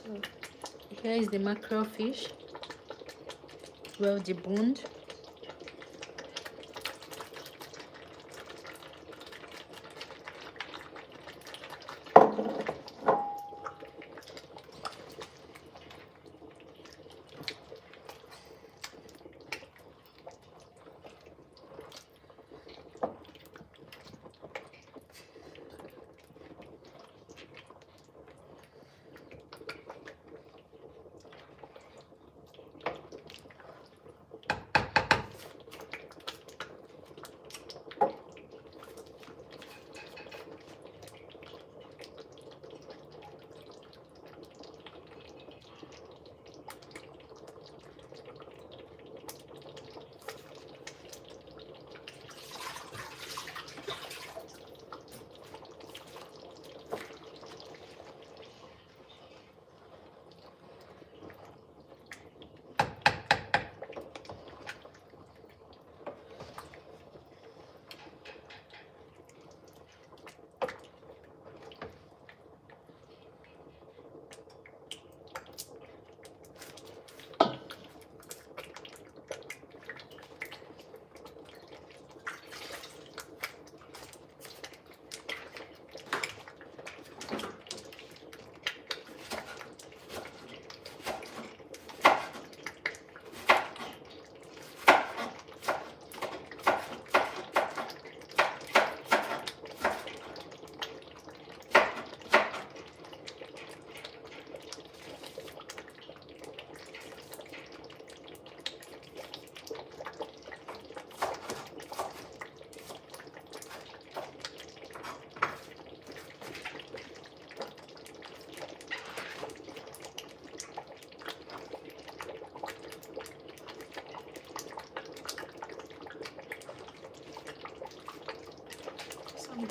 So here is the mackerel fish, well deboned.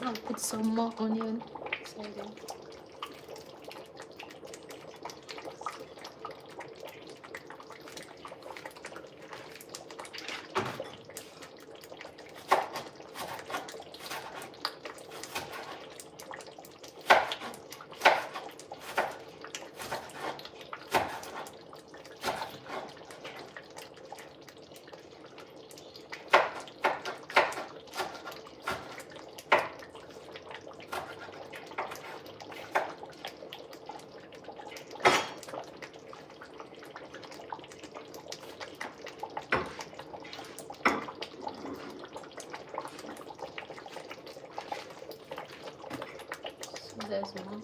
I'll put some more onion inside them. So there's more.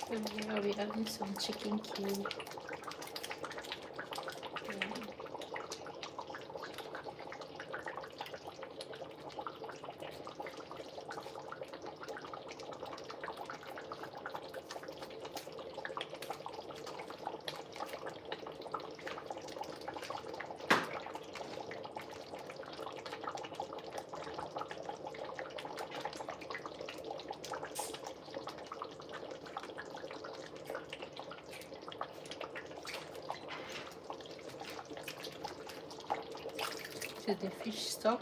So here I'll be adding some chicken cube. To the fish stock.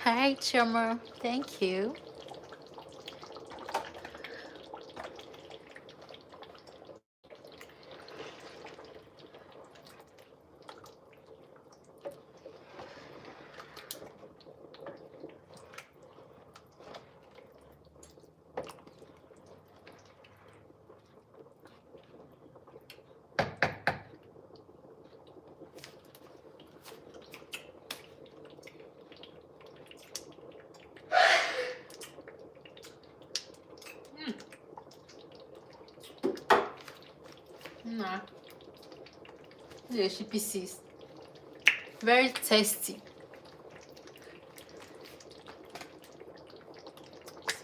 Hi, Chummer. Thank you. Nah, the pieces. Very tasty.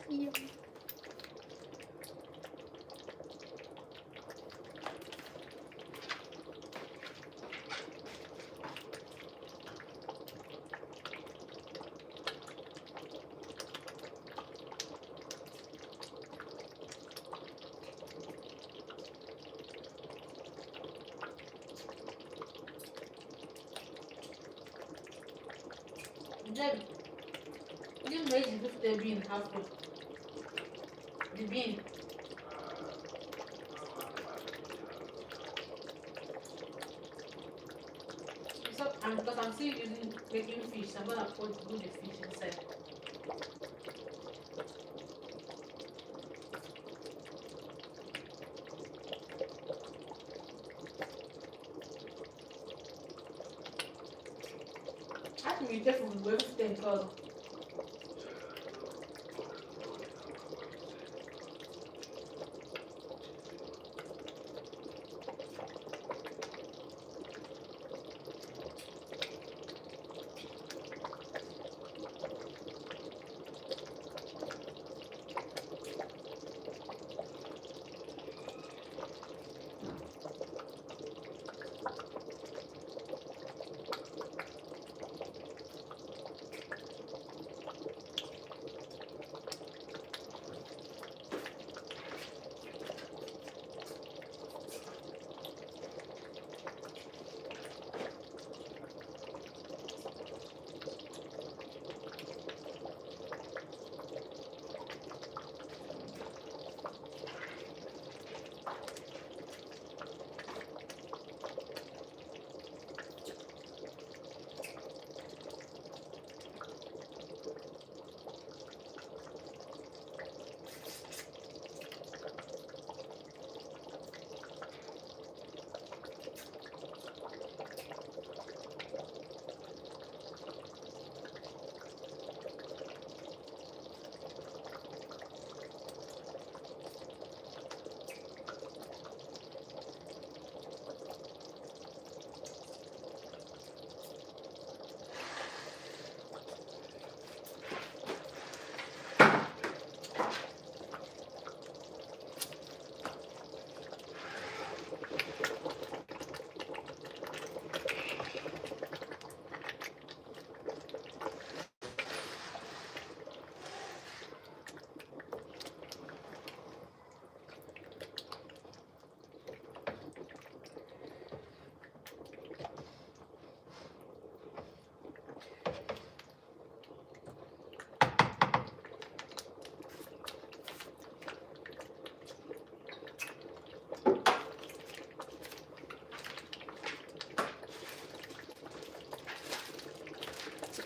Yeah. Then, you made the bean halfway. The bean. So, because I'm still making fish, I'm gonna put do the fish inside. I have to be careful with everything because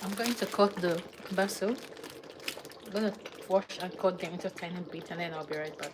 I'm going to cut the basil. I'm gonna wash and cut them into tiny bits and then I'll be right back.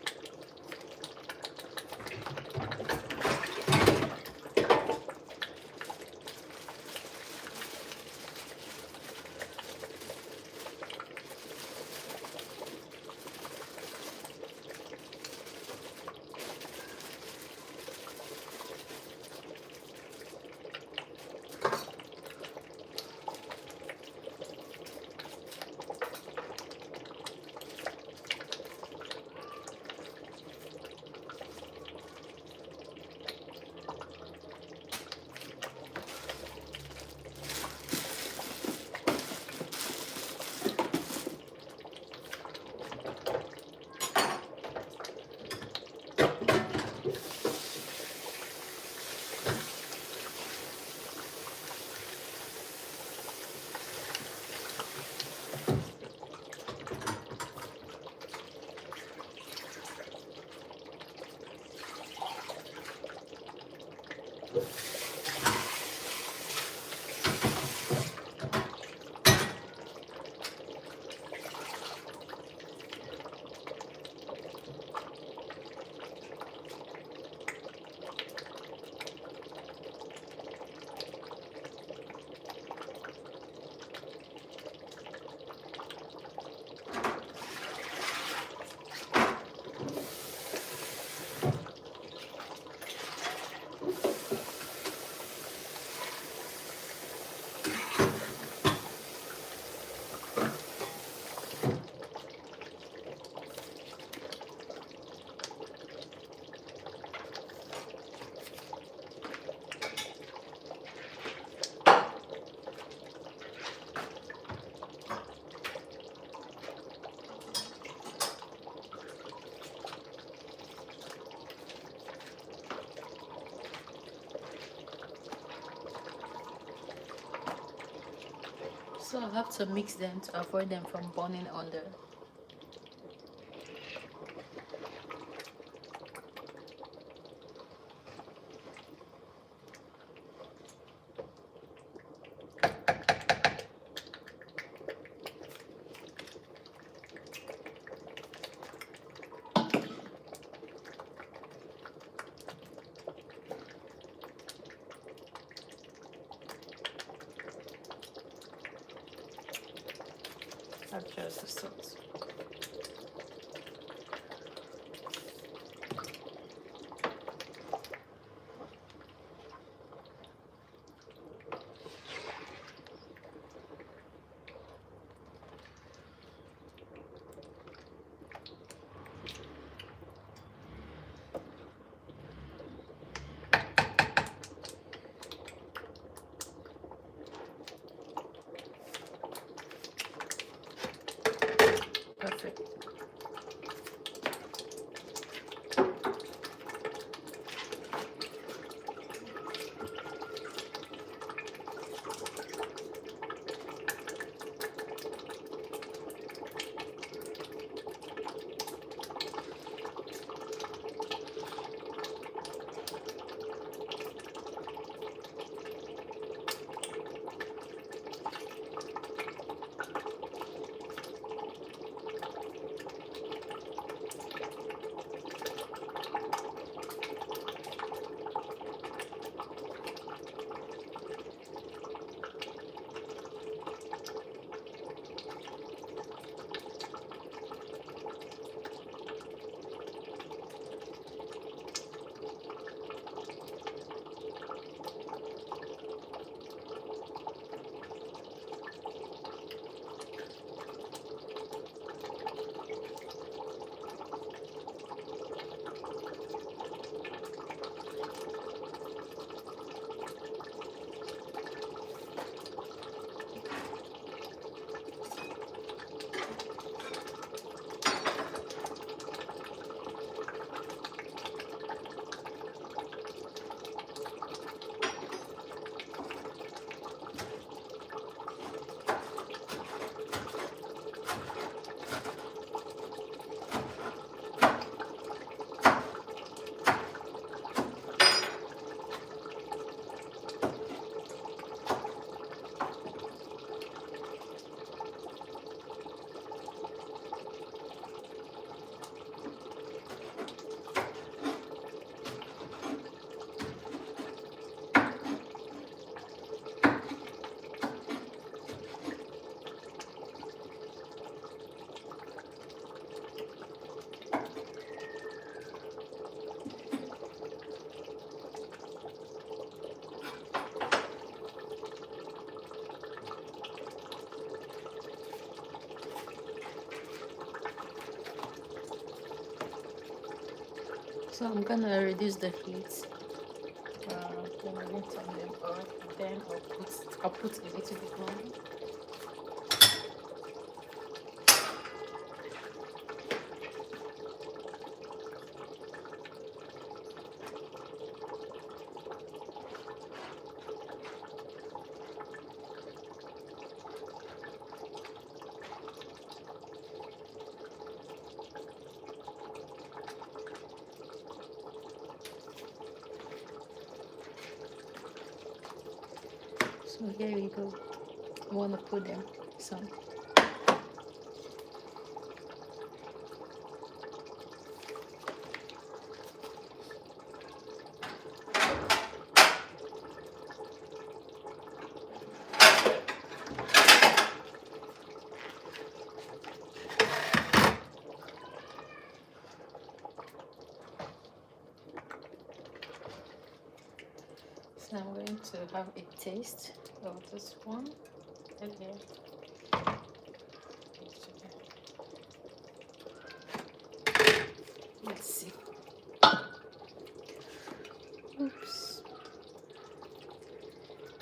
So I have to mix them to avoid them from burning under. Adjust the salt. Perfect. So I'm gonna reduce the heat. Then I will turn them on. Then I'll put a little bit more. So here we go. I want to put them some. So I'm going to have a taste of this one. Okay. Let's see. Oops.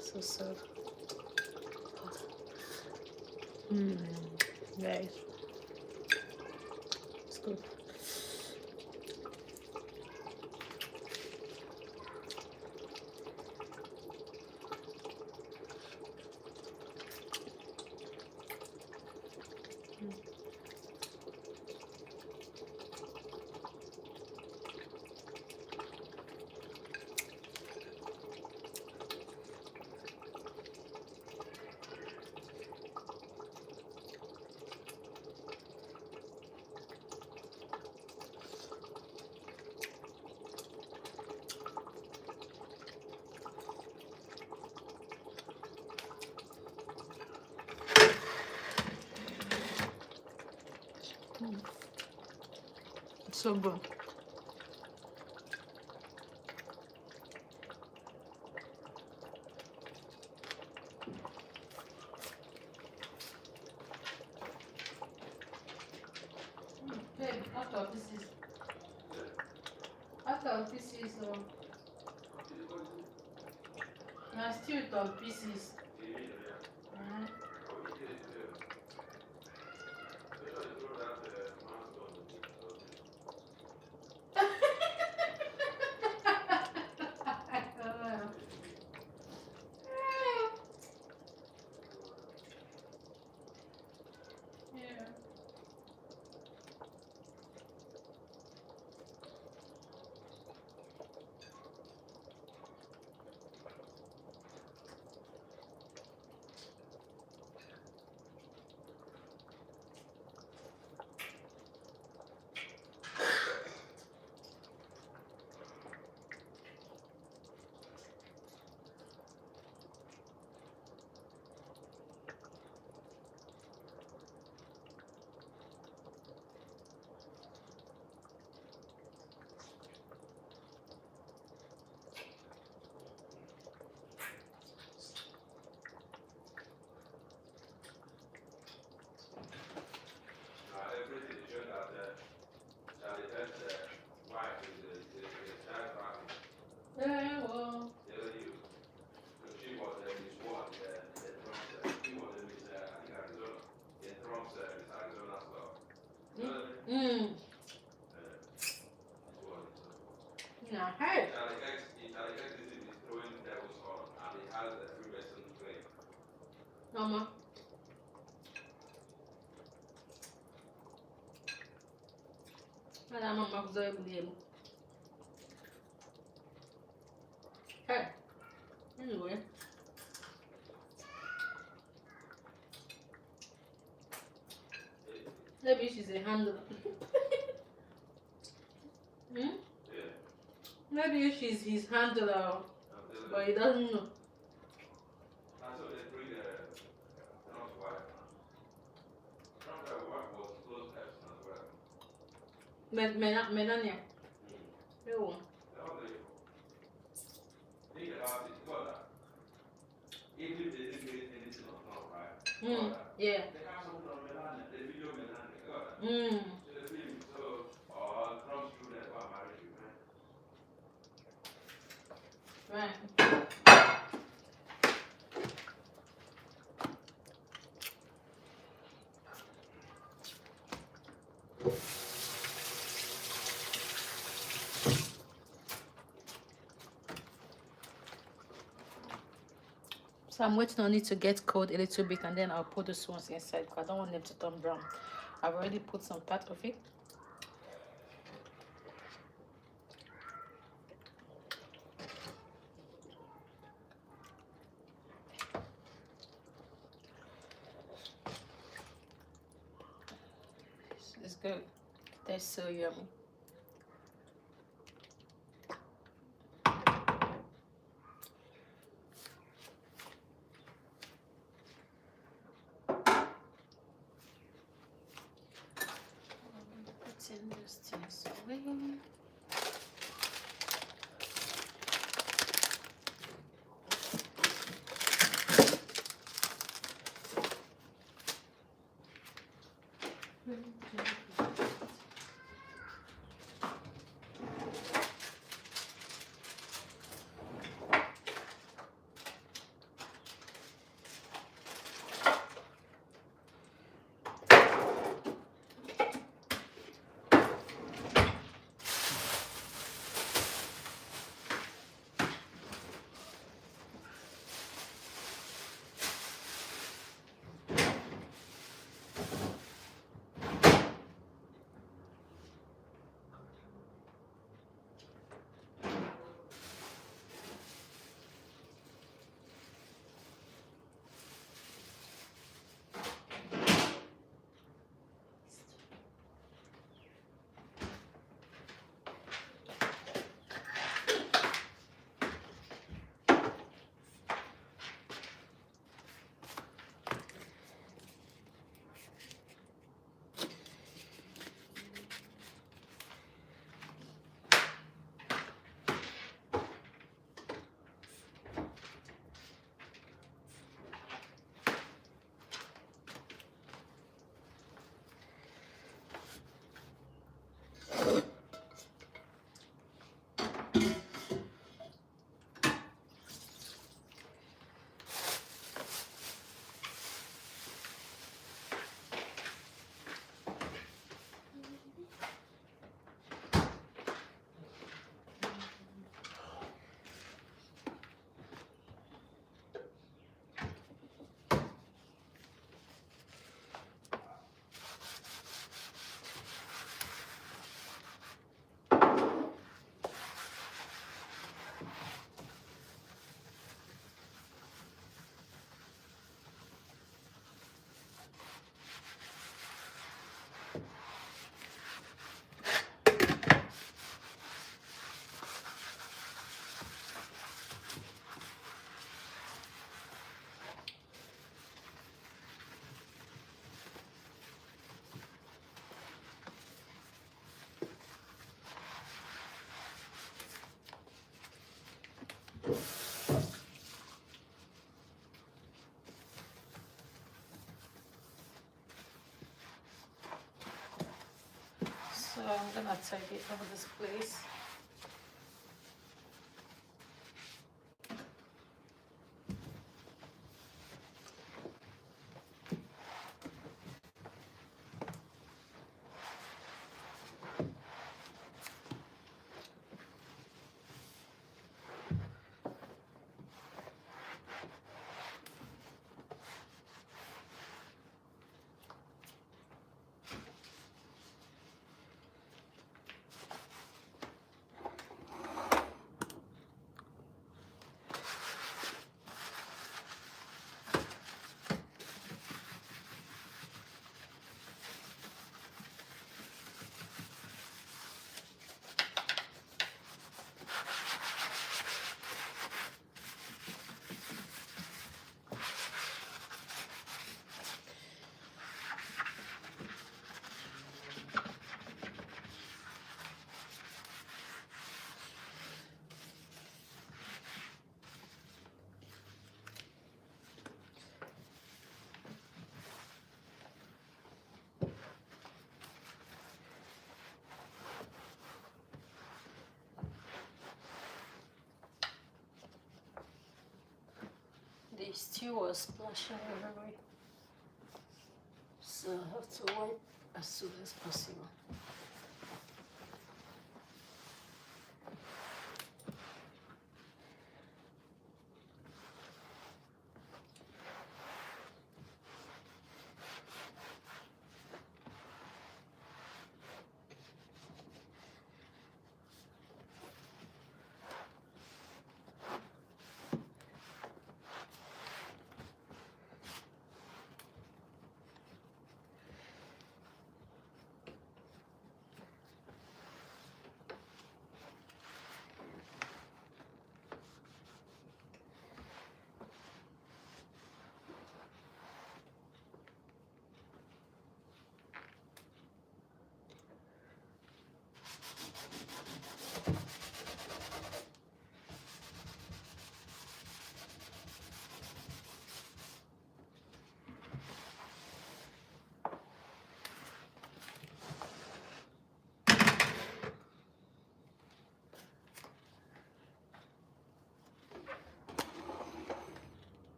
So soft. Guys. It's good. so good. Babe, I thought this is I still thought pieces. Yeah. Yeah, well. Mm. Yeah, hey. Mama. Wala mama kuzoea kuliemu. Hey. Anyway. Maybe she's a handler. Hmm? Maybe she's his handler, but he doesn't know. Melania. Ewo. Yeah. Right. So I'm waiting on it to get cold a little bit, and then I'll put those ones inside because I don't want them to turn brown. I've already put some part of it. It's good. That's so yummy. Putting those things away. I'm gonna tidy up this place. The stew was splashing everywhere, so I have to wipe as soon as possible.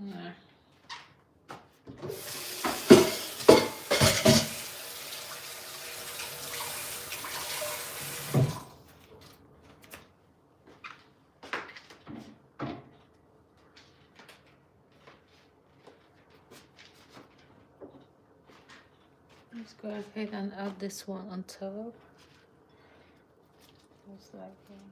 Yeah. Let's go ahead and add this one on top. Just like that.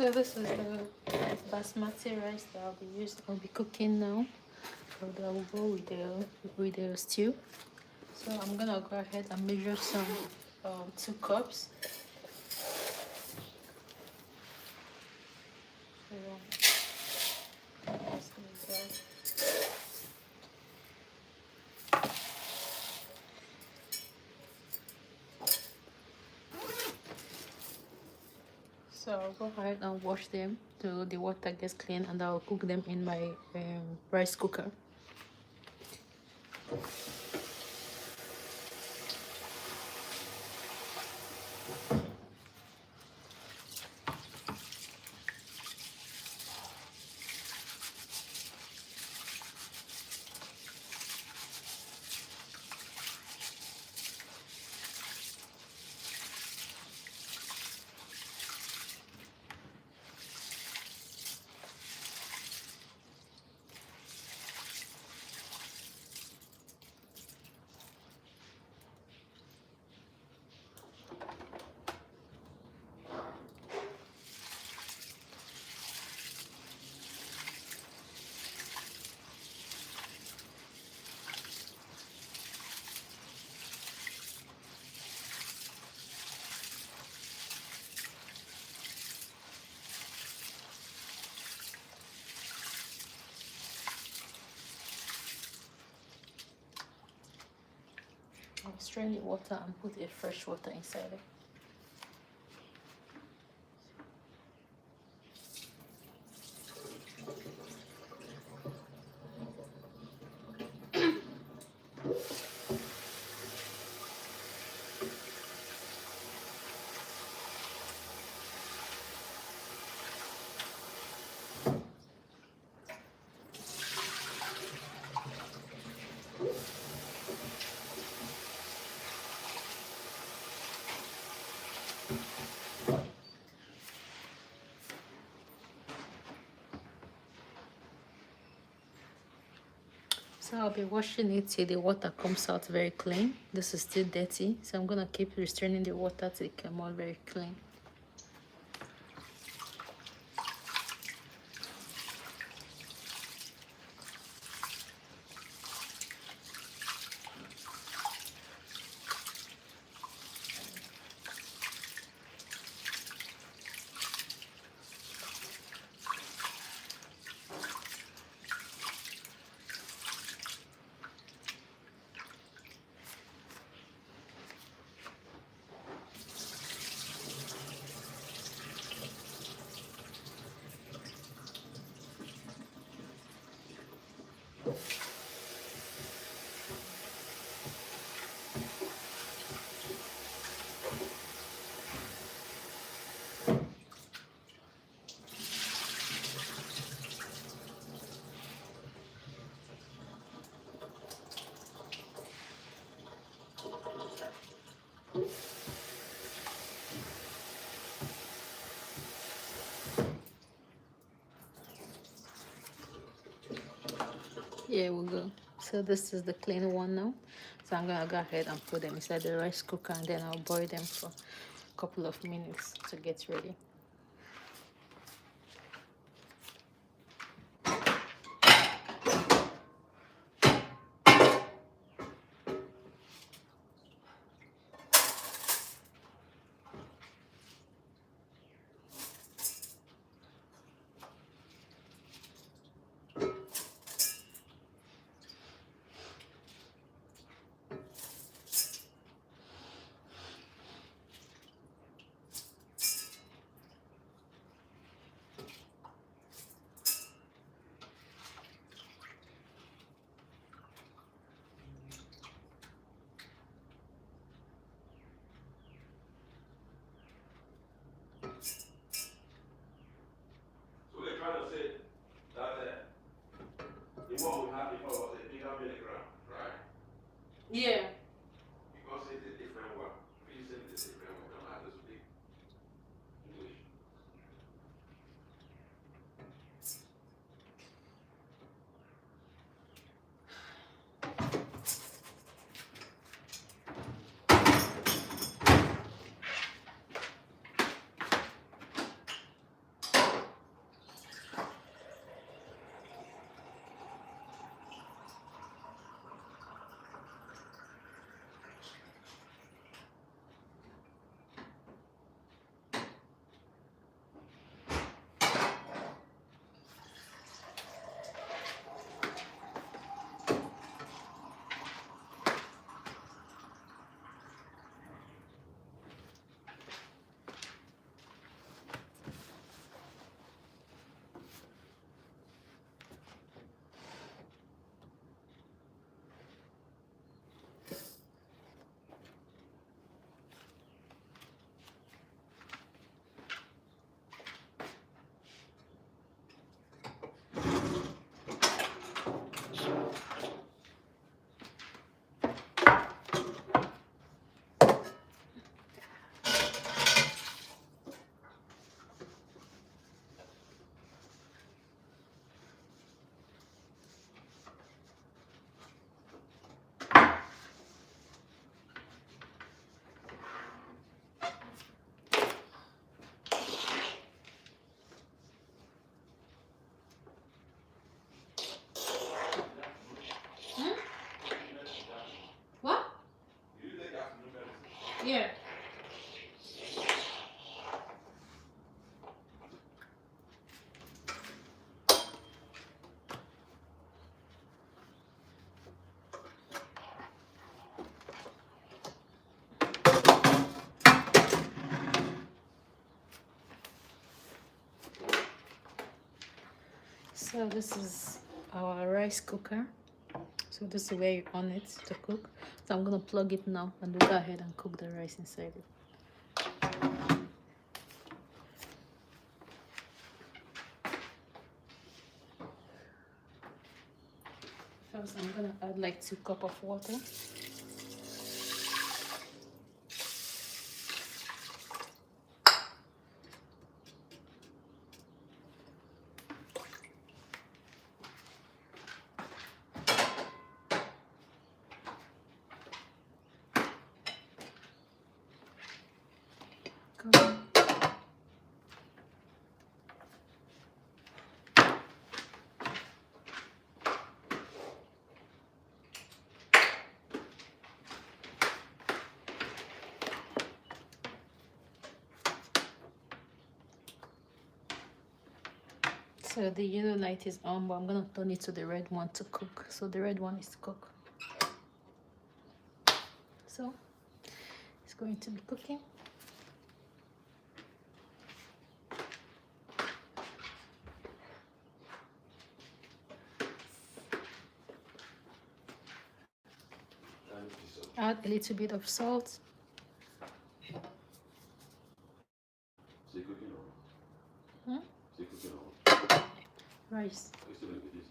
So this is the basmati rice that I'll be cooking now. So that will go with the stew. So I'm gonna go ahead and measure some 2 cups. So I'll go ahead and wash them till the water gets clean, and I'll cook them in my rice cooker. I'll strain the water and put a fresh water inside it. So I'll be washing it till the water comes out very clean. This is still dirty, so I'm gonna keep restraining the water till it comes out very clean. Here we go. So this is the clean one now. So I'm gonna go ahead and put them inside the rice cooker, and then I'll boil them for a couple of minutes to get ready. Yeah. So this is our rice cooker. So this is where you on it to cook. So I'm gonna plug it now and we'll go ahead and cook the rice inside it. First I'm gonna add like 2 cups of water. Go. So the yellow light is on, but I'm gonna turn it to the red one to cook. So the red one is to cook. So it's going to be cooking. Add a little bit of salt. Is it cooking or? Hmm? Is it cooking or? Rice. It's still gonna be this.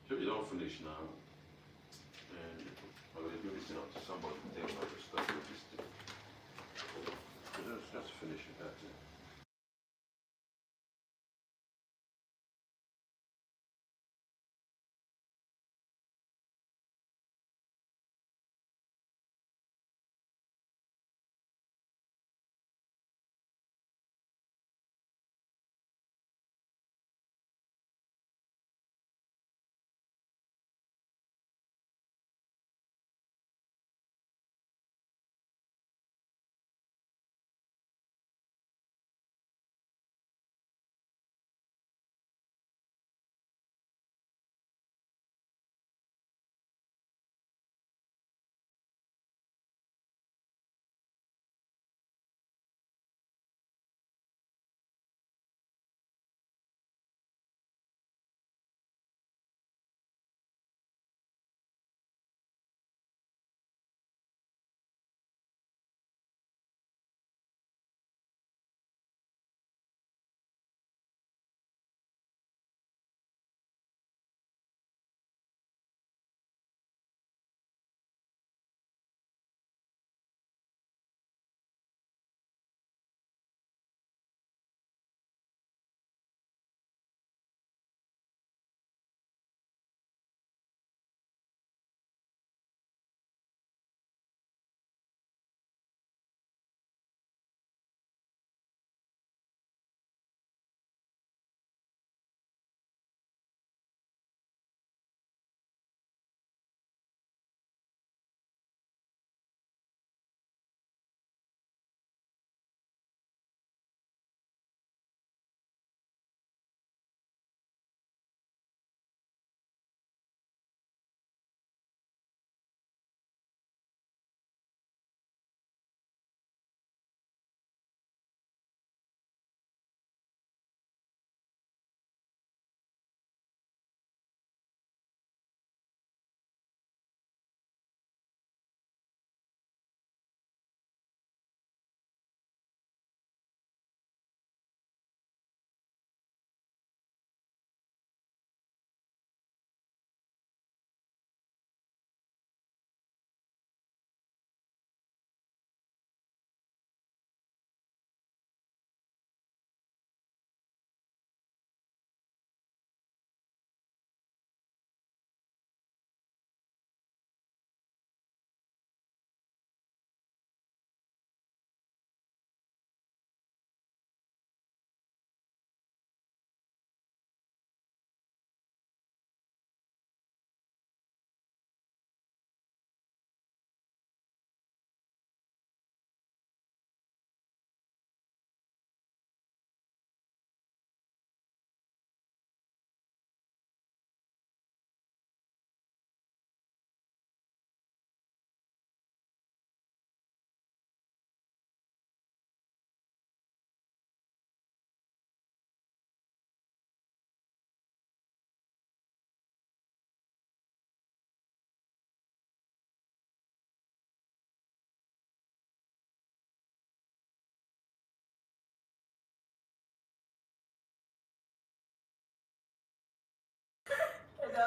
If you don't finish now, and I will give this out to somebody, they'll have to start with this thing. So just finish it, that's it.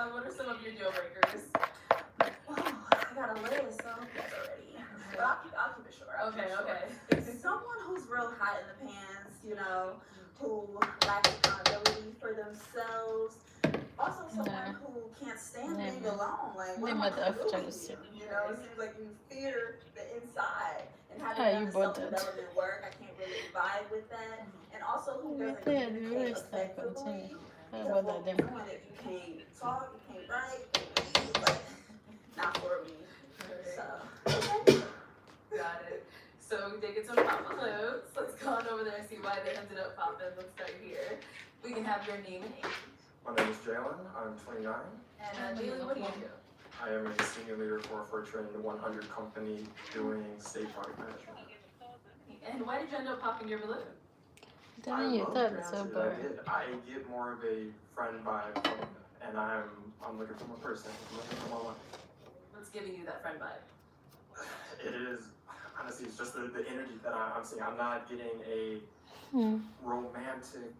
John, what are some of your deal breakers? Oh, I got a list, so I'm already. But I'll keep it short. Okay. Someone who's real hot in the pants, you know, who lacks accountability for themselves. Also, someone who can't stand being alone. Like, what am I doing here? You know, it seems like you fear the inside and having done the self-development work. I can't really vibe with that. And also, who doesn't communicate effectively. Because what we're doing it, you can't talk, you can't write, you can't read, like, not for me. So, Got it. So we did get some pop notes. Let's go on over there and see why they ended up popping. Let's start here. We can have your name and age. My name is Jalen. I'm 29. And Jalen, what do you do? I am a senior leader for a Fortune 100 company doing state product management. And why did you end up popping your balloon? I love the answer that I did. I get more of a friend vibe from it, and I'm looking for my person. I'm looking for my life. What's giving you that friend vibe? It is, honestly, it's just the energy that I'm seeing. I'm not getting a romantic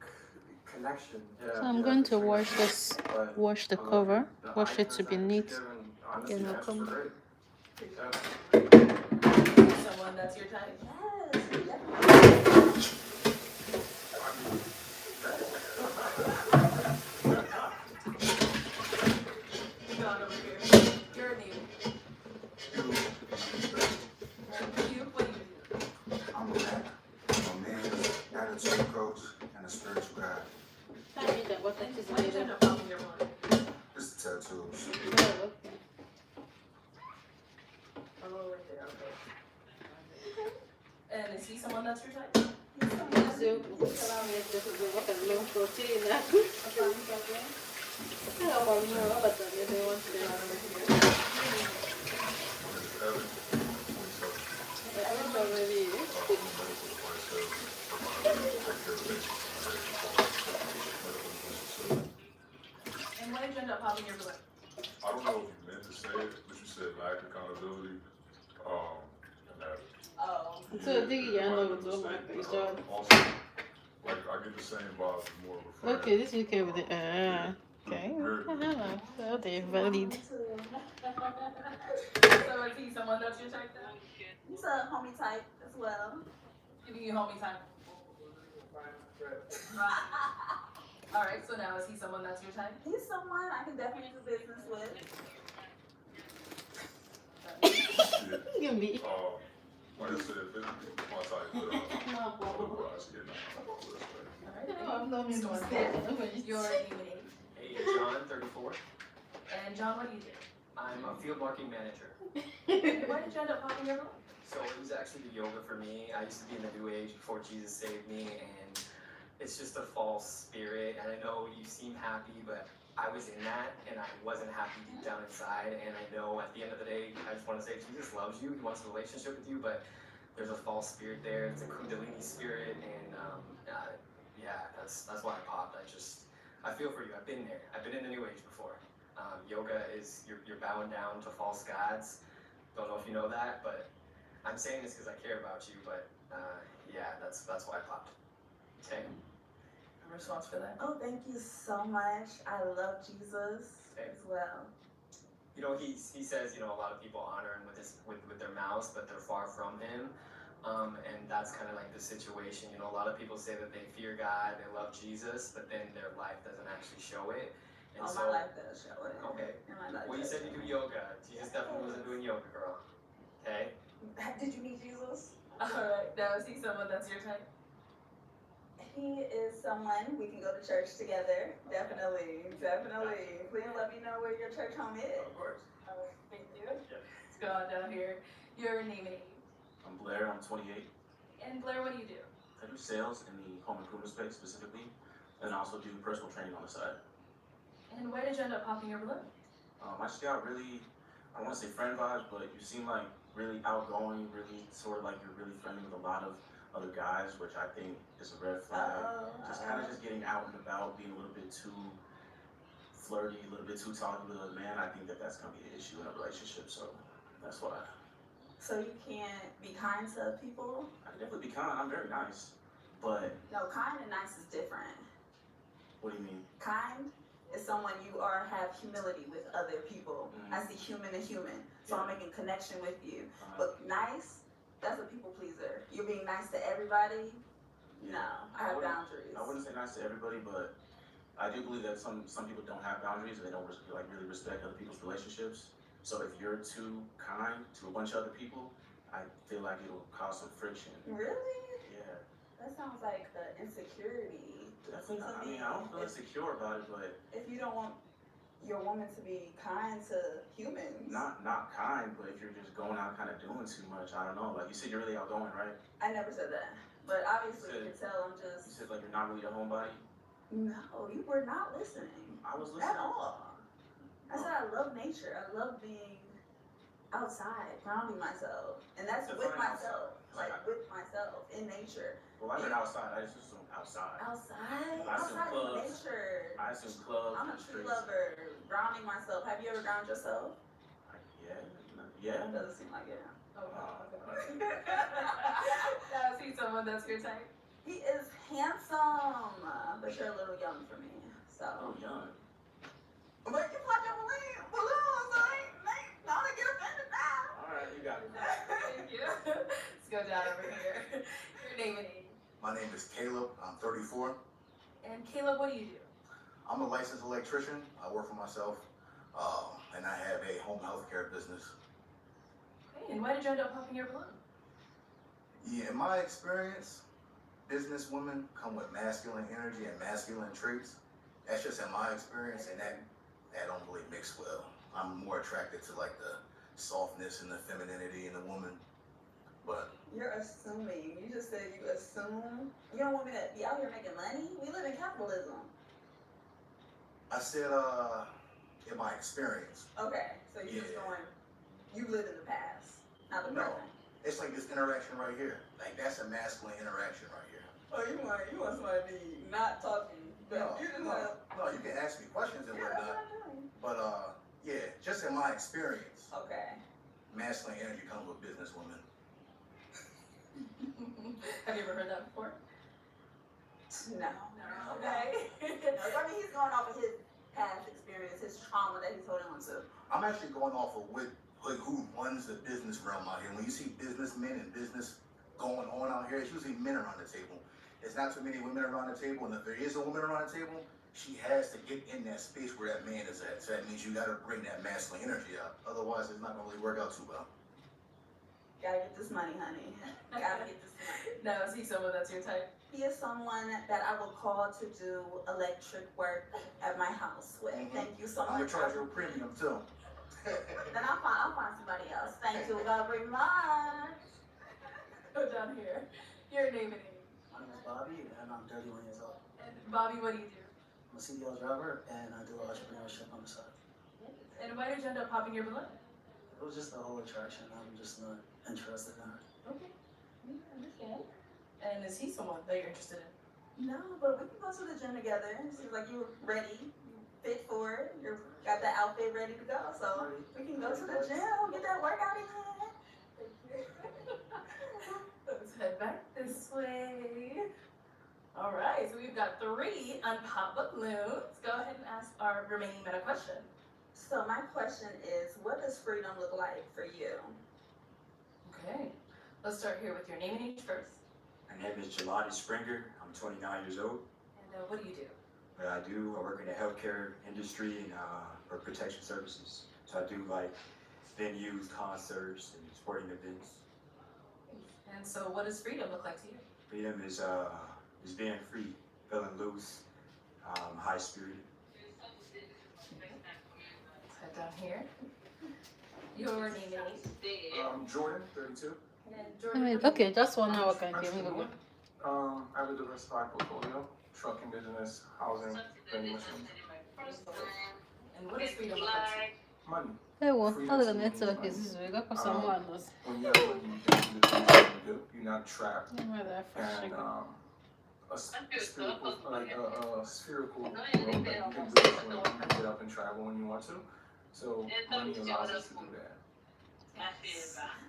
connection. Yeah, So I'm going to wash the cover, wash it to be neat. Honestly, You know, that's great. Someone that's your type? yes, definitely. Go on over here. Your name. You, what do you do? I'm a man. I'm a man's attitude coach and a spiritual guide. Why did you end up popping your balloon? Just tattoos. Oh, right there, okay. And is he someone that's your type? And why did you end up popping your balloon? I don't know if you meant to say it, but you said lack accountability. And that. Oh. Also, like I get the same vibe as more of a friend. Okay, this is okay with it. Okay. Oh, they're valid. So is he someone that's your type then? He's a homie type as well. Giving you homie time. Alright, so now is he someone that's your type? He's someone I can definitely do business with. You can be. Like I said, this is my type, but otherwise, yeah, Your name and age. Hey, John, 34. And John, what do you do? I'm a field marketing manager. Why did you end up popping your balloon? So it was actually the yoga for me. I used to be in the New Age before Jesus saved me, and it's just a false spirit. And I know you seem happy, but I was in that, and I wasn't happy deep down inside. And I know at the end of the day, I just want to say Jesus loves you. He wants a relationship with you, but there's a false spirit there. It's a Kundalini spirit, and yeah, that's why I popped. I feel for you. I've been there. I've been in the New Age before. Yoga is you're bowing down to false gods. Don't know if you know that, but I'm saying this because I care about you. But yeah, that's why I popped. Okay. A response for that? Oh, thank you so much. I love Jesus as well. You know, he says, you know, a lot of people honor him with their mouths, but they're far from him. And that's kind of like the situation. You know, a lot of people say that they fear God, they love Jesus, but then their life doesn't actually show it. And my life does show it. Okay. Well, you said you do yoga. Jesus definitely wasn't doing yoga, girl. Okay? Did you meet Jesus? Alright, now is he someone that's your type? He is someone we can go to church together. Definitely. Please let me know where your church home is. Of course. Alright, thank you. Let's go on down here. Your name and age. I'm Blair, I'm 28. And Blair, what do you do? I do sales in the home improvement space specifically, and I also do personal training on the side. And why did you end up popping your balloon? I just got really, I don't want to say friend vibes, but you seem like really outgoing, really sort of like you're really friendly with a lot of other guys, which I think is a red flag. Just kind of just getting out and about, being a little bit too flirty, a little bit too talky with a man. I think that's going to be an issue in a relationship, so that's why. So you can't be kind to people? I can definitely be kind. I'm very nice, but... No, kind and nice is different. What do you mean? Kind is someone you are have humility with other people. I see human to human, so I'm making connection with you. But nice, that's a people pleaser. You're being nice to everybody. No, I have boundaries. I wouldn't say nice to everybody, but I do believe that some people don't have boundaries and they don't like really respect other people's relationships. So if you're too kind to a bunch of other people, I feel like it'll cause some friction. Really? Yeah. That sounds like the insecurity. Definitely not. I mean, I don't feel insecure about it, but if you don't want your woman to be kind to humans. Not kind, but if you're just going out kind of doing too much, I don't know. Like you said, you're really outgoing, right? I never said that, but obviously you can tell I'm just. You said like you're not really a homebody. No, you were not listening. I was listening. At all. I said I love nature. I love being outside, grounding myself, and that's with myself. Like with myself in nature. Well, I said outside. I just assume outside. Outside? I assume Outside in clubs. nature. I assume clubs. I'm a and tree streets. lover. Grounding myself. Have you ever grounded yourself? Yeah. That doesn't seem like it. Oh, okay. Now, is he someone that's your type? He is handsome, but you're a little young for me. So. Oh, young. But you pop your balloons, so ain't gonna get offended now. All right, you got it. Thank you. Let's go down over here. Your name and age. My name is Caleb. I'm 34. And Caleb, what do you do? I'm a licensed electrician. I work for myself, and I have a home health care business. Okay, and why did you end up popping your balloon? Yeah, in my experience, business women come with masculine energy and masculine traits. That's just in my experience, and that don't really mix well. I'm more attracted to like the softness and the femininity in the woman. But You're assuming. You just said you assume. You don't want me to be out here making money? We live in capitalism. I said, in my experience. Okay, so you're just going, you live in the past, not the present. It's like this interaction right here. Like that's a masculine interaction right here. Oh, you want somebody to be not talking, but you just want. No, you can ask me questions and Yeah, that's whatnot. what I'm doing. But yeah, just in my experience, Okay. masculine energy comes with business women. Have you ever heard that before? No. Okay. I mean, he's going off of his past experience, his trauma that he's holding on to. I'm actually going off of who runs the business realm out here. When you see businessmen and business going on out here, it's usually men around the table. There's not too many women around the table, and if there is a woman around the table, she has to get in that space where that man is at. So that means you gotta bring that masculine energy out. Otherwise, it's not gonna really work out too well. Gotta get this money, honey. Gotta get this money. No, is he someone that's your type? He is someone that I will call to do electric work at my house with. Thank you so I'm much. gonna charge you a premium too. Then I'll find somebody else. Thank you very much. Go down here. Your name and age. My name is Bobby, and I'm 31 years old. And Bobby, what do you do? I'm a CDL driver, and I do entrepreneurship on the side. And why did you end up popping your balloon? It was just the whole attraction. I'm just not interested in her. Okay. I understand. And is he someone that you're interested in? No, but we can go to the gym together. It seems like you're ready, you fit for it. You got the outfit ready to go. So we can go to the gym, get that workout in. Let's head back this way. All right, so we've got 3 unpopped balloons. Go ahead and ask our remaining meta question. So my question is, what does freedom look like for you? Okay, let's start here with your name and age first. My name is Jelani Springer. I'm 29 years old. And what do you do? What I do, I work in the healthcare industry and for protection services. So I do like venues, concerts, and sporting events. And so what does freedom look like to you? Freedom is being free, feeling loose, high spirited. Let's head down here. Your name and age. Jordan, 32. And I Jordan. mean, okay, that's one hour can give me the one. I have a diversified portfolio, trucking business, housing, vending machines. And what does freedom look like to you? Money. Evo, allora network is big, up some one. When you have money, you can do the things you want to do. You're not trapped. And a spherical, like a spherical world that you can breathe when you can get up and travel when you want to. So money allows us to do that.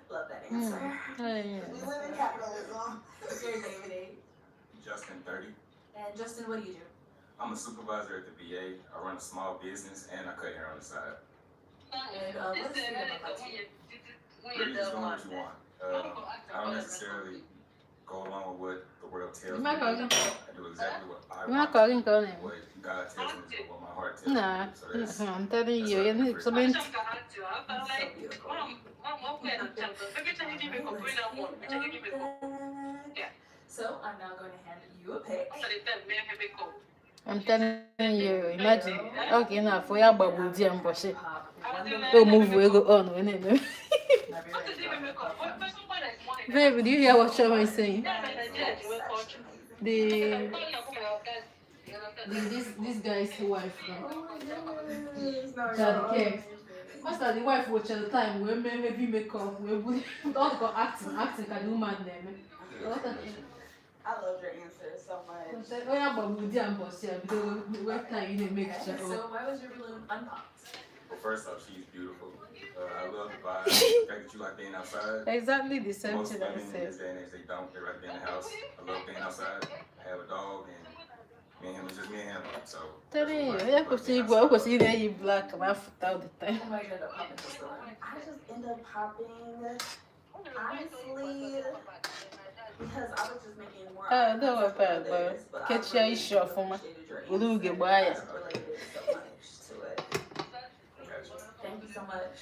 Love that answer. We live in capitalism. Your name and age. Justin, 30. And Justin, what do you do? I'm a supervisor at the VA. I run a small business and I cut hair on the side. And what is freedom about to you? Really just doing what you want. I don't necessarily go along with what the world tells me. Ma calling. I do exactly what I Ma want. calling. What God tells me to do, what my heart tells me Nah, to do. So that's, I'm telling that's you, what I you need prefer. something. So beautiful. So I'm now going to hand you a pick. I'm telling you, imagine. Okay, now for your bubble tea and push it. Pop one balloon. Oh, move, we go on. We need to. Whenever you're ready, pop one. Baby, do you hear what Shama is saying? The this guy's wife. That came. Master, the wife watch at the time we make heavy makeup. We don't go acting can do man them. I love your answer so much. Oh yeah, but we didn't boss here because what time you didn't make Okay, sure. so why was your balloon unpopped? Well, first off, she's beautiful. I love the vibe. The fact that you like being outside. Exactly the same Most thing I women in said. this day and age, they don't. They like being in the house. I love being outside. I have a dog, and me and him is just me and him. So. Telling you, I could see you black, my foot all the time. And why you end up popping this balloon? I just end up popping, honestly, because I was just making more. Ah, don't worry about it, but catch your issue for me. We'll do get by it. Related so much to it. Thank you so much.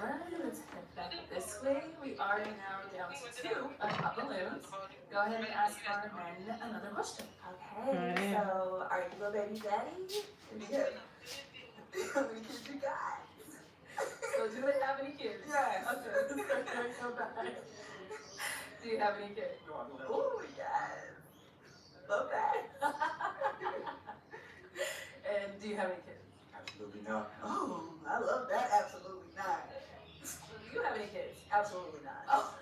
Alright, let's head back this way. We are now down to 2 unpopped balloons. Go ahead and ask our men another question. Okay, so are you a baby daddy? Yeah. How many kids you got? So do they have any kids? Yes. Okay. Go back. Do you have any kids? Oh, yes. Love that. And do you have any kids? Absolutely not. Oh, I love that. Absolutely not. Do you have any kids? Absolutely not. Oh.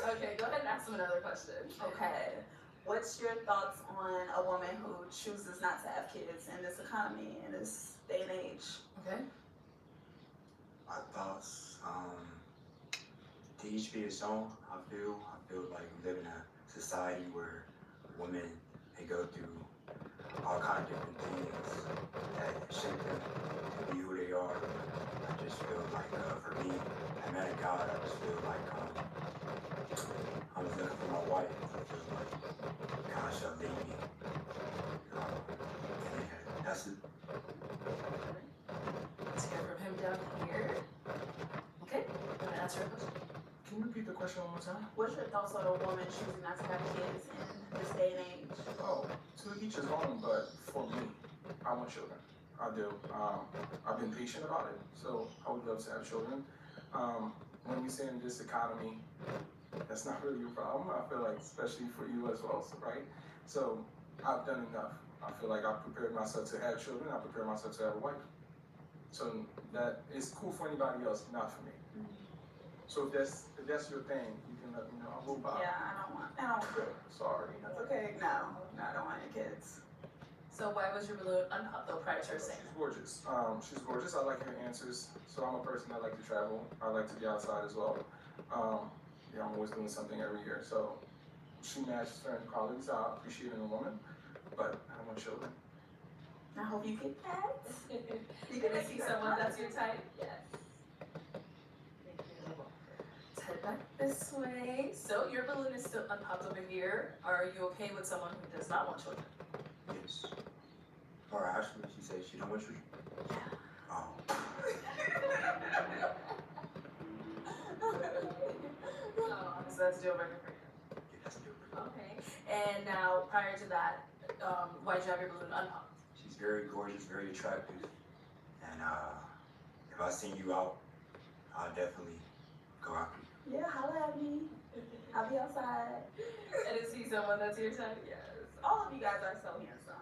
Okay, go ahead and ask them another question. Okay. What's your thoughts on a woman who chooses not to have kids in this economy, in this day and age? Okay. My thoughts, to each be his own. I feel like we live in a society where women, they go through all kind of different things that shape them to be who they are. I just feel like, for me, I met a God, I just feel like, I was looking for my wife. I feel like God shall lead me. And that's it. Let's hear from him down here. Okay, I'm gonna answer your question. Can you repeat the question one more time? What's your thoughts on a woman choosing not to have kids in this day and age? Oh, to each his own, but for me, I want children. I do. I've been patient about it, so I would love to have children. When we say in this economy, that's not really your problem. I feel like, especially for you as well, right? So I've done enough. I feel like I've prepared myself to have children. I prepared myself to have a wife. So that is cool for anybody else, not for me. So if that's your thing, you can let me know. I'll go by. Yeah, I don't want kids. Sorry. That's okay. No, I don't want any kids. So why was your balloon unpopped though prior to her saying She's gorgeous. She's gorgeous. I like her answers. So I'm a person that like to travel. I like to be outside as well. Yeah, I'm always doing something every year. So she matches certain qualities I appreciate in a woman, but I want children. I hope you get that. You can see someone that's your type? Yes. Let's head back this way. So your balloon is still unpopped over here. Are you okay with someone who does not want children? Yes. Or actually, she said she don't want children. Oh. So that's a deal breaker for you. Yeah, that's a deal breaker. Okay. And now, prior to that, why'd you have your balloon unpopped? She's very gorgeous, very attractive, and if I seen you out, I'll definitely go after you. Yeah, holla at me. I'll be outside. And is he someone that's your type? Yes. All of you guys are so handsome.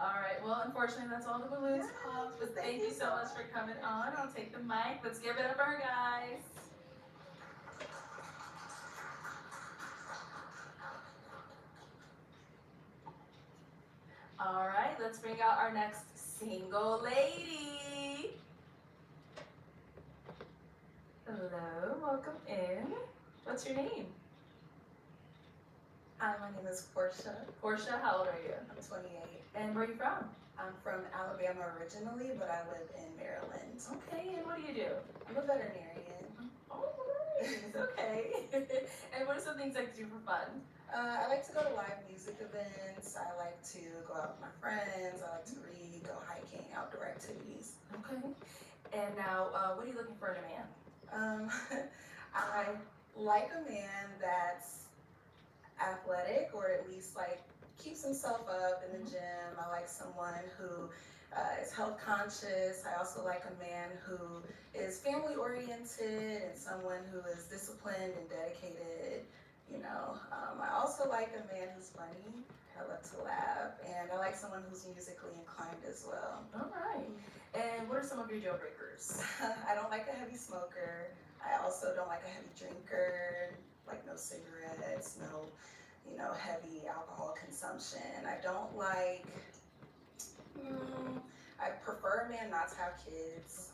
All right, well, unfortunately, that's all the balloons popped, but thank you so much for coming on. I'll take the mic. Let's give it up for her, guys. All right, let's bring out our next single lady. Hello, welcome in. What's your name? Hi, my name is Portia. Portia, how old are you? I'm 28. And where are you from? I'm from Alabama originally, but I live in Maryland. Okay, and what do you do? I'm a veterinarian. Oh, nice. Okay. And what are some things I can do for fun? I like to go to live music events. I like to go out with my friends. I like to read, go hiking, outdoor activities. Okay. And now, what are you looking for in a man? I like a man that's athletic, or at least like keeps himself up in the gym. I like someone who is health conscious. I also like a man who is family oriented and someone who is disciplined and dedicated. You know, I also like a man who's funny. I love to laugh, and I like someone who's musically inclined as well. All right. And what are some of your deal breakers? I don't like a heavy smoker. I also don't like a heavy drinker, like no cigarettes, no, heavy alcohol consumption. I don't like, I prefer a man not to have kids.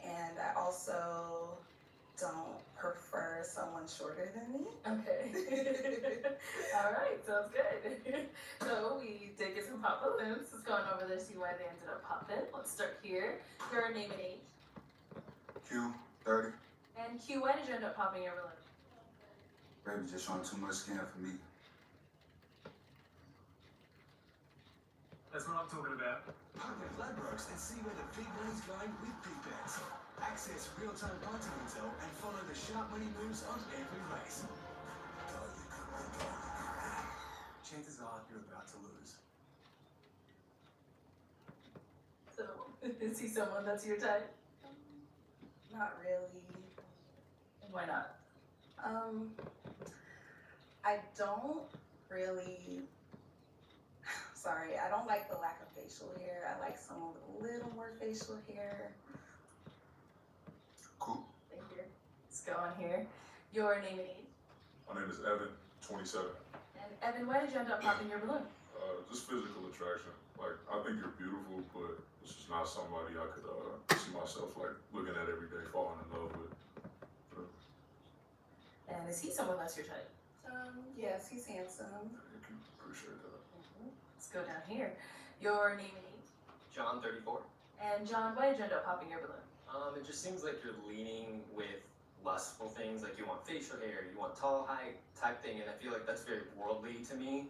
And I also don't prefer someone shorter than me. Okay. All right, sounds good. So we did get some pop balloons. Let's go on over there, see why they ended up popping. Let's start here. Your name and age. Q, 30. And Q, why did you end up popping your balloon? Baby just showing too much skin for me. That's what I'm talking about. Pop your Ladbrokes and see where the big money's going with big bets. Access real-time punting intel and follow the sharp money moves on every race. Chances are you're about to lose. So, is he someone that's your type? Not really. Why not? I don't really, I don't like the lack of facial hair. I like someone with a little more facial hair. Cool. Thank you. Let's go on here. Your name and age. My name is Evan, 27. And Evan, why did you end up popping your balloon? Just physical attraction. Like, I think you're beautiful, but this is not somebody I could see myself like looking at every day, falling in love with. And is he someone that's your type? Yes, he's handsome. You can appreciate that. Let's go down here. Your name and age. John, 34. And John, why did you end up popping your balloon? It just seems like you're leaning with lustful things, like you want facial hair, you want tall height type thing, and I feel like that's very worldly to me.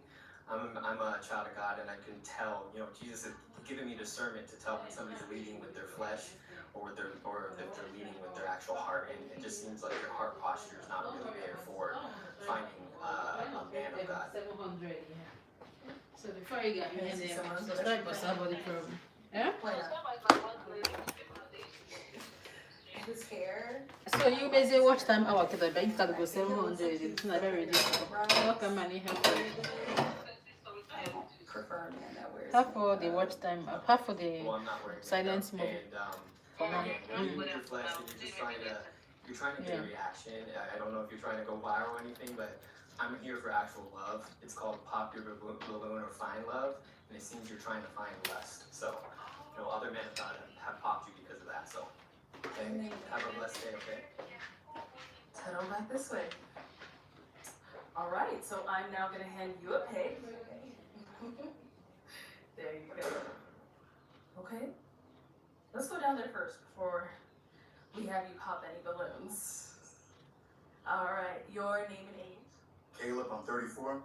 I'm a child of God, and I can tell, Jesus has given me discernment to tell when somebody's leading with their flesh, or if they're leading with their actual heart, and it just seems like your heart posture is not really there for finding a man of God. 700, yeah. So before you get me in there, subscribe for somebody problem. Yeah? His hair. So you may say watch time hour because I bank card go 700. It's not very difficult. How can money help you? I don't prefer a man that wears Half for the watch time, half for the Well, I'm not wearing silence makeup, mode. and again, when you with your flesh, and you're just trying to get a reaction. I don't know if you're trying to go viral or anything, but I'm here for actual love. It's called pop your balloon or find love, and it seems you're trying to find lust. So, other men have popped you because of that. So, okay, have a blessed day, okay? Let's head on back this way. All right, so I'm now going to hand you a pig. There you go. Okay, let's go down there first before we have you pop any balloons. All right, your name and age. Caleb, I'm 34.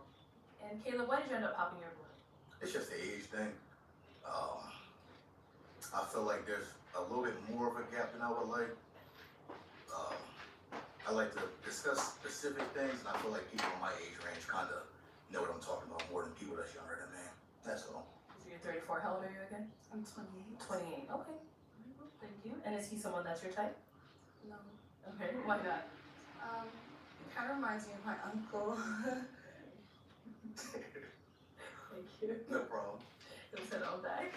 And Caleb, why did you end up popping your balloon? It's just the age thing. I feel like there's a little bit more of a gap than I would like. I like to discuss specific things, and I feel like people in my age range kind of know what I'm talking about more than people that's younger than me. That's all. So you're 34. How old are you again? I'm 28. 28. Okay. Thank you. And is he someone that's your type? No. Okay. Why not? It kind of reminds me of my uncle. Thank you. No problem. Let's head on back.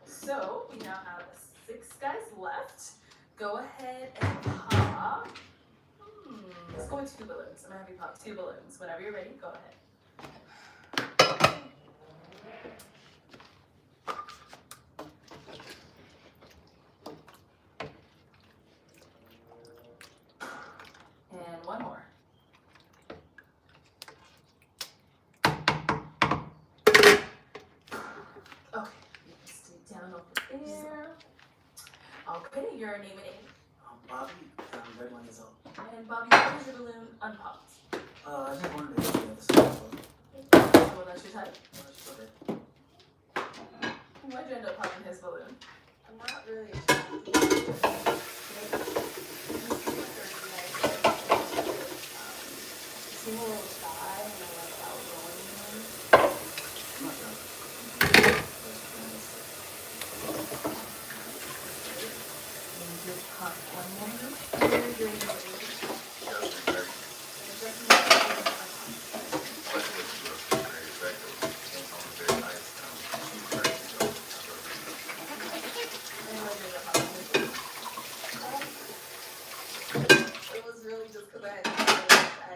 So we now have 6 guys left. Go ahead and pop. Let's go with 2 balloons. I'm gonna have you pop 2 balloons. Whenever you're ready, go ahead. And one more. Okay, your name and age. Bobby, and I'm 31 years old. And Bobby, why is your balloon unpopped? I just wanted to get the other side. Well, that's your type. Okay. Why'd you end up popping his balloon? I'm not really attracted. Seem a little shy and I like outgoing ones. I'm not sure. And just pop one woman. Where's your name and age? It was really just because I had to do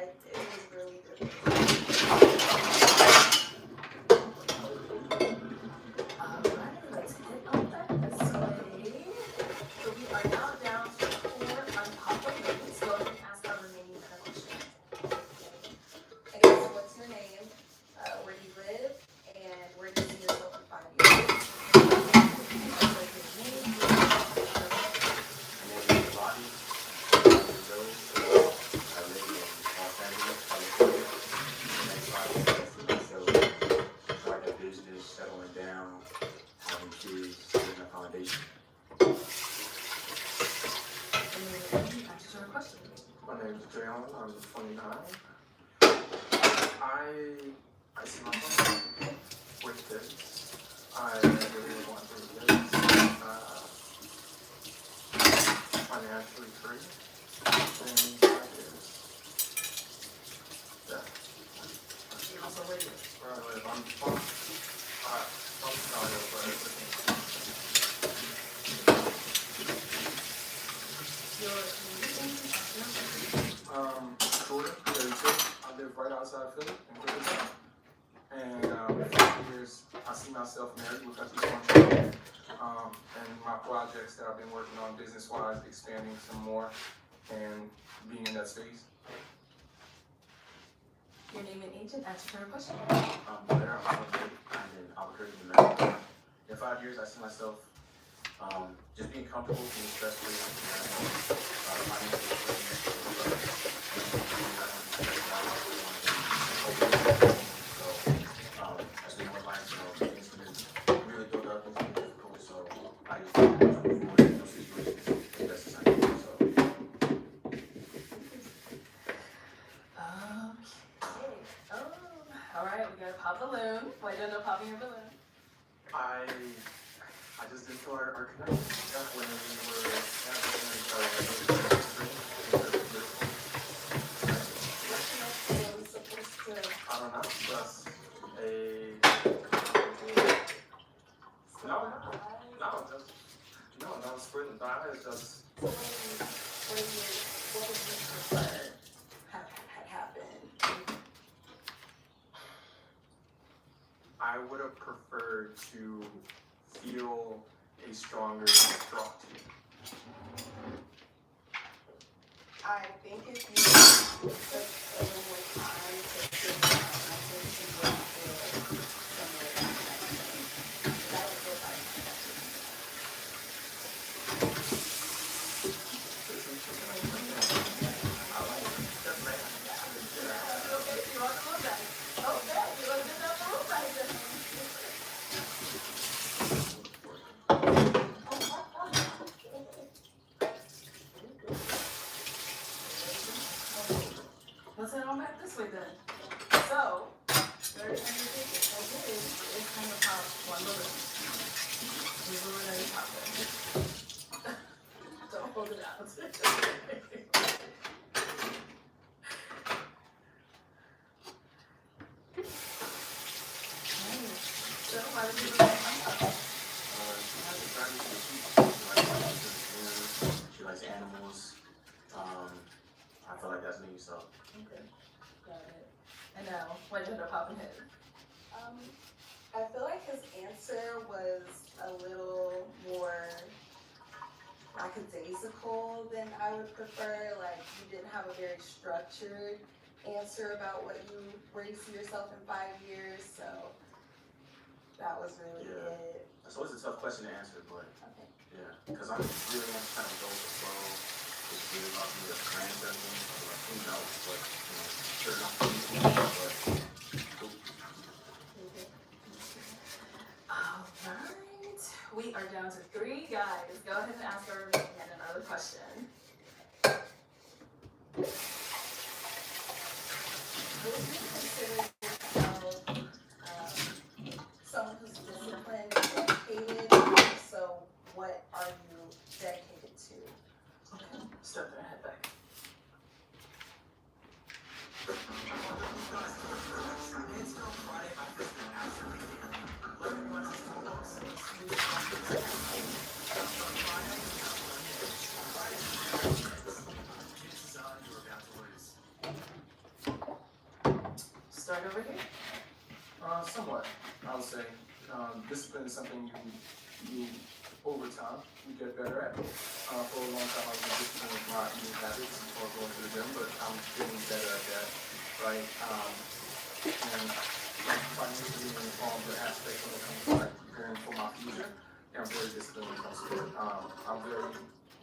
it. It was really difficult. Alright, let's get on back this way. So we are now down to 4 unpopped balloons. Go ahead and ask our remaining questions. I guess, what's your name? Where do you live? And where do you see yourself in 5 years? Settling down, having kids, getting a foundation. Answer your question. My name is Jalen. I'm 29. I see myself with kids. I really want 3 kids. Financially free. And 5 years. Yeah. Also, where do you live? Where I live, I'm from Chicago, but Jordan, 32. I live right outside Philly in Cooperstown. And in 5 years, I see myself married with at least 1 child. And my projects that I've been working on business-wise, expanding some more and being in that space. Your name and age and answer your question. Blair, I'm in Albuquerque, New Mexico. In 5 years, I see myself just being comfortable, being stress-free, as we know in life, things can really build up, things can be difficult, so I just want to move forward in those situations as best as I can, so. Alright, we got a pop balloon. Why do you end up popping your balloon? I just didn't feel our connection when we were having each other. I don't know, just no, not squirting the eye, it's just. What would you prefer had happened? I would have preferred to feel a stronger drop to you. I think if you took a little more time to figure out, I think you would feel similar to that. That would feel like Let's head on back this way then. So, very undertaken. As it is time to pop one balloon. We will already pop it. Don't hold it out. So, why did you look at She likes animals. I feel like that's me, so. Okay, got it. And now, why did you end up popping his? I feel like his answer was a little more lackadaisical than I would prefer. Like, you didn't have a very structured answer about where you see yourself in 5 years. So That was really Yeah. it. That's always a tough question to answer, but Okay. yeah, because I'm really want to kind of go with the flow. It's really about me as a brand person, like who knows, but you know, sure not for me, but cool. Alright, we are down to 3 guys. Go ahead and ask our man another question. Would you consider yourself someone who's disciplined, dedicated? So what are you dedicated to? Okay, start there, head back. Start over here. Somewhat, I would say. Discipline is something you over time, you get better at. For a long time, I was disciplined with my eating habits or going to the gym, but I'm getting better at that, right? And like financially and all the aspects when it comes to like preparing for my future, I'm very disciplined when it comes to it. I'm very,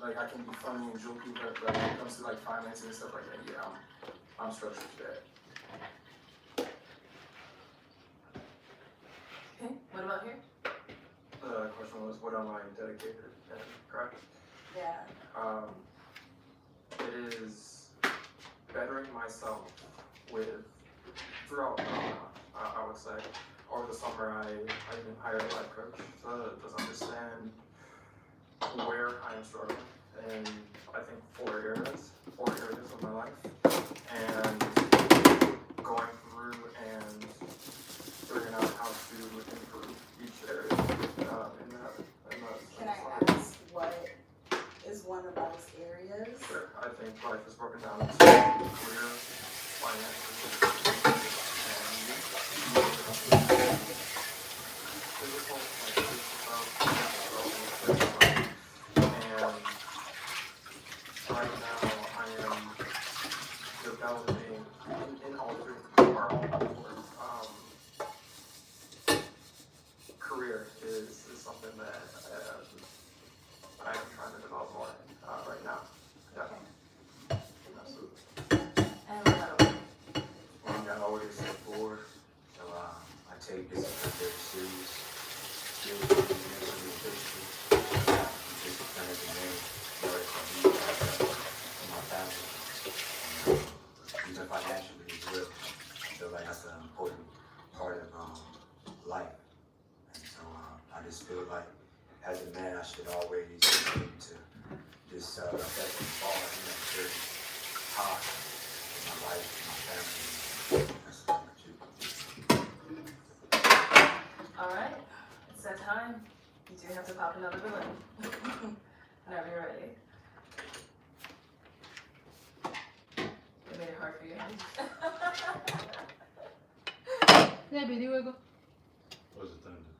like I can be funny and jokey, but when it comes to like financing and stuff like that, yeah, I'm structured to that. Okay, what about here? The question was, what am I dedicated and correct? Yeah. It is bettering myself with throughout I would say. Over the summer I even hired a life coach to understand where I am struggling in I think 4 areas of my life. And going through and figuring out how to improve each area in that. Can I ask what is one of those areas? Sure. I think life is broken down into career, financial, and physical, and right now I am developing in all three, or all four. Career is something that I am trying to develop more right now. Yeah. Absolutely. And what about over? I always said before, so I take this very serious. Still mentally and physically. Discipline as a man, in order for me and my family. Even financially as well. I feel like that's an important part of life. And so I just feel like as a man, I should always continue to just set the bar, very high in my life, in my family. That's what I do. Alright, it's that time. You do have to pop another balloon. Whenever you're ready. It made it hard for you. Yeah, baby, we go. What's the thunder?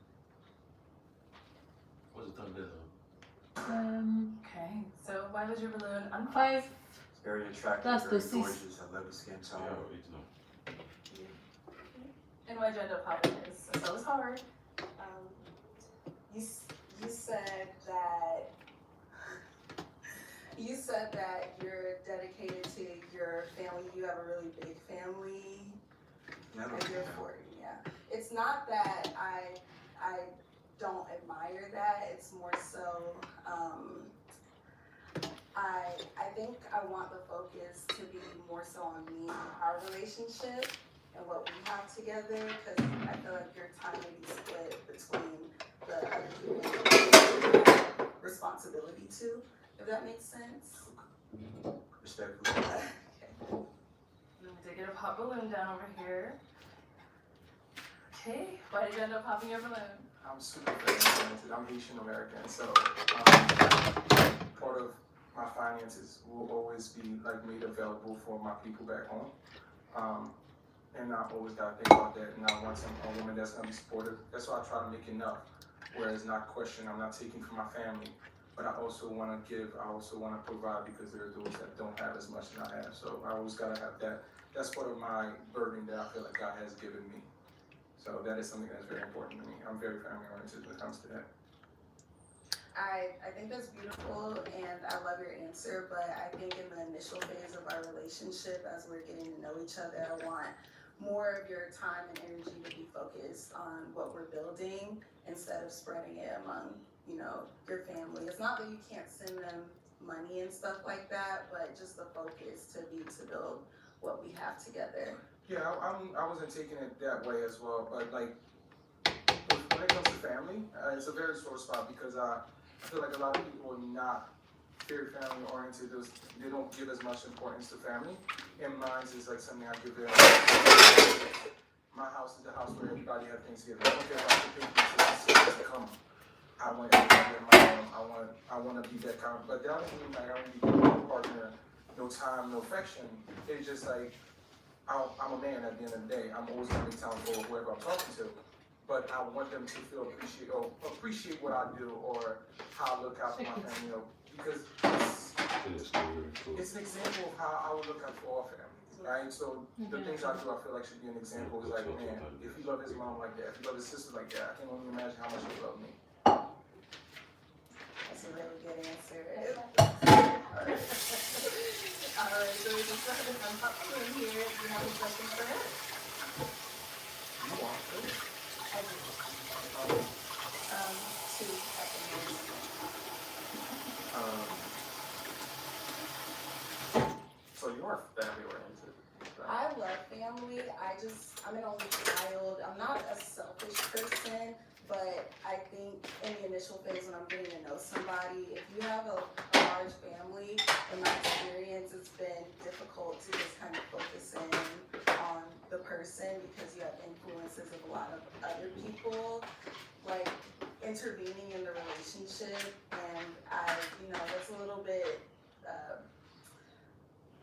What's the thunder? Okay, so why was your balloon unpopped? 5. It's very attractive, That's very the 6. gorgeous. I love the skin tone. Yeah, it's no. And why'd you end up popping this? So it was hard. You said that you're dedicated to your family. You have a really big family. And you're 40, yeah. It's not that I don't admire that. It's more so I think I want the focus to be more so on me and our relationship and what we have together, because I feel like your time may be split between the other people you have responsibility to, if that makes sense. Respectfully. Okay. We did get a pop balloon down over here. Okay, why did you end up popping your balloon? I'm super family-oriented. I'm Haitian American, so part of my finances will always be like made available for my people back home. And I always gotta think about that. And I want a woman that's gonna be supportive. That's why I try to make enough, whereas not question. I'm not taking from my family, but I also want to give. I also want to provide, because there are those that don't have as much as I have. So I always gotta have that. That's part of my burden that I feel like God has given me. So that is something that's very important to me. I'm very family oriented when it comes to that. I think that's beautiful, and I love your answer, but I think in the initial phase of our relationship, as we're getting to know each other, I want more of your time and energy to be focused on what we're building instead of spreading it among, you know, your family. It's not that you can't send them money and stuff like that, but just the focus to be to build what we have together. Yeah, I wasn't taking it that way as well, but like when it comes to family, it's a very sore spot because I feel like a lot of people are not very family oriented. They don't give as much importance to family. And mine is like something I give very much. My house is the house where everybody has Thanksgiving. I don't care about the people to come. I want everybody in my home. I want to be that kind of, but that doesn't mean like I don't need no partner, no time, no affection. It's just like I'm a man at the end of the day. I'm always gonna be time for whoever I'm talking to. But I want them to feel appreciate what I do or how I look out for my family, you know, because it's an example of how I would look out for all families, right? So the things I do, I feel like should be an example. It's like, man, if he loved his mom like that, if he loved his sister like that, I can only imagine how much he loved me. That's a really good answer. All right, so we just started some popcorn here. Do you have any questions for him? You want to? I do. Two at the moment. So you are family oriented. I love family. I'm an only child. I'm not a selfish person, but I think in the initial phase when I'm getting to know somebody, if you have a large family, in my experience, it's been difficult to just kind of focus in on the person because you have influences of a lot of other people, like intervening in the relationship, and that's a little bit,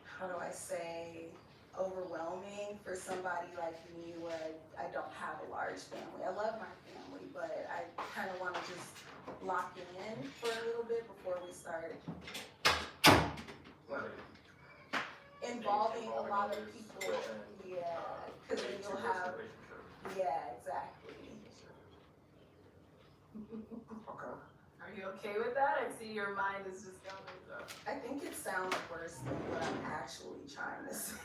how do I say, overwhelming for somebody like me where I don't have a large family. I love my family, but I kind of want to just lock in for a little bit before we start involving a lot of people. Yeah, because then you'll have, yeah, exactly. Okay. Are you okay with that? I see your mind is just going up. I think it sounds worse than what I'm actually trying to say.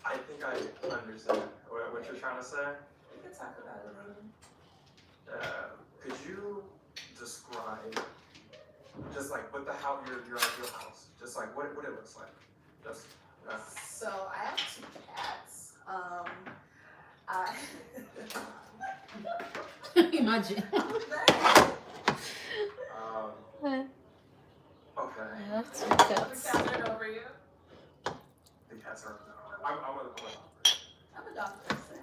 I think I understand what you're trying to say. We can talk about it later. Could you describe just like what the house, your ideal house, just like what it looks like? Just So I have 2 cats. Imagine. Okay. I have 2 The cats. cats are over you. The cats are. I'm I'm a dog person.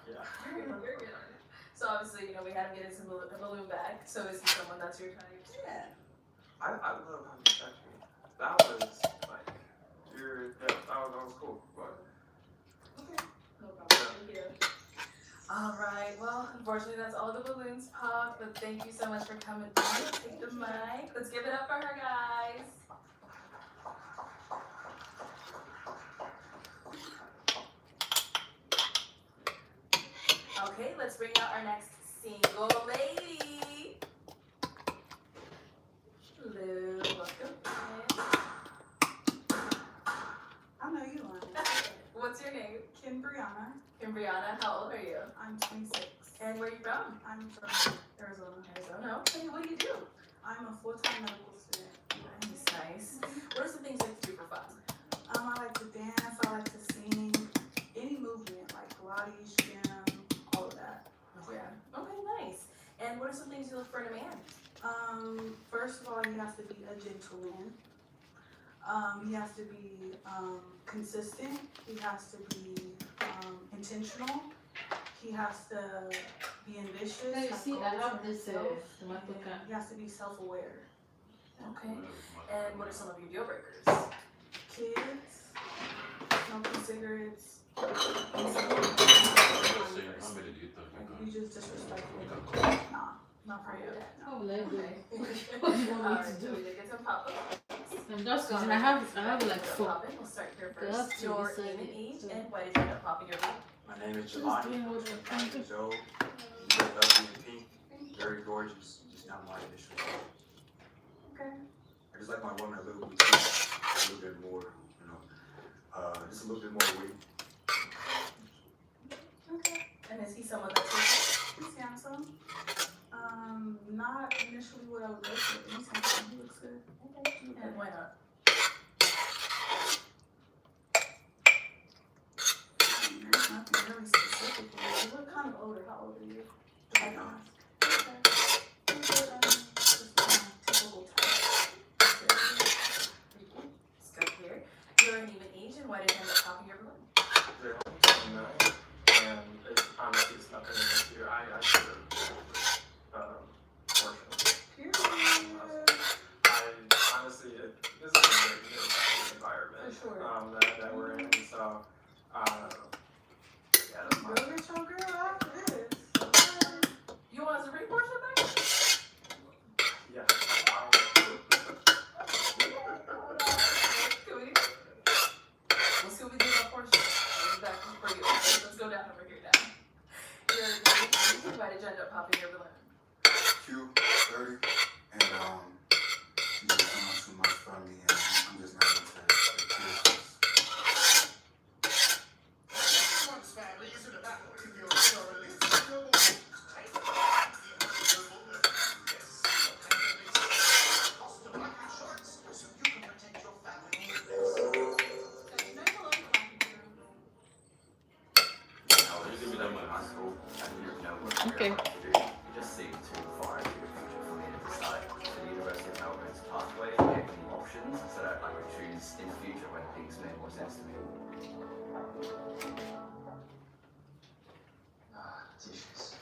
yeah. You're good. So obviously, we had to get into the balloon bag. So is he someone that's your type? Yeah. I love how you touched me. That was like, that was cool. But No problem. Thank you. All right. Well, unfortunately, that's all the balloons popped. But thank you so much for coming in. Take the mic. Let's give it up for her, guys. Okay, let's bring out our next single lady. Hello, welcome. I know you want it. What's your name? Kimbriana. Kimbriana, how old are you? I'm 26. And where are you from? I'm from Arizona. Arizona. Okay, what do you do? I'm a full-time medical student. Nice. What are some things you like to do for fun? I like to dance. I like to sing. Any movement, like Pilates, gym, all of that. Yeah. Okay, nice. And what are some things you look for in a man? First of all, he has to be a gentleman. He has to be consistent. He has to be intentional. He has to be ambitious. Now you have see, goals I have for this himself, tomato and can. he has to be self-aware. Okay. And what are some of your deal breakers? Kids, smoking cigarettes, How many do you think you got? you just disrespectful. Nah, not for you. Oh, let go. Okay. What do you want me Alright, to so do? we did get some pop them. I'm just using, I have like 4. We'll start here They have first. to Your decide name and it, age, so. and why did you end up popping your balloon? My name is Just Jelani. doing I'm what I'm 25 trying to. years old. You look lovely in pink. Very gorgeous. Just not my initial. Okay. I just like my woman a little bit too. A little bit more, you know. Just a little bit more weight. Okay. And is he someone that's your He's handsome. Not initially what I would look for, but he's handsome. He looks good. Okay. And why not? There's nothing really specific for you. You look kind of older. How old are you? 29. Okay. Just typical type. Let's go here. Your name and age, and why did you end up popping your balloon? They're only 29, and it's, honestly, it's nothing against you. I should have fortunate. Period. I honestly, this is a great environment For sure. that we're in. So, yeah, that's fine. Go get your girl after this. Okay. You want us to bring Portia back? Yeah. Can we? We'll see what we do about Portia. We'll be back for you. Let's go down over here now. Your name and age, why did you end up popping your balloon? Q, 30, and you did so much for me, and I'm just not into the Okay. It just seemed too far into the future for me to decide. The University of Melbourne's pathway gave me options so that I could choose in the future when things made more sense to me. Tissues.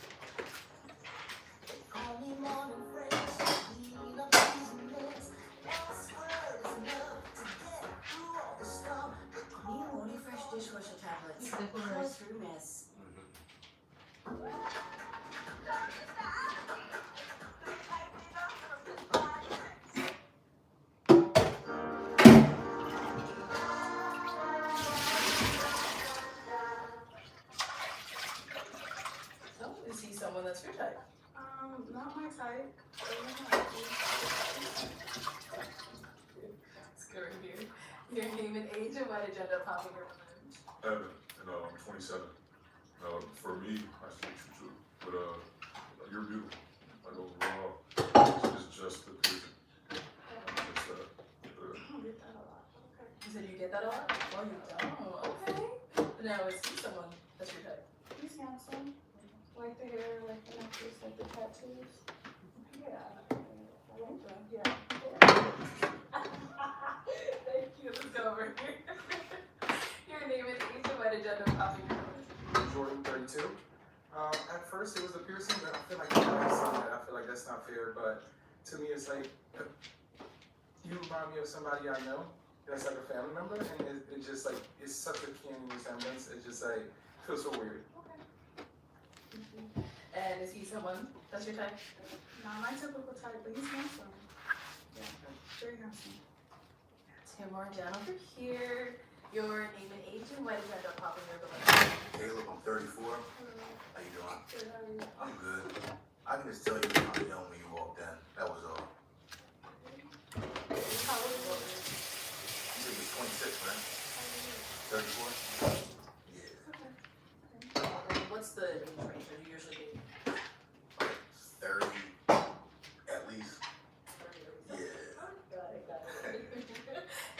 Fresh dishwasher tablets. Definitely. Go through, miss. So, is he someone that's your type? Not my type. Let's go right here. Your name and age, and why did you end up popping your balloon? Evan, and I'm 27. For me, I see what you too, but you're beautiful. Like overall, it's just the picture. It's I don't get that a lot. Okay. You said you get that a lot? Well, you don't. Okay. Now, is he someone that's your type? He's handsome. Like the hair, like the necklace, like the tattoos. Yeah. I like them. Yeah. Thank you. Let's go over here. Your name and age, and why did you end up popping your balloon? Jordan 32. At first it was a piercing, but I feel like I feel like that's not fair. But to me, it's like you remind me of somebody I know. That's like a family member, and it just like it's such a canny resemblance. It just like feels so weird. And is he someone that's your type? Not my typical type, but he's handsome. Yeah, very handsome. Two more down over here. Your name and age, and why did you end up popping your balloon? Caleb, I'm 34. How you doing? Good, how are you? I'm good. I can just tell you when I'm young when you walked in. That was all. How old are you? You said you're 26, right? 34? Yeah. What's the age range that you usually date? 30, at least. Yeah. Got it.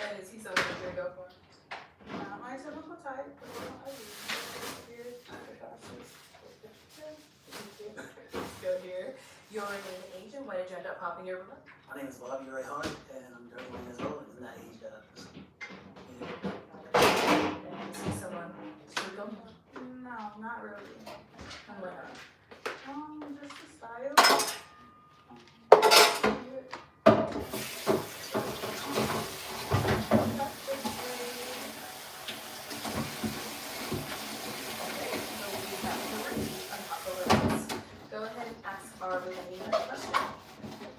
And is he someone that you're gonna go for? Not my typical type, but I do. Beard, glasses. Let's go here. Your name and age, and why did you end up popping your balloon? My name is Bobby Ray Hart, and I'm 31 years old, and that age gap. And is he someone that you would go for? No, not really. And why not? Just the style. Go ahead and ask our related question.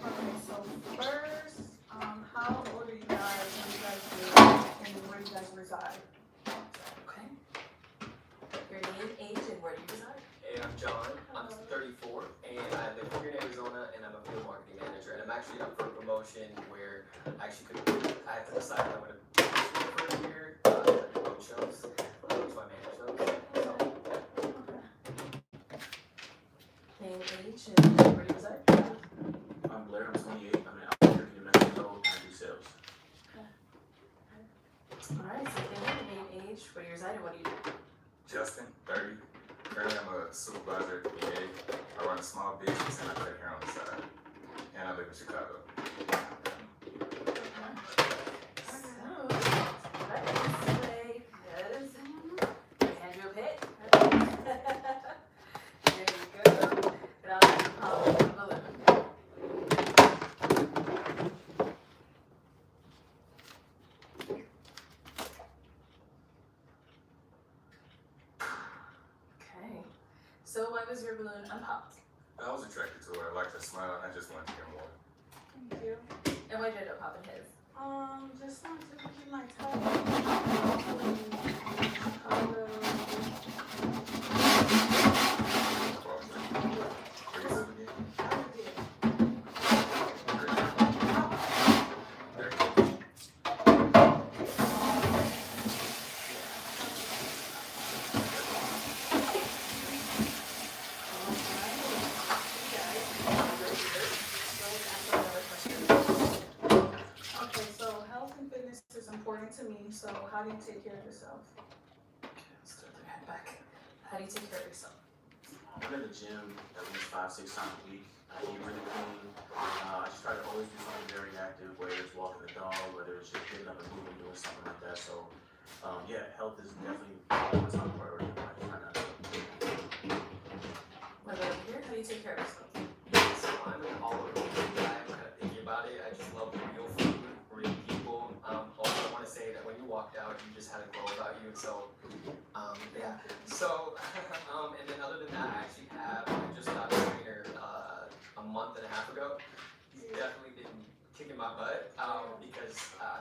Okay, so first, how reside. Okay. Your name, age, and where do you reside? Hey, I'm John. I'm 34, and I live here in Arizona, and I'm a field marketing manager. And I'm actually up for a promotion where I have to decide if I'm going to be for a year, road shows, so I manage those. So, Name, age, and where do you reside? I'm Blair, I'm 28. I'm in Albuquerque, New Mexico, and I do sales. Alright, so name, age, where do you reside, and what do you do? Justin, 30. Currently, I'm a supervisor at the VA. I run a small business and I cut hair on the side. And I live in Chicago. Hand you a pick. There you go. And I'll let you pop one balloon. Okay. So why was your balloon unpopped? I was attracted to her. I liked her smile and I just wanted to hear more. Thank you. And why did it pop in his? Just not to be my type. Where you live again? Okay, so health and fitness is important to me, so how do you take care of yourself? Let's throw their head back. How do you take care of yourself? I'm in the gym at least 5-6 times a week. I eat really clean. I just try to always do something very active, whether it's walking the dog, whether it's just getting up and moving, doing something like that. So, yeah, health is definitely my top priority in life right now. What about here? How do you take care of yourself? So I'm an all-over guy. I'm kind of thinking about it. I just love real food, real people. Also, I want to say that when you walked out, you just had a glow about you. So, yeah. So, and then other than that, I just got a trainer a month and a half ago. He's definitely been kicking my butt because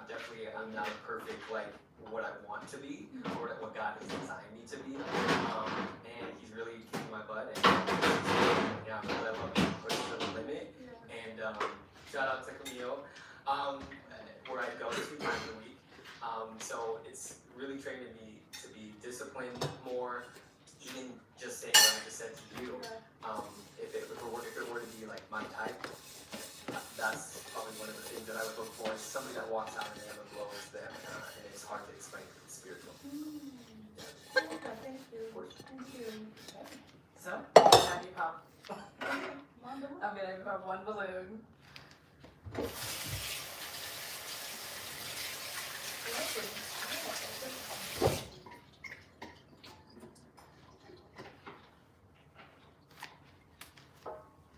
definitely I'm not perfect like what I want to be or what God has designed me to be. And he's really kicking my butt. And yeah, I love being pushed to the limit. And shout out to Camille, where I go 2 times a week. So it's really training me to be disciplined more, even just saying what I just said to you. If it were to be like my type, that's probably one of the things that I would look for. Is somebody that walks out and they have a glow is them, and it's hard to explain because it's spiritual. Okay, thank you. Thank you. So, how do you pop? I'm gonna pop one balloon.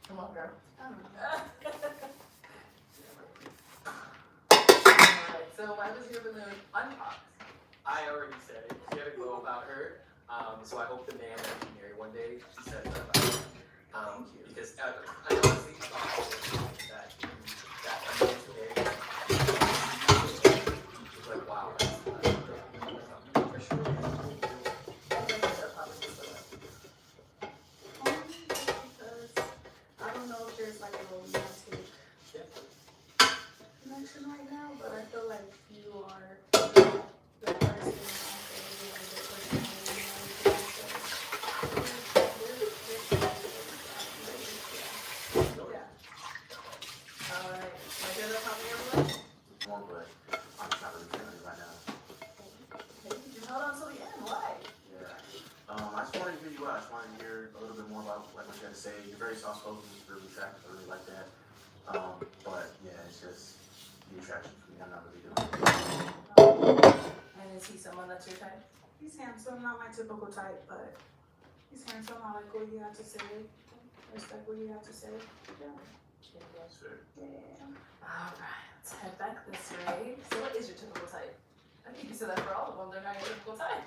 Come on, girl. Alright, so why was your balloon unpopped? I already said it. She had a glow about her. So I hope the man that you marry one day, she says that about her. Because I honestly thought that I'm going to marry she's like, wow, that's for sure. Because I don't know if there's like a romantic connection right now, but I feel like you are the person Alright, my girl, how many are left? More, but I'm just not really feeling it right now. Just hold on till the end, why? Yeah. I just wanted to hear you out. I just wanted to hear a little bit more about like what you had to say. You're very soft-spoken, really attractive. I really like that. But yeah, it's just the attraction for me. I'm not really doing it. And is he someone that's your type? He's handsome, not my typical type, but he's handsome. I like what he had to say. Respect what he had to say. Yeah. Sure. Yeah. Alright, let's head back this way. So what is your typical type? I think you said that for all of them, they're not your typical type.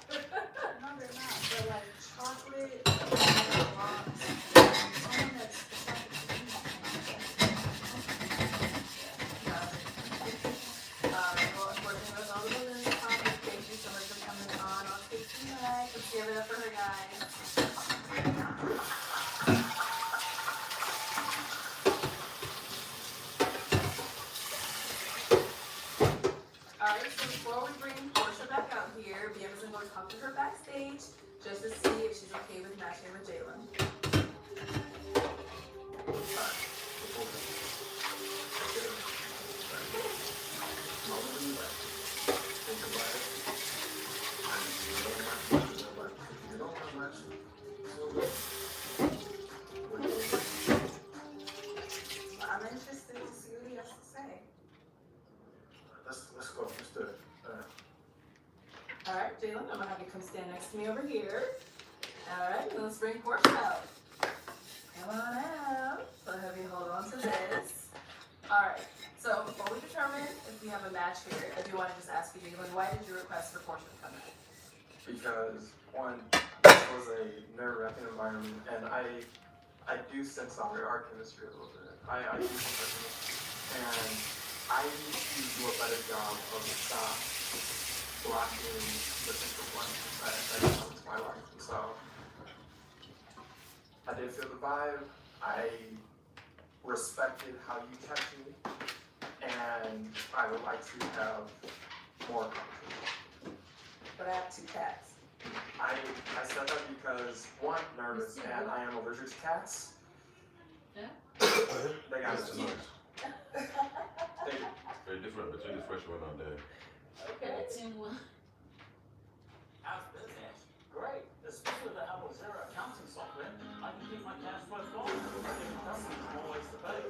No, they're not. But like chocolate, someone that's Well, unfortunately, that's all the balloons. Thank you so much Alright, so before we bring Portia back out here, Bianca's gonna go talk to her backstage just to see if she's okay with matching with Jalen. I'm interested to see what he has to say. Let's go. Let's do it. Alright, Jalen, I'm gonna have you come stand next to me over here. Alright, let's bring Portia out. Come on out. So I'll have you hold on to this. Alright, so before we determine if we have a match here, I do want to just ask you, Jalen, why did you request for Portia to come out? Because one, this was a nerve-wracking environment, and I do sense our chemistry a little bit. I do sense our chemistry, and I need to do a better job of stop blocking the central point that comes to my life. And so I did feel the vibe. I respected how you kept me, and I would like to have more conversation. But I have 2 cats. I said that because one, nervous, and I am allergic to cats. Yeah? They got That's it. nice. They, Very different between the fresh one out there. Okay. How's business? Great, especially with the help of Zero accounting software. I can keep my cash flow flowing. I give customers more ways to pay.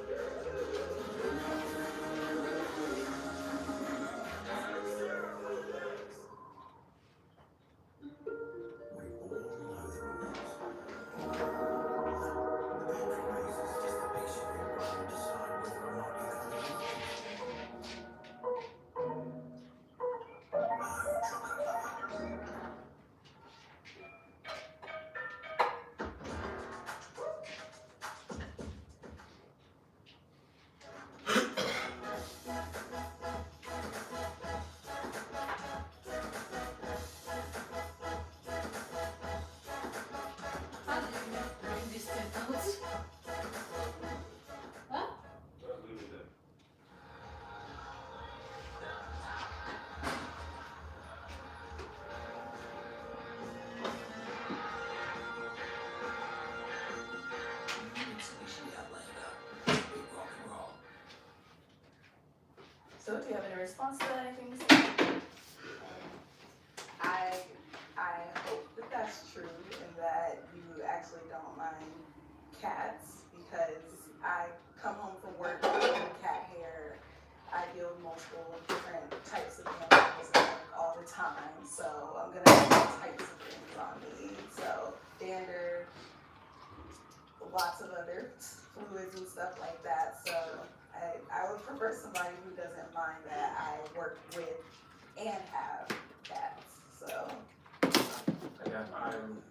How did you bring this thing out? Huh? So do you have any response to anything to say? I hope that that's true and that you actually don't mind cats because I come home from work with cat hair. I deal with multiple different types of animals at work all the time, so I'm gonna have all types of things on me. So dander, lots of other fluids and stuff like that. So I would prefer somebody who doesn't mind that I work with and have cats. So again, I'm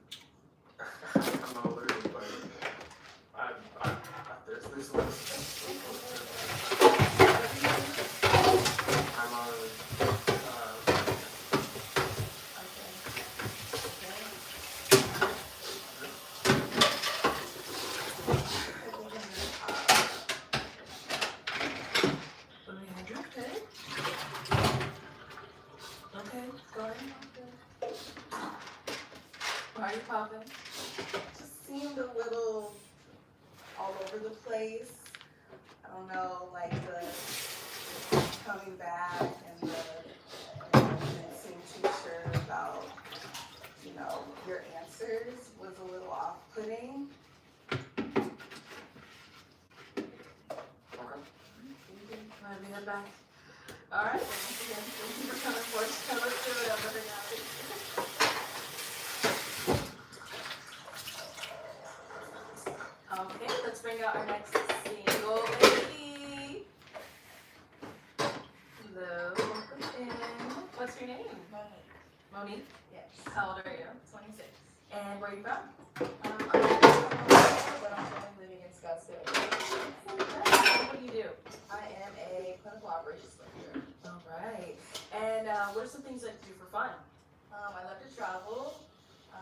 not allergic, but there's ways. I'm Okay, go ahead. Why are you popping? just seemed a little all over the place. I don't know, like the coming back and didn't seem too sure about, your answers was a little off-putting. Let me head back. Alright, well, once again, thank you for coming for us. Let's do it over now. Okay, let's bring out our next single lady. Hello, welcome in. What's your name? Monique. Monique? Yes. How old are you? 26. And where are you from? I'm from Automotive, but I'm currently living in Scottsdale. What do you do? I am a clinical operations manager. Alright. And what are some things you like to do for fun? I love to travel. I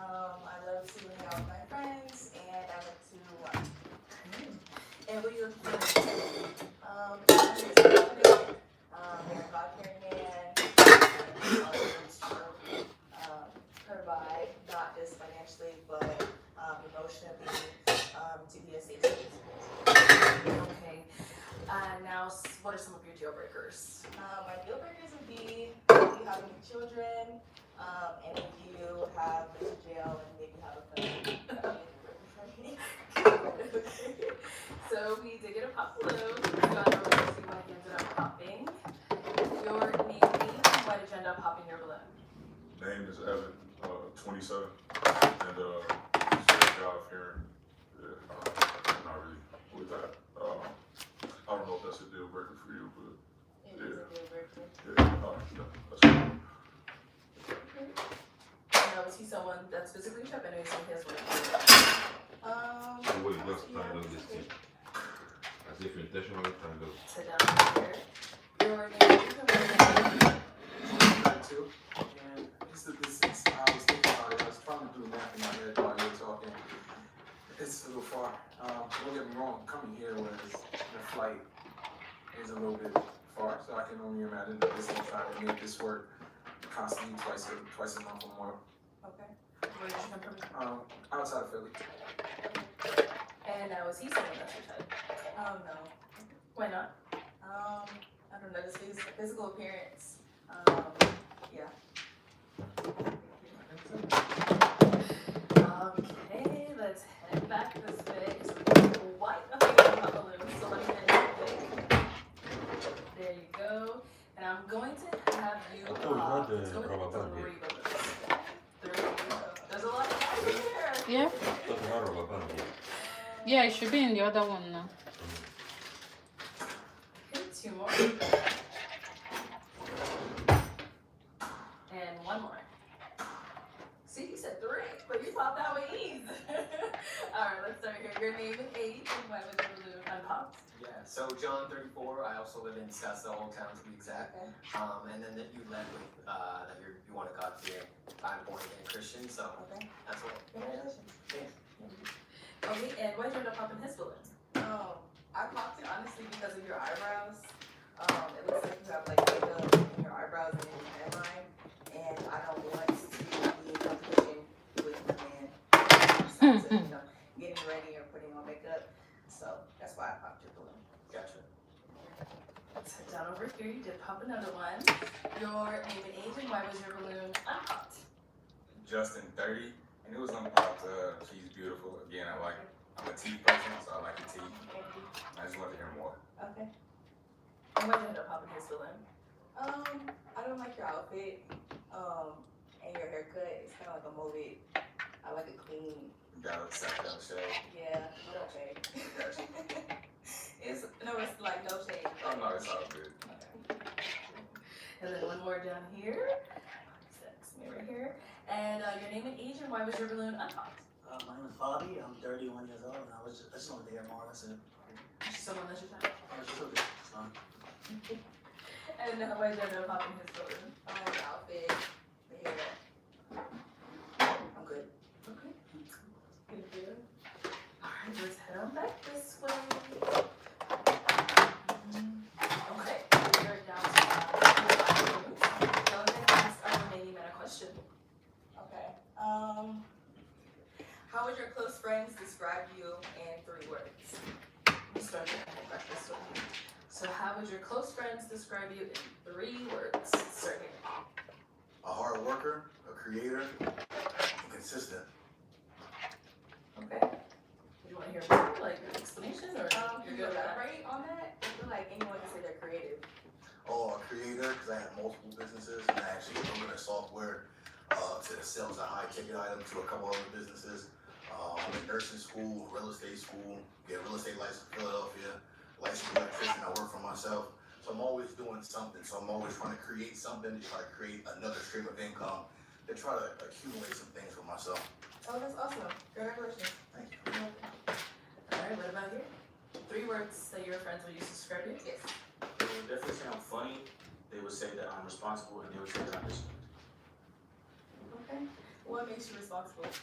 love to hang out with my friends, and I like to run. And what are you looking for? Very God-fearing man, deal breakers? My deal breakers would be if you have any children, and if you have been to jail and maybe have a felony. So we did get a pop balloon. So I don't really see why he ended up popping. Your name, age, why did you end up popping your balloon? Name is Evan, 27, and he's got a job here. Yeah, not really with that. I don't know if that's a deal breaker for you, but It is a deal breaker. yeah, that's cool. Now, is he someone that's physically tough? I know he's on his way. What he does, trying to do this thing. As if intentionally trying to. Sit down here. Your name, Too. And I was thinking about it. I was trying to do math in my head while you were talking. It's a little far. Don't get me wrong. Coming here was the flight is a little bit far, so I can only imagine that this is trying to make this work constantly twice a month or more. okay. Where did you come from? Outside of Philly. And now, is he someone that's your type? No. Why not? I don't know, just his physical appearance. Yeah. Okay, let's head back this way. So we have quite a few pop balloons, so let me head back quick. There you go. And I'm going to have you I thought we had the it's going to rubber be band 3 balloons. 3. There's a lot of guys in here. Yeah. I thought we had rubber band here. Yeah, it should be in the other one now. Okay, 2 more. And 1 more. See, you said 3, but you popped that with ease. Alright, let's start here. Your name and age, and why was your balloon unpopped? Yeah, so John, 34. I also live in Scottsdale, Old Town to be exact. Okay. And then that you led with that you want to God fear. I'm born again Christian, so Okay. that's what. Congratulations. Thanks. Okay, and why did you end up popping his balloon? I popped it honestly because of your eyebrows. It looks like you have like makeup in your eyebrows and in your hairline, and I don't want to be in competition with the man. Besides, getting ready or putting on makeup. So that's why I popped your balloon. Gotcha. Let's head down over here. You did pop another one. Your name and age, and why was your balloon unpopped? Justin, 30, and it was unpopped. She's beautiful. Again, I'm a teeth person, so I like the teeth. I just want to hear more. Okay. And why did you end up popping his balloon? I don't like your outfit, and your haircut. It's kind of like a molded. I like it clean. You got a set down shade. Yeah, no shade. Gotcha. It's like no shade. Oh no, it's all good. And then 1 more down here. Next mirror here. And your name and age, and why was your balloon unpopped? My name is Bobby. I'm 31 years old, and I just wanted to hear more. That's it. She's someone that's your type. I was just looking. It's fine. And why did you end up popping his balloon? The outfit, the hair. I'm good. Okay. Good deal. Alright, let's head on back this way. Okay, we're down to go ahead and ask our remaining men a question. Okay. How would your close friends describe you in 3 words? We'll start with back this way. So how would your close friends describe you in 3 words? Start here. A hard worker, a creator, and consistent. Okay. Do you want to hear more, like an explanation, or Can you're you good with that? elaborate on that? I feel like anyone can say they're creative. Oh, a creator, because I have multiple businesses, and I actually deliver software to sell a high ticket item to a couple other businesses. I'm in nursing school, real estate school, get a real estate license in Philadelphia, licensed electrician, I work for myself. So I'm always doing something. So I'm always trying to create something, to try to create another stream of income, to try to accumulate some things for myself. Oh, that's awesome. Congratulations. Thank you. Alright, what about you? 3 words that your friends would use to describe you? Yes. They would definitely say I'm funny. They would say that I'm responsible, and they would say that I'm disciplined. Okay. What makes you responsible? If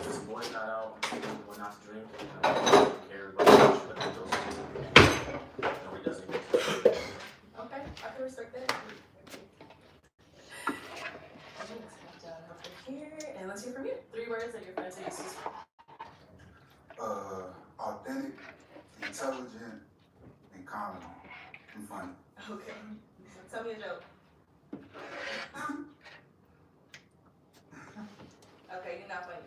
it's a boys' night out, I'm telling people not to drink, and I don't care about the issue that they do. Nobody does anything. Okay, I can respect that. Down over here, and let's hear from you. 3 words that your friends would use to describe you. Authentic, intelligent, and confident. I'm funny. Okay. Tell me a joke. Okay, you're not funny.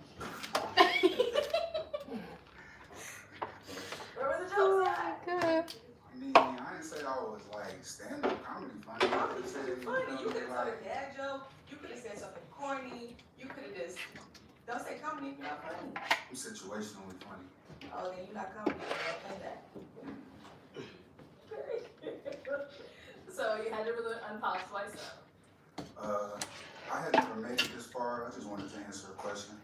Where were the jokes at? God. I mean, I didn't say I was like stand-up comedy funny. I Comedy just could said, be funny. You could have told like, a dad joke. You could have said something corny. You could have just don't say comedy if you're not funny. I'm situationally funny. Oh, then you're not comedy. Don't say that. So you had to really unpause twice though. I had never made it this far. I just wanted to answer a question.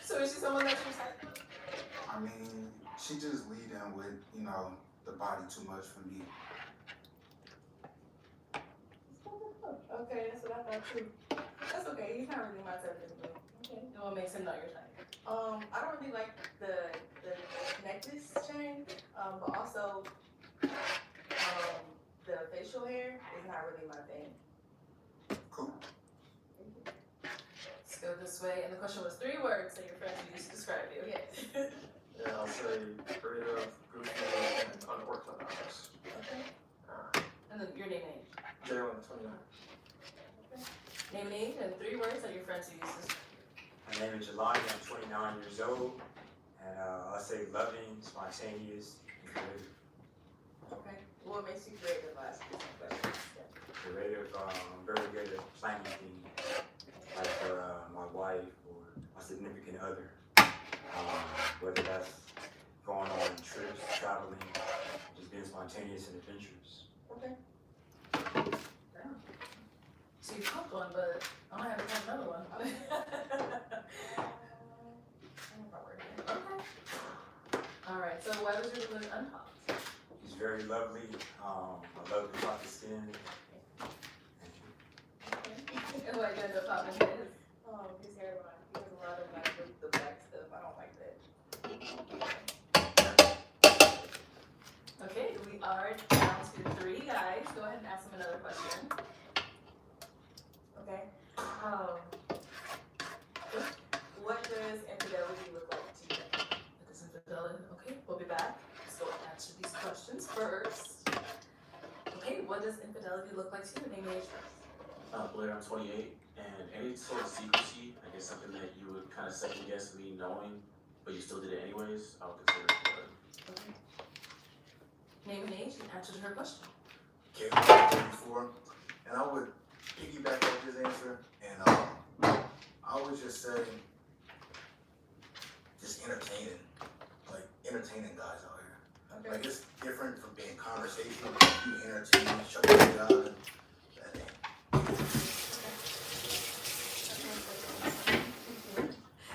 So is she someone that you're type of? I mean, she just lead in with, you know, the body too much for me. Okay, that's what I thought too. That's okay. He's not really my type anyway. Okay. And what makes him not your type? I don't really like the necklace chain, but also the facial hair is not really my thing. Cool. Let's go this way. And the question was 3 words that your friends would use to describe you. Yes. Yeah, I'll say creative, goofy, and unorthodox. Okay. And then your name and age. Jalen, 29. Okay. Name and age and 3 words that your friends would use to describe you. My name is Jelani, I'm 29 years old, and I'll say loving, spontaneous, and creative. Okay. What makes you creative? I ask you some questions. Creative, I'm very good at planning things, like for my wife or my significant other. Whether that's going on trips, traveling, just being spontaneous and adventurous. Okay. So you cooked one, but I don't have another one. Okay. All right. So why was your balloon unpopped? He's very lovely. I love the chocolate skin. And why you end up popping his? His hairline. He has a lot of like the black stuff. I don't like that. Okay, we are down to 3 guys. Go ahead and ask them another question. Okay. What does infidelity look like to you? What does infidelity? Okay, we'll be back. Let's go and answer these questions first. Okay, what does infidelity look like to you? Name and age first. Blair, I'm 28, and any sort of secrecy, I guess something that you would kind of second guess me knowing, but you still did it anyways, I would consider it. Okay. Name and age and answer to her question. Okay, I'm 34, and I would piggyback off his answer, and I would just say, just entertaining guys out here. Okay. Like, it's different from being conversational, you entertain, shut your job, and that thing.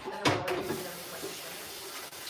And then what would you do on your question? Did you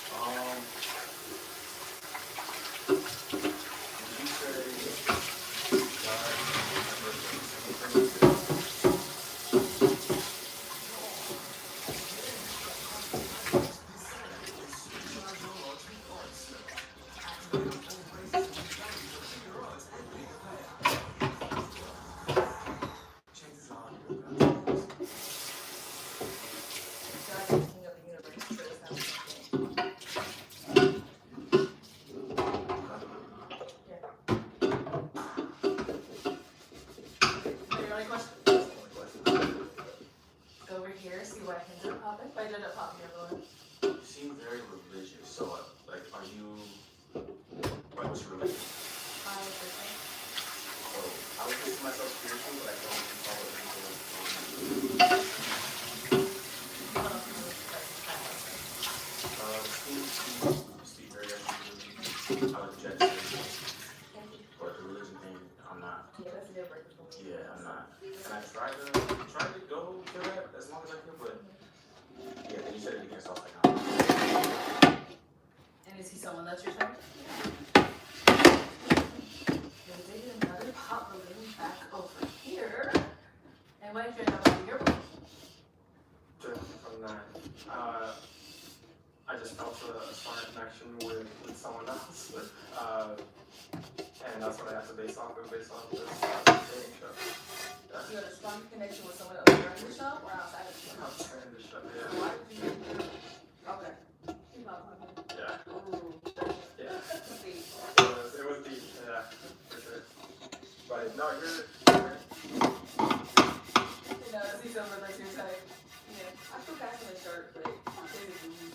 say No, you're. You know, is he someone that's your type? Yeah, I feel passing a shirt, but physically,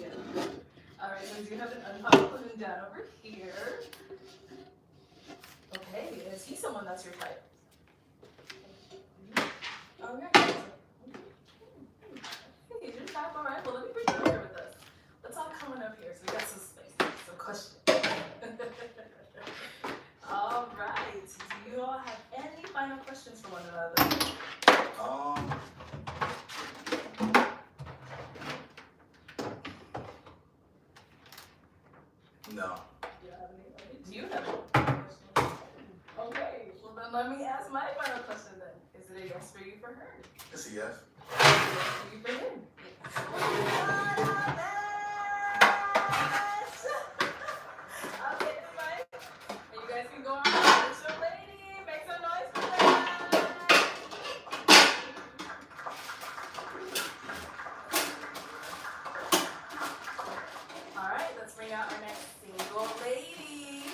yeah. Alright, so you have an unpopped balloon down over here. Okay, is he someone that's your type? Okay. Hey, your type, alright. Well, let me bring you over here with us. Let's all come on up here so we got some space, some questions. Alright, do you all have any final questions for one another? No. Do you have any questions? Okay, well then let me ask my final question then. Is it a yes for you for her? It's a yes. Yes for you for him? Okay, everybody. And you guys can go on. It's your lady. Make some noise for that. All right, let's bring out our next single lady.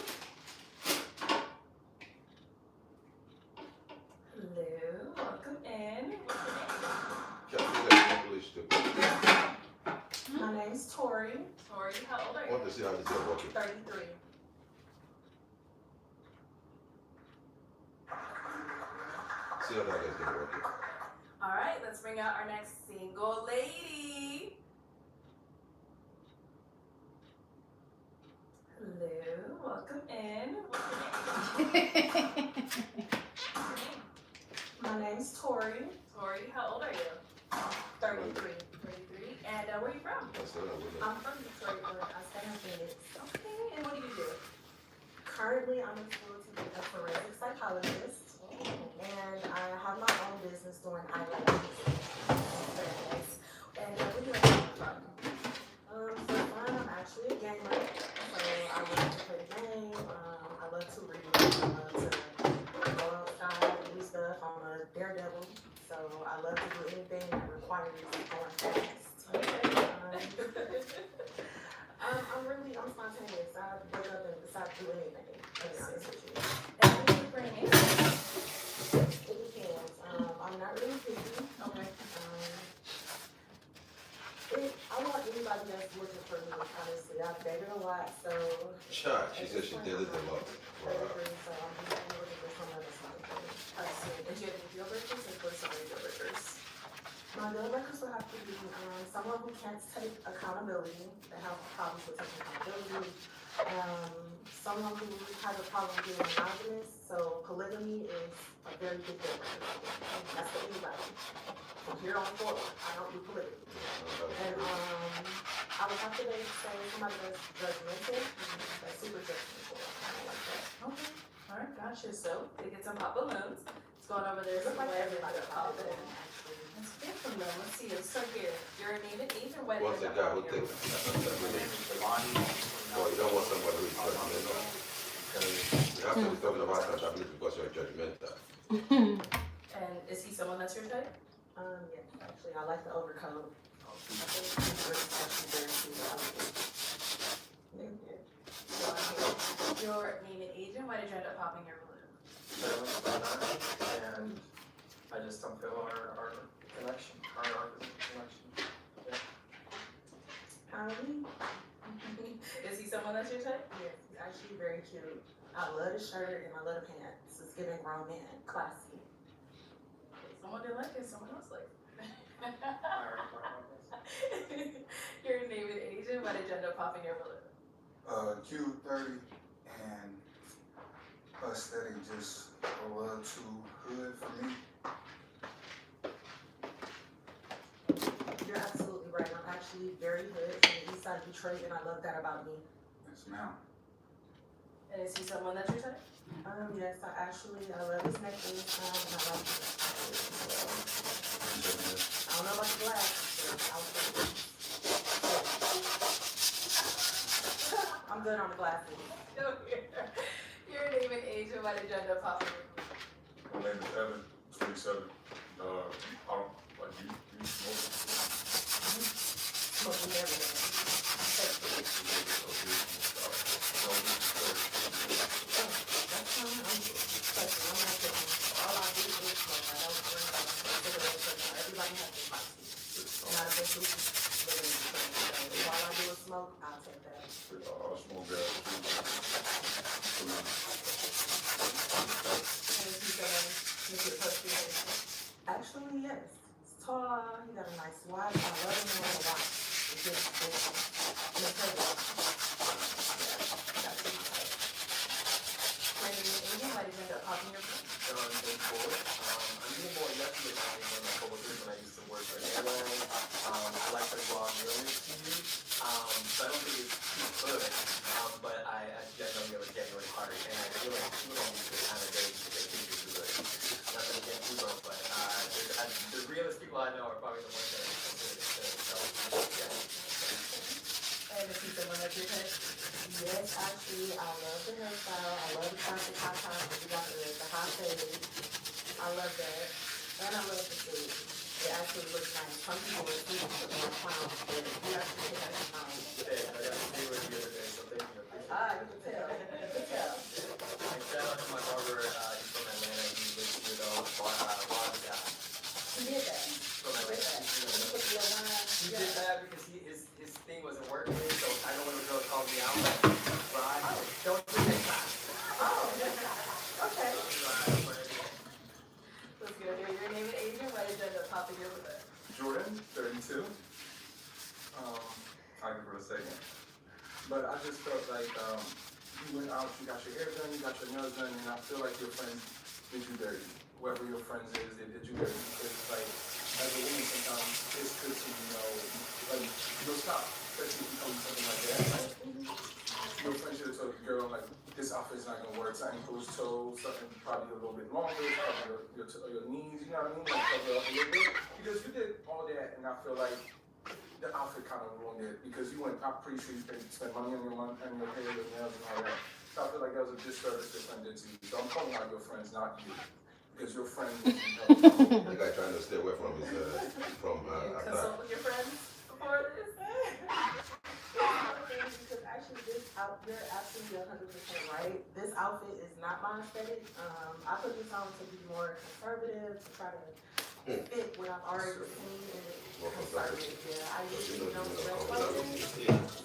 Hello, welcome in. My name's Tori. Tori, how old are you? Want to see how this is working. 33. See how that is gonna work. All right, let's bring out our next single lady. Hello, welcome in. What's your name? My name's Tori. Tori, how old are you? 33. 33. And where are you from? I'm from Detroit, but I stay in Phoenix. Okay, and what do you do? Currently, I'm a forensic psychologist, and I have my own business doing eyelashes. Very nice. And where do you come from? For fun, I'm actually a gamer, so I love to play the game. I love to read. I love to go outside and do stuff. I'm a daredevil, so I love to do anything that requires going fast. I'm spontaneous. I wake up and decide to do anything, to be honest with you. And who do you bring in? It depends. I'm not really picky. Okay. I want anybody that's looking for me, honestly. I've dated a lot, so. Sure, she said she did it a lot. So I'm just looking for someone that's looking for me. I see. And do you have any deal breakers? Like, what are some of your deal breakers? My deal breakers will have to be someone who can't take accountability, that have problems with taking accountability. Someone who has a problem being monogamous, so polygamy is a very big deal breaker. That's for anybody. From here on forward, I don't do polygamy. And I would have to say somebody that's judgmental, that's super judgmental. I don't like that. Okay. All right, gotcha. So, they get some pop balloons. It's going over there. Look So like everybody pop pop it. it, actually. Let's get from them. Let's see. Let's start here. Your name and age and wedding. What's the guy who thinks well, you don't want somebody who's judgmental. You have to be talking about accountability because you're judgmental. And is he someone that's your type? Yes, actually, I like the overcoat. I think it's actually very cute. Your name and age and why did you end up popping your balloon? And I just don't feel our connection, our connection. Yeah. Is he someone that's your type? Yes, he's actually very cute. I love his shirt and I love the pants. It's giving grown man, classy. Someone didn't like it, someone else liked it. Your name and age and why did you end up popping your balloon? Q30 and aesthetic just a little too hood for me. You're absolutely right. I'm actually very hood from the east side of Detroit and I love that about me. Yes, ma'am. And is he someone that's your type? Yes, I love his necklace and I love his I don't know about the glass, but I'll say it. I'm good on the glasses. Your name and age and why did you end up popping your balloon? My name is Evan, 27. I don't like you smoke. Smoking everything. That's fine. I'm could, but I know you have a genuine heart, and I feel like people don't need to kind of date because they think you're too good. Nothing against you, bro, but the realest people I know are probably the ones that are considered good. So, yeah. And if you someone that's your type? Yes, actually, I love the hairstyle. I love the classic hot top. You got the hot fade. I love that. And I love the suit. It actually looks nice. Some people are suits for the clowns, but you actually take that time. Yeah, I got to see what the other day, so thank you. Ah, you can tell. You can tell. And shout out to my barber, he's from Atlanta, he lives here though, Ron guy. He did that. From Atlanta. He did that because his thing wasn't working, so I know when the girl called me out, like, Ron, don't do next time. Oh, okay. Let's go here. Your name and age and what is at the top of your list? Jordan, 32. I'll give her a second. But I just felt like you went out, you got your hair done, you got your nails done, and I feel like your friends did you dirty. Whoever your friends is, they did you dirty. Because it's like, as a woman, sometimes it's good to, like, stop. Especially if you come to something like that. Like, your friend should have told the girl, like, this outfit's not gonna work. Something close toes, something probably a little bit longer, cover your knees, you know what I mean? Like, cover up a little bit. Because you did all that, and I feel like the outfit kind of ruined it. Because you went, I'm pretty sure you spent money on your hair, your nails, and all that. So I feel like that was a disservice your friend did to you. So I'm calling out your friends, not you. Because your friend was The guy trying to stay away from his, consult with your friends before this? Because actually you're absolutely 100% right. This outfit is not my aesthetic. I put this on to be more conservative, to try to fit what I've already seen and conservative. Yeah, I usually don't dress clothing.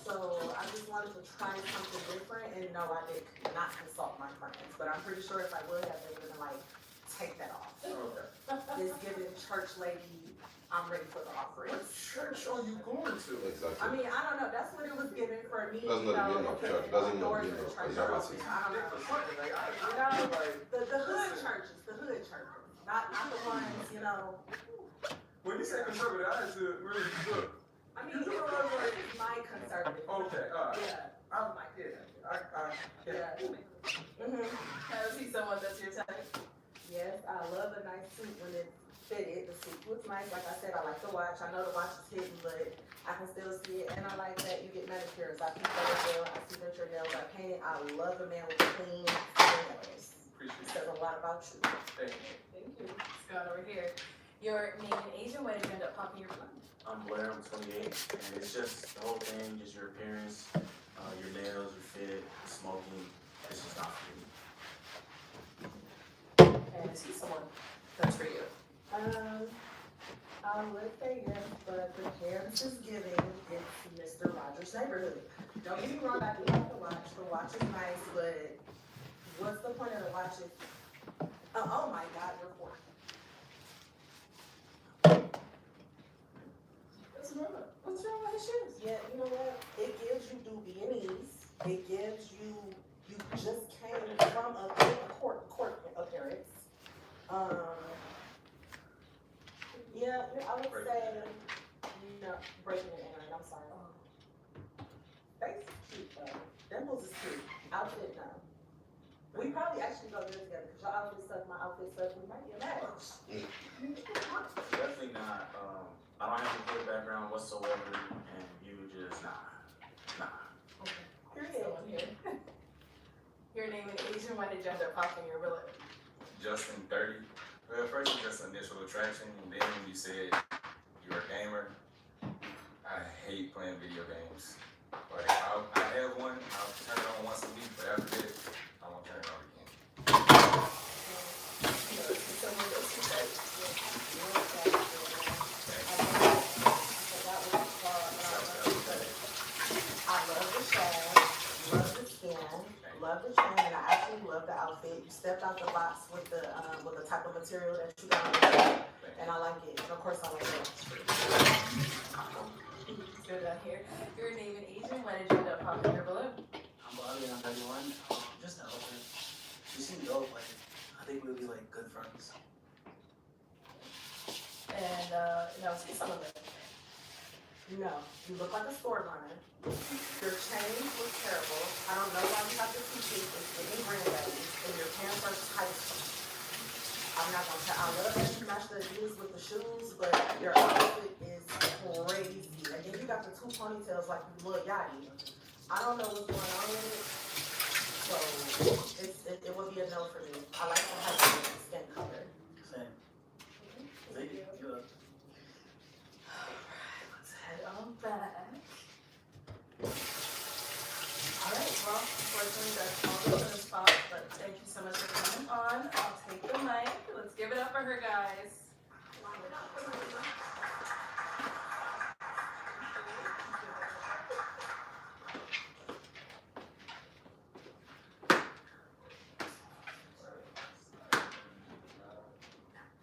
So I just wanted to try something different, and no, I did not consult my friends. But I'm pretty sure if I would have, they would have like take that off. Okay. This giving church lady, I'm ready for the offering. What church are you going to? Exactly. I mean, I don't know. That's what it was given for me. Doesn't know the meaning of church. Doesn't know the meaning of church. I don't know. The hood churches, not the ones, When you say conservative, I had to really look. I mean, you know, like my conservative. Okay, Yeah. I'm like, yeah. Have you someone that's your type? Yes, I love a nice suit when it's fitted. The suit looks nice. Like I said, I like the watch. I know the watch is hidden, but I can still see it. And I like that you get manicures. I keep that as well. I see that your nails are painted. I love a man with clean nails. Appreciate It says a lot about you. Thank you. Thank you. Let's go on over here. Your name and age and when did you end up popping your blunt? I'm Blair, I'm 28, and it's just the whole thing, just your appearance, your nails, your fit, smoking, it's just not for me. And is he someone that's for you? I would say yes, but the appearance is giving. It's Mr. Rogers' Neighborhood. Don't get me wrong, I do like the watch. The watch is nice, but what's the point of the watch if, oh my God, you're 4. What's wrong with his shoes? Yeah, you know what? It gives you Dubianese. It gives you just came from a court appearance. Yeah, I would say, breaking and entering, I'm sorry. Face is cute though. Dimples is cute. Outfit, no. We probably actually go good together because your outfit sucks, my outfit sucks, we might be a match. Definitely not, I don't have a good background whatsoever, and you just, nah. Someone here. Your name and age and when did you end up popping your billet? Justin, 30. Well, first it was just initial attraction, and then when you said you're a gamer, I hate playing video games. Like, I have one, I'll turn it on once a week, but after that, I won't turn it on again. Someone that's your type. I love the shag, love the skin, love the chain, and I actually love the outfit. You stepped out the box with the type of material that you got on, and I like it. And of course, I like it. Good down here. Your name and age and when did you end up popping your balloon? I'm Bobby, I'm 31. Just an outfit. You seem dope. Like, I think we'll be like good friends. And now see someone there. No, you look like a store runner. Your chains look terrible. I don't know why you have the two it's getting granddaddies, and your pants are tight. I'm not gonna tell. I love that you match the Adidas with the shoes, but your outfit is crazy. And then you got the two ponytails like you Lil Yachty. I don't know what's going on with it, so it would be a no for me. I like to have the skin color. Same. Thank you. Good. Alright, let's head on back. Alright, well, unfortunately that's all the fun spots, but thank you so much for coming on. I'll take the mic. Let's give it up for her, guys.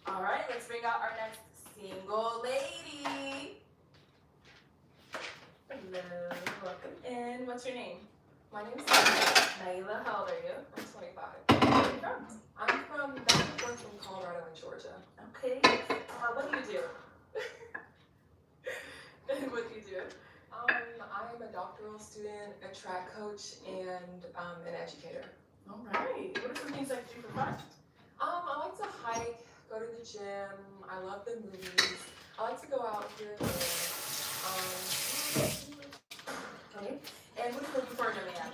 Alright, let's bring out our next single lady. Hello, welcome in. What's your name? My name's Naila. How old are you? I'm 25. Where are you from? I'm from back and forth from Colorado and Georgia. Okay. What do you do? What do you do? I'm a doctoral student, a track coach, and an educator. Alright. What are some things that you do for fun? I like to hike, go to the gym. I love the movies. I like to go out here and there. Okay. And what are you looking for in a man?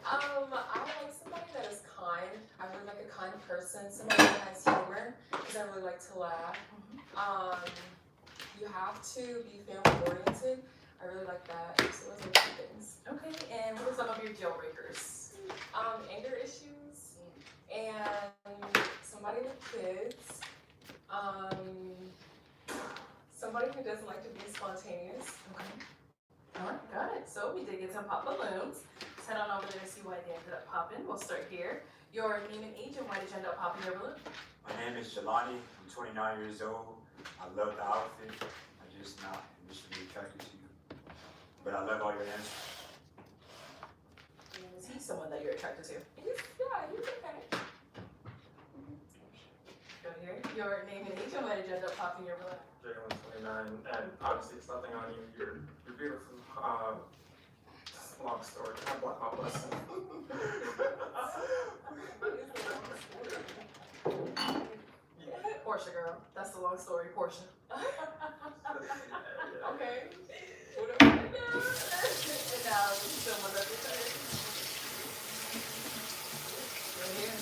I like somebody that is kind. I really like a kind person. Somebody that has humor, because I really like to laugh. You have to be family oriented. I really like that. So those are the two things. Okay. And what are some of your deal breakers? Anger issues and somebody with kids. Somebody who doesn't like to be spontaneous. Okay. Alright, got it. So we did get some pop balloons. Let's head on over there and see why they ended up popping. We'll start here. Your name and age, and why did you end up popping your balloon? My name is Jelani. I'm 29 years old. I love the outfit. I'm just not initially attracted to you. But I love all your answers. Is he someone that you're attracted to? He's okay. Go here. Your name and age, and why did you end up popping your balloon? Jalen, 29, and obviously it's nothing on you. You're beautiful. Long story. I blocked my blessing. Portia, girl. That's the long story, Portia. Okay. And now, someone that you're tired. Right here.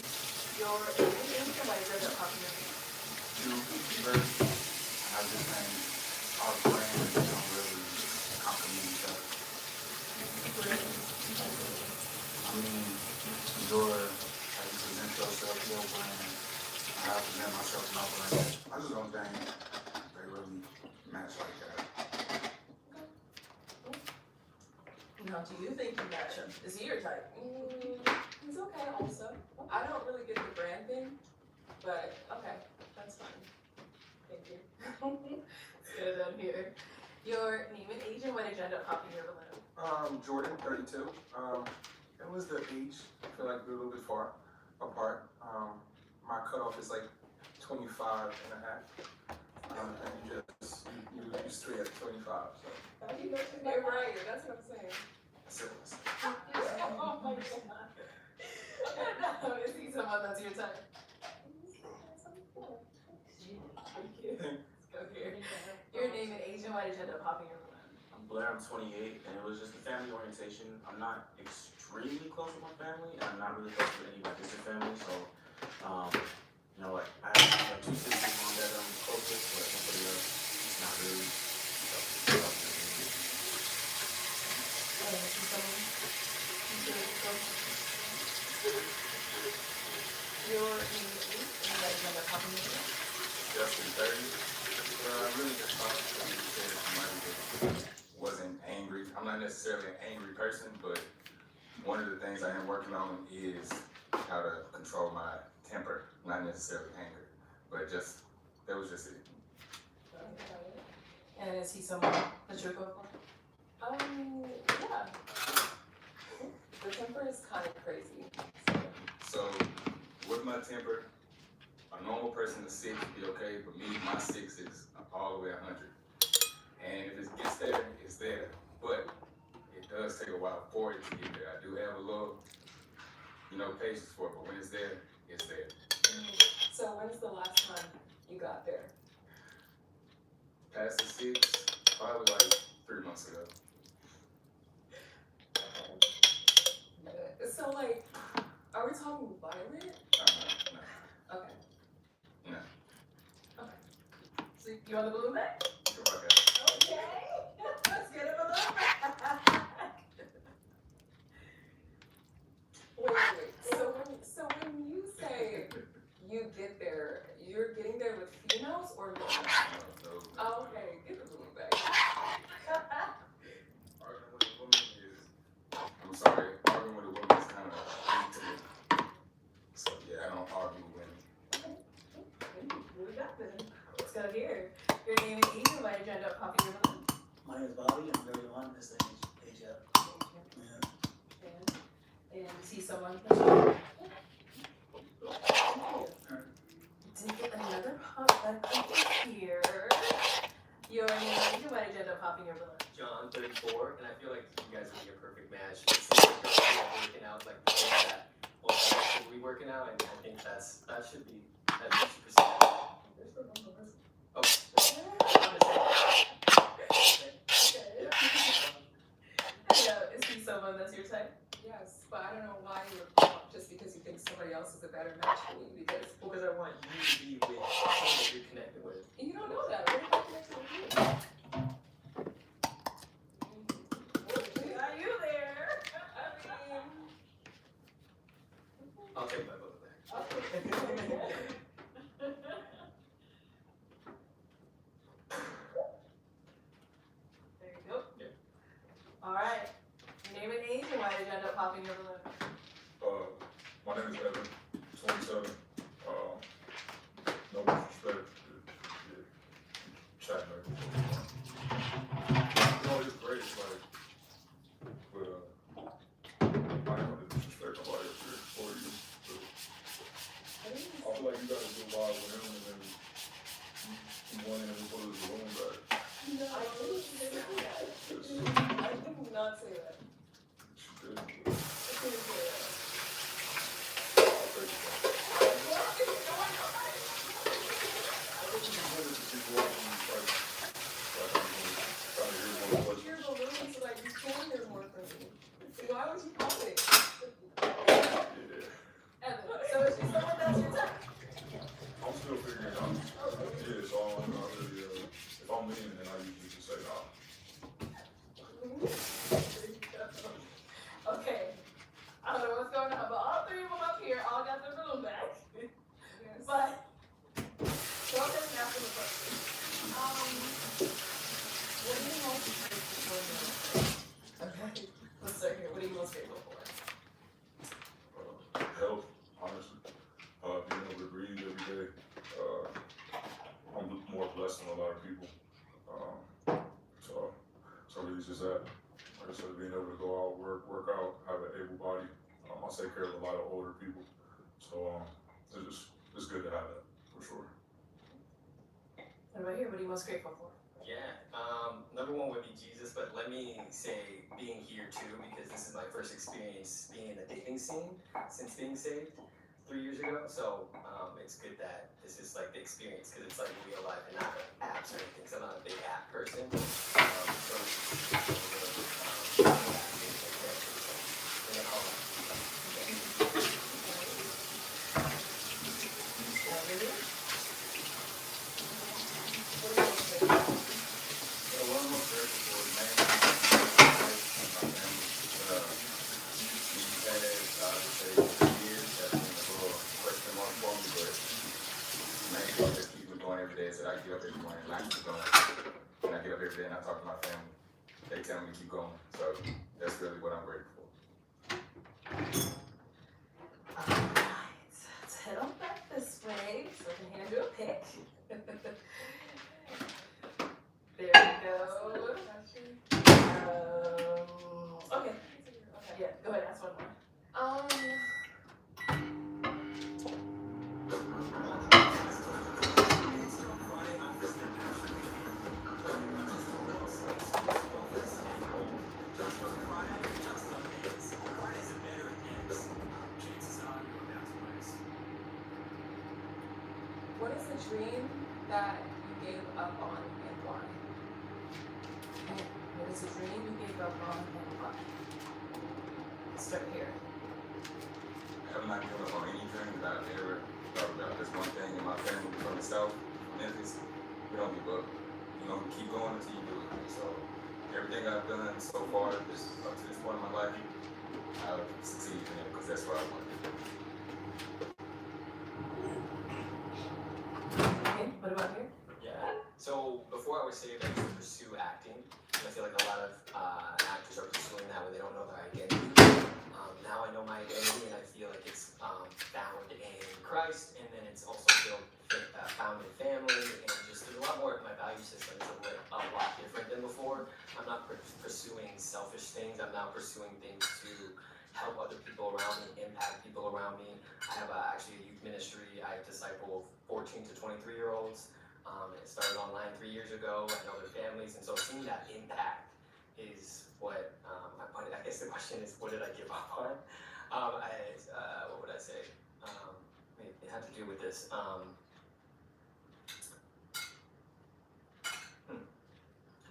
Your name and why did you end up popping your balloon? First, I just think our brands don't really compliment each other. I mean, your, how you present yourself, your brand, how I present myself, my brand. I just don't think they really match like that. Now, do you think you match him? Is he your type? He's okay also. I don't really get the brand thing, but okay, that's fine. Thank you. Let's get it done here. Your name and age, and why did you end up popping your balloon? Jordan, 32. It was the age. I feel like we're a little bit far apart. My cutoff is like 25 and a half. And you straight at 25. So. You're right. That's what I'm saying. Syphilis. Oh my god. No, is he someone that's your type? Thank you. Let's go here. Your name and age, and why did you end up popping your balloon? I'm Blair, I'm 28, and it was just a family orientation. I'm not extremely close with my family, and I'm not really close with any of my distant family, so, you know, like, I have two sisters on that I'm closest, but nobody else, not really. Your name and age, and why did you end up popping your balloon? Justin 30. I really just thought that you said somebody that wasn't angry. I'm not necessarily an angry person, but one of the things I am working on is how to control my temper. Not necessarily anger, but just, that was just it. And is he someone that you would go for? Yeah. The temper is kind of crazy. So, with my temper, a normal person is 6 would be okay, but me, my 6 is all the way 100. And if it gets there, it's there. But it does take a while for it to get there. I do have a little, patience for it, but when it's there, it's there. So when's the last time you got there? Past the 6, probably like 3 months ago. So like, are we talking violent? No. Okay. No. Okay. So you want the balloon back? Okay. Okay. Let's get a balloon back. Wait. So when you say you get there, you're getting there with females or men? No. Oh, okay. Get the balloon back. Arguing with a woman is, I'm sorry, arguing with a woman is kind of intimate. So yeah, I don't argue with women. What we got then? Let's go here. Your name and age and why did you end up popping your balloon? My name is Bobby. I'm 31. This is age up. Yeah. And you see someone. Did get another pop back over here. Your name and age and why did you end up popping your balloon? John, 34, and I feel like you guys would be a perfect match. It seems like you're already working out like the things that both of us should be working out, and I think that should be that you should pursue that. Oh, Is he someone that's your type? Yes, but I don't know why you're pumped just because you think somebody else is a better match for you. Because I want you to be with someone that you're connected with. you don't know that. What if I connect with you? Are you there? I'll take my vote back. There you go. All right. Your name and age and why did you end up popping your balloon? My name is Evan, 27. No disrespect. Chatting like it's great, like, but I ain't gonna disrespect nobody up here for you. So, I feel like you gotta do a lot with him and then you want him to put his balloon back. No, I didn't say that. I did not say that. She did. I didn't say that. I'll take it back. Your balloon so that you can hear more from me. Why would you pop it? Evan, so is she someone that's your type? I'm still figuring it out. Yeah, so I really, if I'm leaning, then I usually just say nah. Okay. I don't know what's going on, but all three of them up here all got their balloon back. But go ahead and ask them a question. What are you most grateful for? Okay. Let's start here. What are you most grateful for? Health, honestly. Being able to breathe every day. I'm more blessed than a lot of people. So really just that. Like I said, being able to go out, work out, have an able body. I take care of a lot of older people. So it's good to have that, for sure. What about here? What are you most grateful for? Yeah, number one would be Jesus, but let me say being here too, because this is my first experience being in the dating scene since being saved 3 years ago. So it's good that this is like the experience, because it's like real life and not apps or anything, because I'm not a big app person. I get up every morning and I keep going. And I get up every day and I talk to my family. They tell me to keep going. So that's really what I'm grateful for. Alright, let's head on back this way so I can hand you a pic. There we go. Okay. Yeah, go ahead, ask one more. what is a dream that you gave up on and why? Okay. What is a dream you gave up on and why? Let's start here. I'm not giving up on anything that I've ever thought about. There's one thing in my family from the South, Memphis, we don't give up. You know, keep going until you do it. So everything I've done so far, just up to this point in my life, I've succeeded in it because that's what I want to do. Okay, what about here? Yeah. So before I was saved, I used to pursue acting. And I feel like a lot of actors are pursuing that when they don't know their identity. Now I know my identity, and I feel like it's found in Christ, and then it's also found in family, and just there's a lot more. My value system is a lot different than before. I'm not pursuing selfish things. I'm now pursuing things to help other people around me, impact people around me. I have actually a youth ministry. I disciple 14 to 23-year-olds. It started online 3 years ago. I know their families, and so seeing that impact is what I guess the question is, what did I give up on? What would I say? It had to do with this. I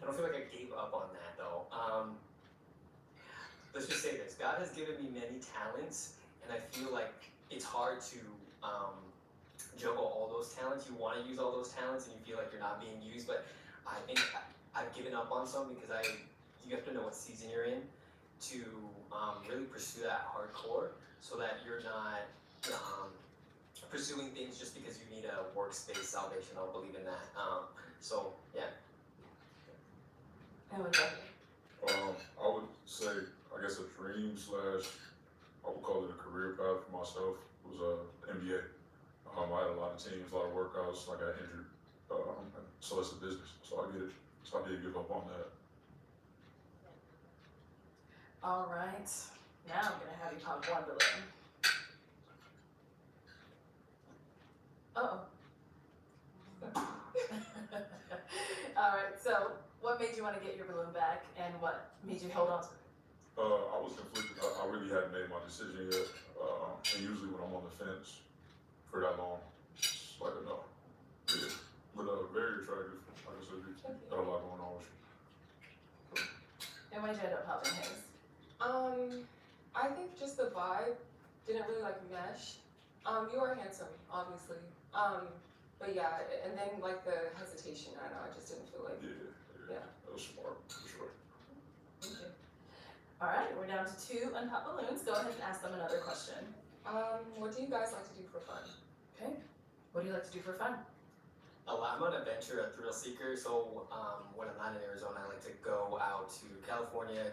don't feel like I gave up on that though. Let's just say this: God has given me many talents, and I feel like it's hard to juggle all those talents. You want to use all those talents, and you feel like you're not being used. But I think I've given up on some because you have to know what season you're in to really pursue that hardcore, so that you're not pursuing things just because you need a workspace salvation. I don't believe in that. So yeah. And what about here? I would say, I guess a dream slash, I would call it a career path for myself, was NBA. I had a lot of teams, a lot of workouts, I got injured, so it's a business, so I get it. So I did give up on that. All right. Now I'm gonna have you pop one balloon. Uh-oh. All right, so what made you want to get your balloon back, and what made you hold on to it? I was conflicted. I really hadn't made my decision yet. And usually when I'm on the fence for that long, it's like a no. Yeah. But very attractive. Like I said, got a lot going on with you. And when did you end up popping his? I think just the vibe didn't really like mesh. You are handsome, obviously. But yeah, and then like the hesitation, I don't know, I just didn't feel like. Yeah. That was smart, for sure. Okay. All right, we're down to 2 unpopped balloons. Go ahead and ask them another question. What do you guys like to do for fun? Okay. What do you like to do for fun? I'm an adventure, a thrill seeker, so when I'm not in Arizona, I like to go out to California,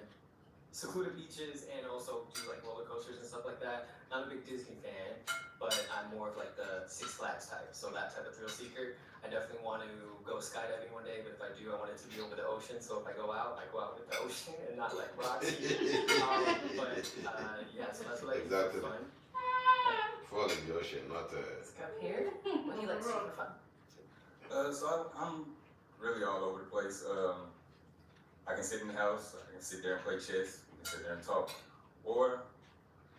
secluded beaches, and also do like roller coasters and stuff like that. Not a big Disney fan, but I'm more of like the Six Flags type, so that type of thrill seeker. I definitely want to go skydiving one day, but if I do, I want it to be over the ocean, so if I go out with the ocean and not like rocks. Yeah, so that's what I do for fun. Fall in the ocean, not Let's go up here. What do you like to do for fun? So I'm really all over the place. I can sit in the house, I can sit there and play chess, we can sit there and talk. Or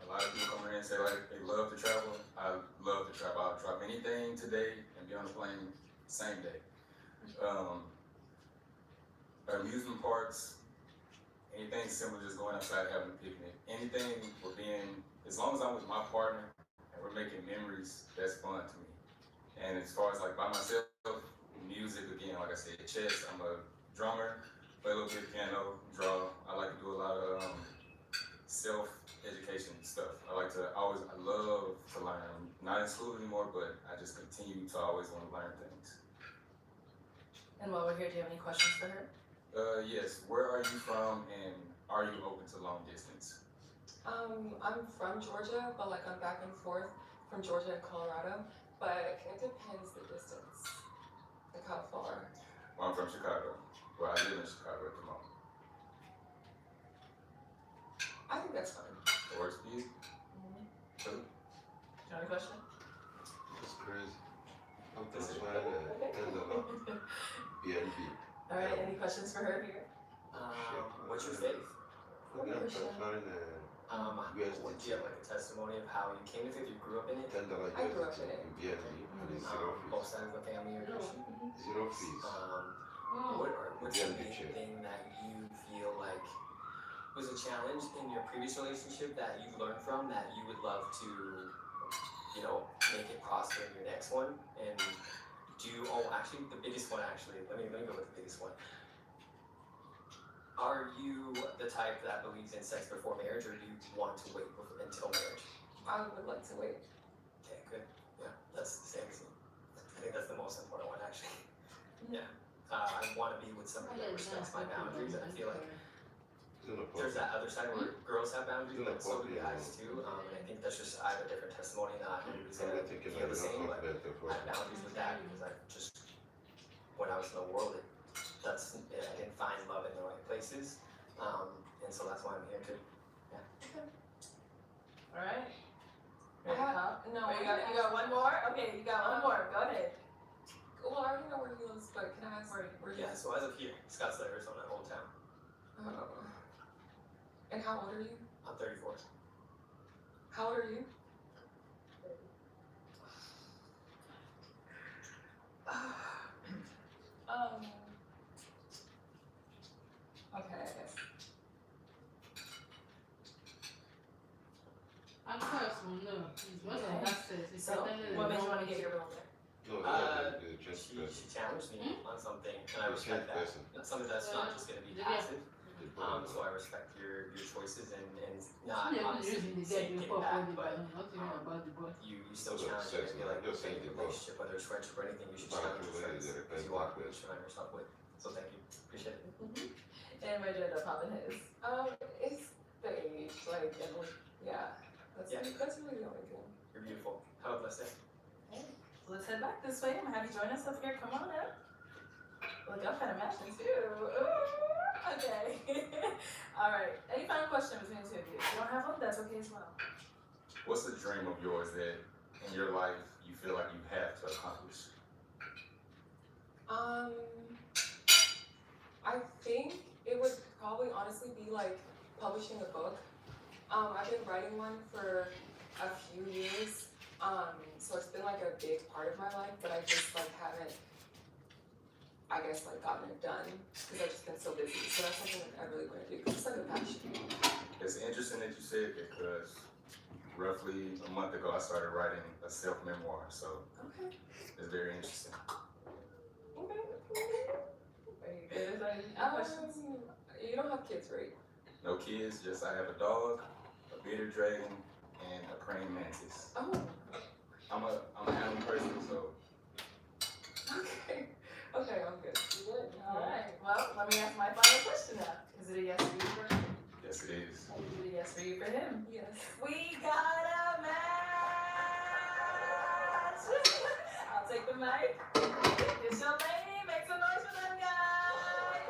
a lot of people come in and say like they love to travel. I love to travel. I'll drop anything today and be on a plane same day. Amusement parks, anything similar, just going outside having a picnic. Anything with as long as I'm with my partner and we're making memories, that's fun to me. And as far as like by myself, music again, like I said, chess, I'm a drummer, play a little bit of piano, draw. I like to do a lot of self-education stuff. I love to learn. I'm not in school anymore, but I just continue to always want to learn things. And while we're here, do you have any questions for her? Yes, where are you from and are you open to long distance? I'm from Georgia, but like I'm back and forth from Georgia and Colorado, but it depends the distance, like how far. Well, I'm from Chicago. Well, I live in Chicago at the moment. I think that's fine. It works for you? Cool. Do you have a question? That's crazy. I'm just trying to tell a lot. BNB. All right, any questions for her here? What's your faith? Okay, I'm fine. Do you have like a testimony of how you came into it? You grew up in it? $10 I grew up in it. in BNB and it's zero Both fees. sides of the family are Christian? Zero fees. What's the big thing that you feel like was a challenge in your previous relationship that you learned from that you would love to, make it prosper in your next one? And actually, the biggest one, let me go with the biggest one. Are you the type that believes in sex before marriage, or do you want to wait until marriage? I would like to wait. Okay, good. Yeah, that's the same as me. I think that's the most important one, actually. Yeah. I want to be with somebody that respects my boundaries, and I feel like there's that other side where girls have boundaries, but so do guys too. And I think that's just, I have a different testimony. Not everybody's gonna feel the same, but I have boundaries with that because when I was in the world, I didn't find love in the right places. And so that's why I'm here too. Yeah. Alright. No, You got one more? Okay, you got one more. Go ahead. Well, I already know where he lives, but can I ask where he Yeah, so I live here, Scottsdale, Arizona, Old Town. And how old are you? I'm 34. How old are you? Okay, I guess. I'm personal, no. It's what Okay. that says. It's So, what made you want to get your bill there? She challenged me on something, and I respect that. Something that's not just going to be passive. So I respect your choices and not obviously saying get back, but you still challenge it. I feel like any relationship, whether it's friendship or anything, you should challenge your friends because you are who you surround yourself with. So thank you, appreciate it. And where'd you end up popping his? It's the age, yeah. That's really the only thing. You're beautiful. Have a blessed day. Okay. So let's head back this way. I'm gonna have you join us up here. Come on up. Look, I'm kind of matching too. Ooh, okay. All right. Any final question between the two of you? If you don't have them, that's okay as well. What's the dream of yours that in your life you feel like you have to accomplish? I think it would probably honestly be like publishing a book. I've been writing one for a few years, so it's been like a big part of my life, but I just haven't, I guess, gotten it done because I've just been so busy. So that's something I really want to do. It's like a passion. It's interesting that you said because roughly a month ago I started writing a self-memoir, so it's very interesting. Any questions? You don't have kids, right? No kids, just I have a dog, a bearded dragon, and a praying mantis. Oh. I'm an animal person, so. Okay, I'm good. Good. All right. Well, let me ask my final question now. Is it a yes for you for him? Yes, it is. Is it a yes for you for him? Yes. We got a match! I'll take the mic. It's your lady. Make some noise for them guys.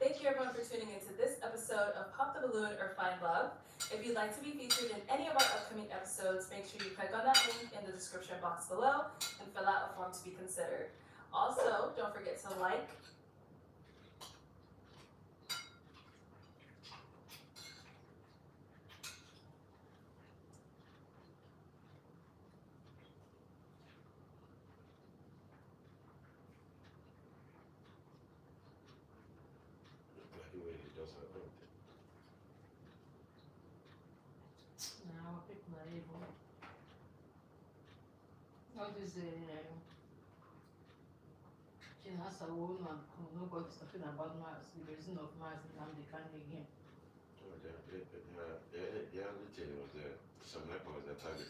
Thank you everyone for tuning into this episode of Pop the Balloon or Find Love. If you'd like to be featured in any of our upcoming episodes, make sure you click on that link in the description box below and fill out a form to be considered. Also, don't forget to like, Now, pick my label. What is Chinasa woman? Nobody's talking about Mars. The reason of Mars and I'm the Kanye again. The only thing was some level was the target.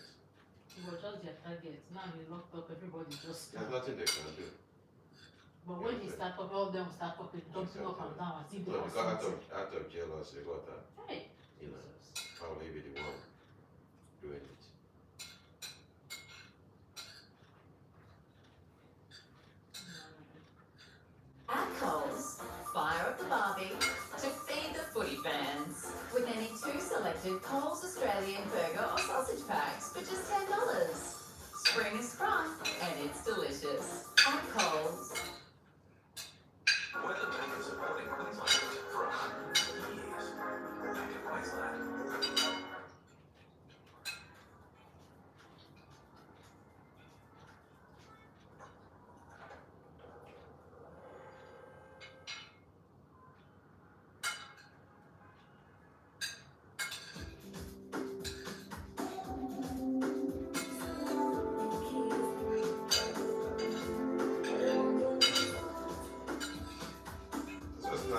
It was just their target. Now he locked up, everybody just. There's nothing they can do. But when he start talking, all them start talking, jumping up and down as if they No, were because something. out of jealousy, they got that. Hey! Probably be the one doing it. At Coles, fire up the Barbie to feed the footy fans with any 2 selected Coles Australian burger or sausage packs for just $10. Spring is sprung and it's delicious. At Coles.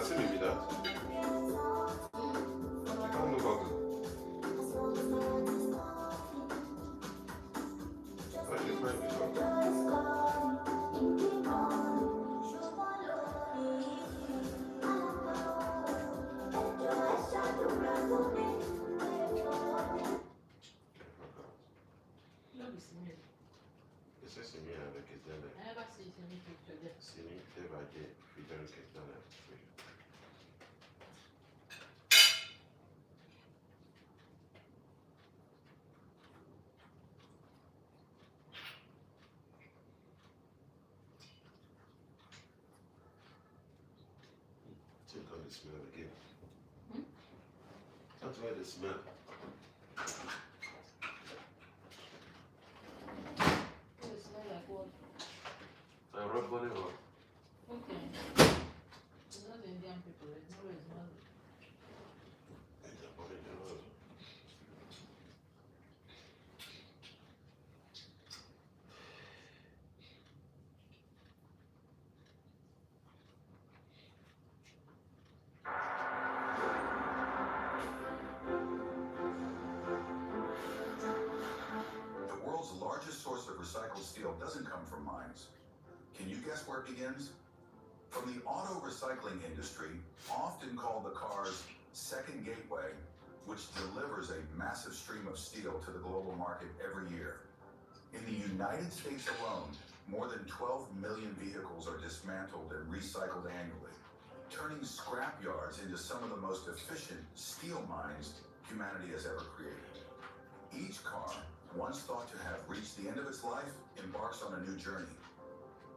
see me with that. I can't move out. I can find this one. Ese c'est mieux avec les dents. C'est mieux que va dire, fidèle que dans la feuille. Take on the smell again. Don't try the smell. I rub on it or Okay. It's not Indian people, it's not it's not. it's a body of The world's largest source of recycled steel doesn't come from mines. Can you guess where it begins? From the auto recycling industry, often called the car's second gateway, which delivers a massive stream of steel to the global market every year. In the United States alone, more than 12 million vehicles are dismantled and recycled annually, turning scrap yards into some of the most efficient steel mines humanity has ever created. Each car, once thought to have reached the end of its life, embarks on a new journey.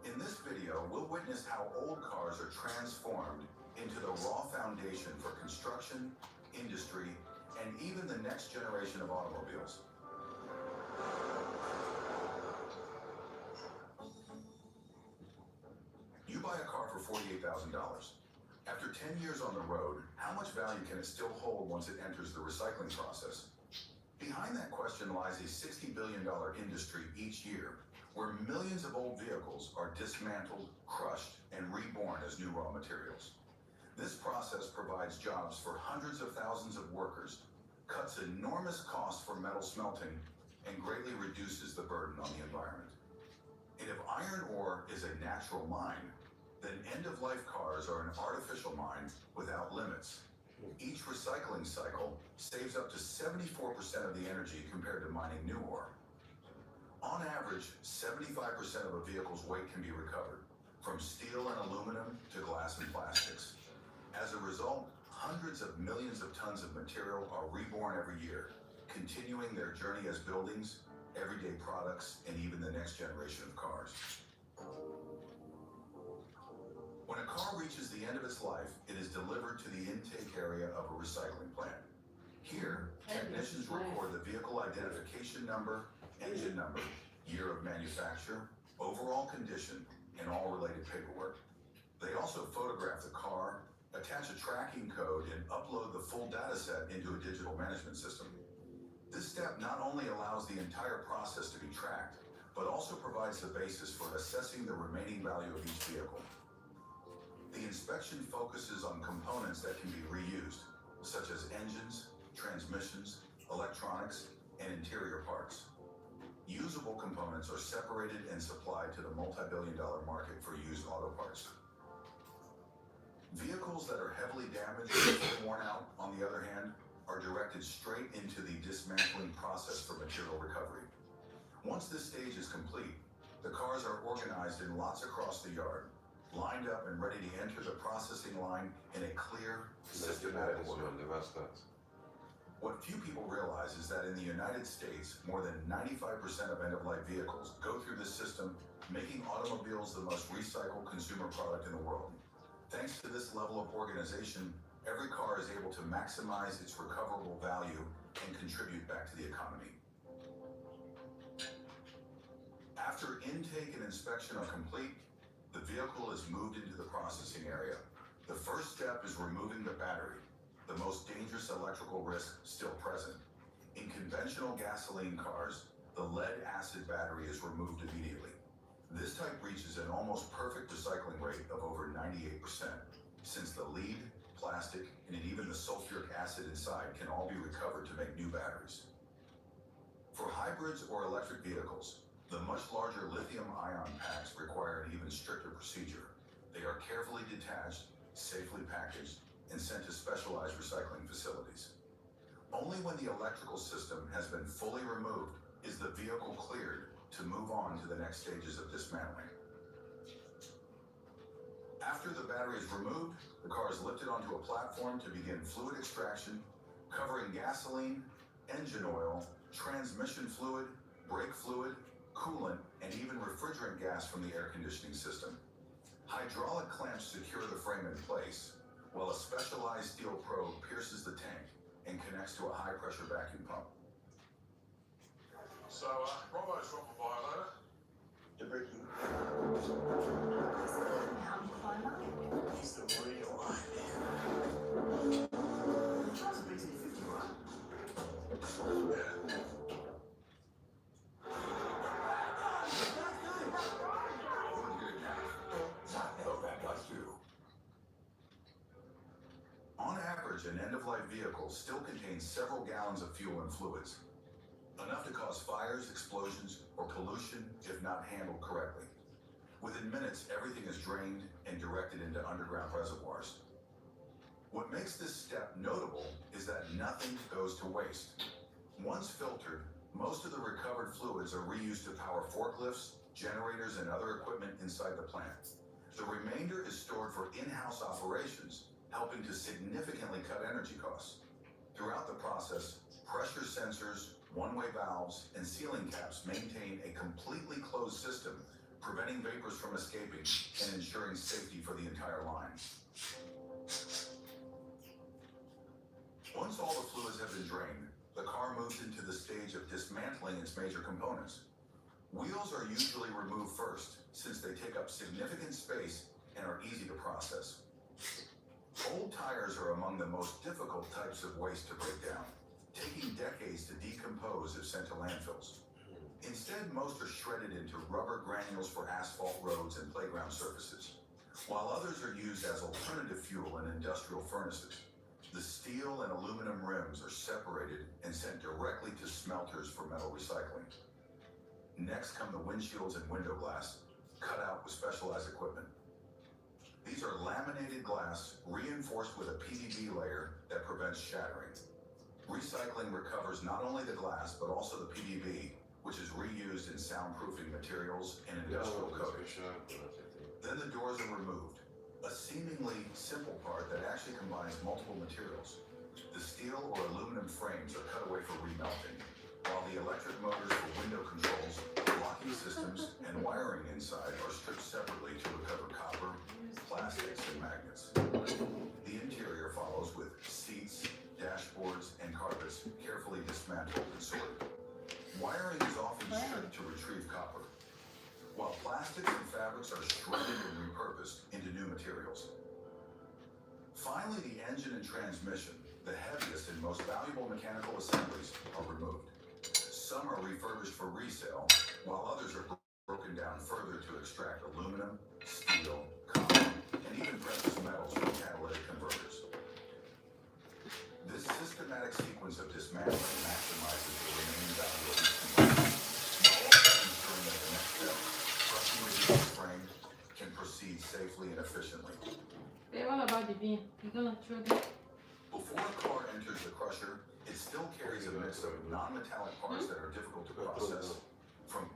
In this video, we'll witness how old cars are transformed into the raw foundation for construction, industry, and even the next generation of automobiles. You buy a car for $48,000. After 10 years on the road, how much value can it still hold once it enters the recycling process? Behind that question lies a $60 billion industry each year, where millions of old vehicles are dismantled, crushed, and reborn as new raw materials. This process provides jobs for hundreds of thousands of workers, cuts enormous costs for metal smelting, and greatly reduces the burden on the environment. And if iron ore is a natural mine, then end-of-life cars are an artificial mine without limits. Each recycling cycle saves up to 74% of the energy compared to mining new ore. On average, 75% of a vehicle's weight can be recovered, from steel and aluminum to glass and plastics. As a result, hundreds of millions of tons of material are reborn every year, continuing their journey as buildings, everyday products, and even the next generation of cars. When a car reaches the end of its life, it is delivered to the intake area of a recycling plant. Here, technicians record the vehicle identification number, engine number, year of manufacture, overall condition, and all related paperwork. They also photograph the car, attach a tracking code, and upload the full data set into a digital management system. This step not only allows the entire process to be tracked, but also provides the basis for assessing the remaining value of each vehicle. The inspection focuses on components that can be reused, such as engines, transmissions, electronics, and interior parts. Usable components are separated and supplied to the multi-billion-dollar market for used auto parts. Vehicles that are heavily damaged or worn out, on the other hand, are directed straight into the dismantling process for material recovery. Once this stage is complete, the cars are organized in lots across the yard, lined up and ready to enter the processing line in a clear, systematic order. What few people realize is that in the United States, more than 95% of end-of-life vehicles go through this system, making automobiles the most recycled consumer product in the world. Thanks to this level of organization, every car is able to maximize its recoverable value and contribute back to the economy. After intake and inspection are complete, the vehicle is moved into the processing area. The first step is removing the battery, the most dangerous electrical risk still present. In conventional gasoline cars, the lead-acid battery is removed immediately. This type reaches an almost perfect recycling rate of over 98%. since the lead, plastic, and even the sulfuric acid inside can all be recovered to make new batteries. For hybrids or electric vehicles, the much larger lithium-ion packs require an even stricter procedure. They are carefully detached, safely packaged, and sent to specialized recycling facilities. Only when the electrical system has been fully removed is the vehicle cleared to move on to the next stages of dismantling. After the battery is removed, the car is lifted onto a platform to begin fluid extraction, covering gasoline, engine oil, transmission fluid, brake fluid, coolant, and even refrigerant gas from the air conditioning system. Hydraulic clamps secure the frame in place, while a specialized steel probe pierces the tank and connects to a high-pressure vacuum pump. So, Bravo's dropping by later. The breaking. He's the real idea. That's a BT50, right? Yeah. On average, an end-of-life vehicle still contains several gallons of fuel and fluids, enough to cause fires, explosions, or pollution if not handled correctly. Within minutes, everything is drained and directed into underground reservoirs. What makes this step notable is that nothing goes to waste. Once filtered, most of the recovered fluids are reused to power forklifts, generators, and other equipment inside the plant. The remainder is stored for in-house operations, helping to significantly cut energy costs. Throughout the process, pressure sensors, one-way valves, and sealing caps maintain a completely closed system, preventing vapors from escaping and ensuring safety for the entire line. Once all the fluids have been drained, the car moves into the stage of dismantling its major components. Wheels are usually removed first, since they take up significant space and are easy to process. Old tires are among the most difficult types of waste to break down, taking decades to decompose if sent to landfills. Instead, most are shredded into rubber granules for asphalt roads and playground surfaces, while others are used as alternative fuel in industrial furnaces. The steel and aluminum rims are separated and sent directly to smelters for metal recycling. Next come the windshields and window glass, cut out with specialized equipment. These are laminated glass reinforced with a PVB layer that prevents shattering. Recycling recovers not only the glass, but also the PVB, which is reused in soundproofing materials and industrial coatings. Then the doors are removed, a seemingly simple part that actually combines multiple materials. The steel or aluminum frames are cut away for remelting, while the electric motors for window controls, locking systems, and wiring inside are stripped separately to recover copper, plastics, and magnets. The interior follows with seats, dashboards, and carpets carefully dismantled and sorted. Wiring is often stripped to retrieve copper, while plastics and fabrics are shredded and repurposed into new materials. Finally, the engine and transmission, the heaviest and most valuable mechanical assemblies, are removed. Some are refurbished for resale, while others are broken down further to extract aluminum, steel, copper, and even precious metals from catalytic converters. This systematic sequence of dismantling maximizes the remaining value of each component, ensuring that the next step, crushing the vehicle frame, can proceed safely and efficiently. Hey, what about the bin? You gonna throw it? Before a car enters the crusher, it still carries a mix of non-metallic parts that are difficult to process. From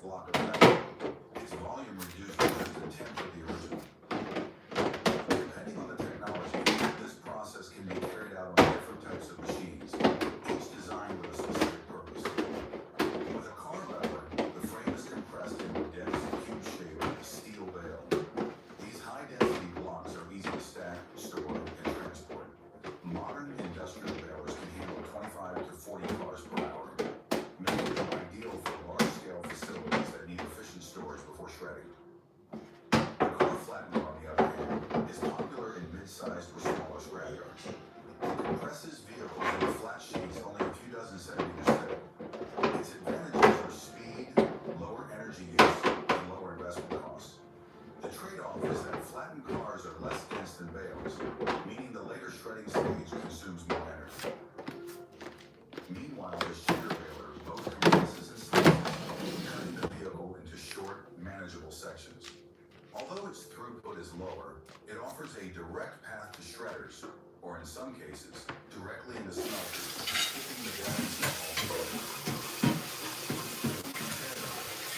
block of metal. Its volume reduced because the temp of the original. Depending on the technology, this process can be carried out on different types of machines, each designed with a specific purpose. With a car lever, the frame is compressed into a dense, cube-shaped steel bale. These high-density blocks are easy to stack, store, and transport. Modern industrial balers can handle 25 to 40 cars per hour, making them ideal for large-scale facilities that need efficient storage before shredding. The car flattener, on the other hand, is popular in mid-sized or smaller scrapyards. It compresses vehicles into flat sheets only a few dozen centimeters thick. Its advantages are speed, lower energy use, and lower investment costs. The trade-off is that flattened cars are less dense than bales, meaning the later shredding stage consumes more energy. Meanwhile, the shear baler both compresses and slices, cutting the vehicle into short, manageable sections. Although its throughput is lower, it offers a direct path to shredders, or in some cases, directly into smelters, skipping the balancing altogether.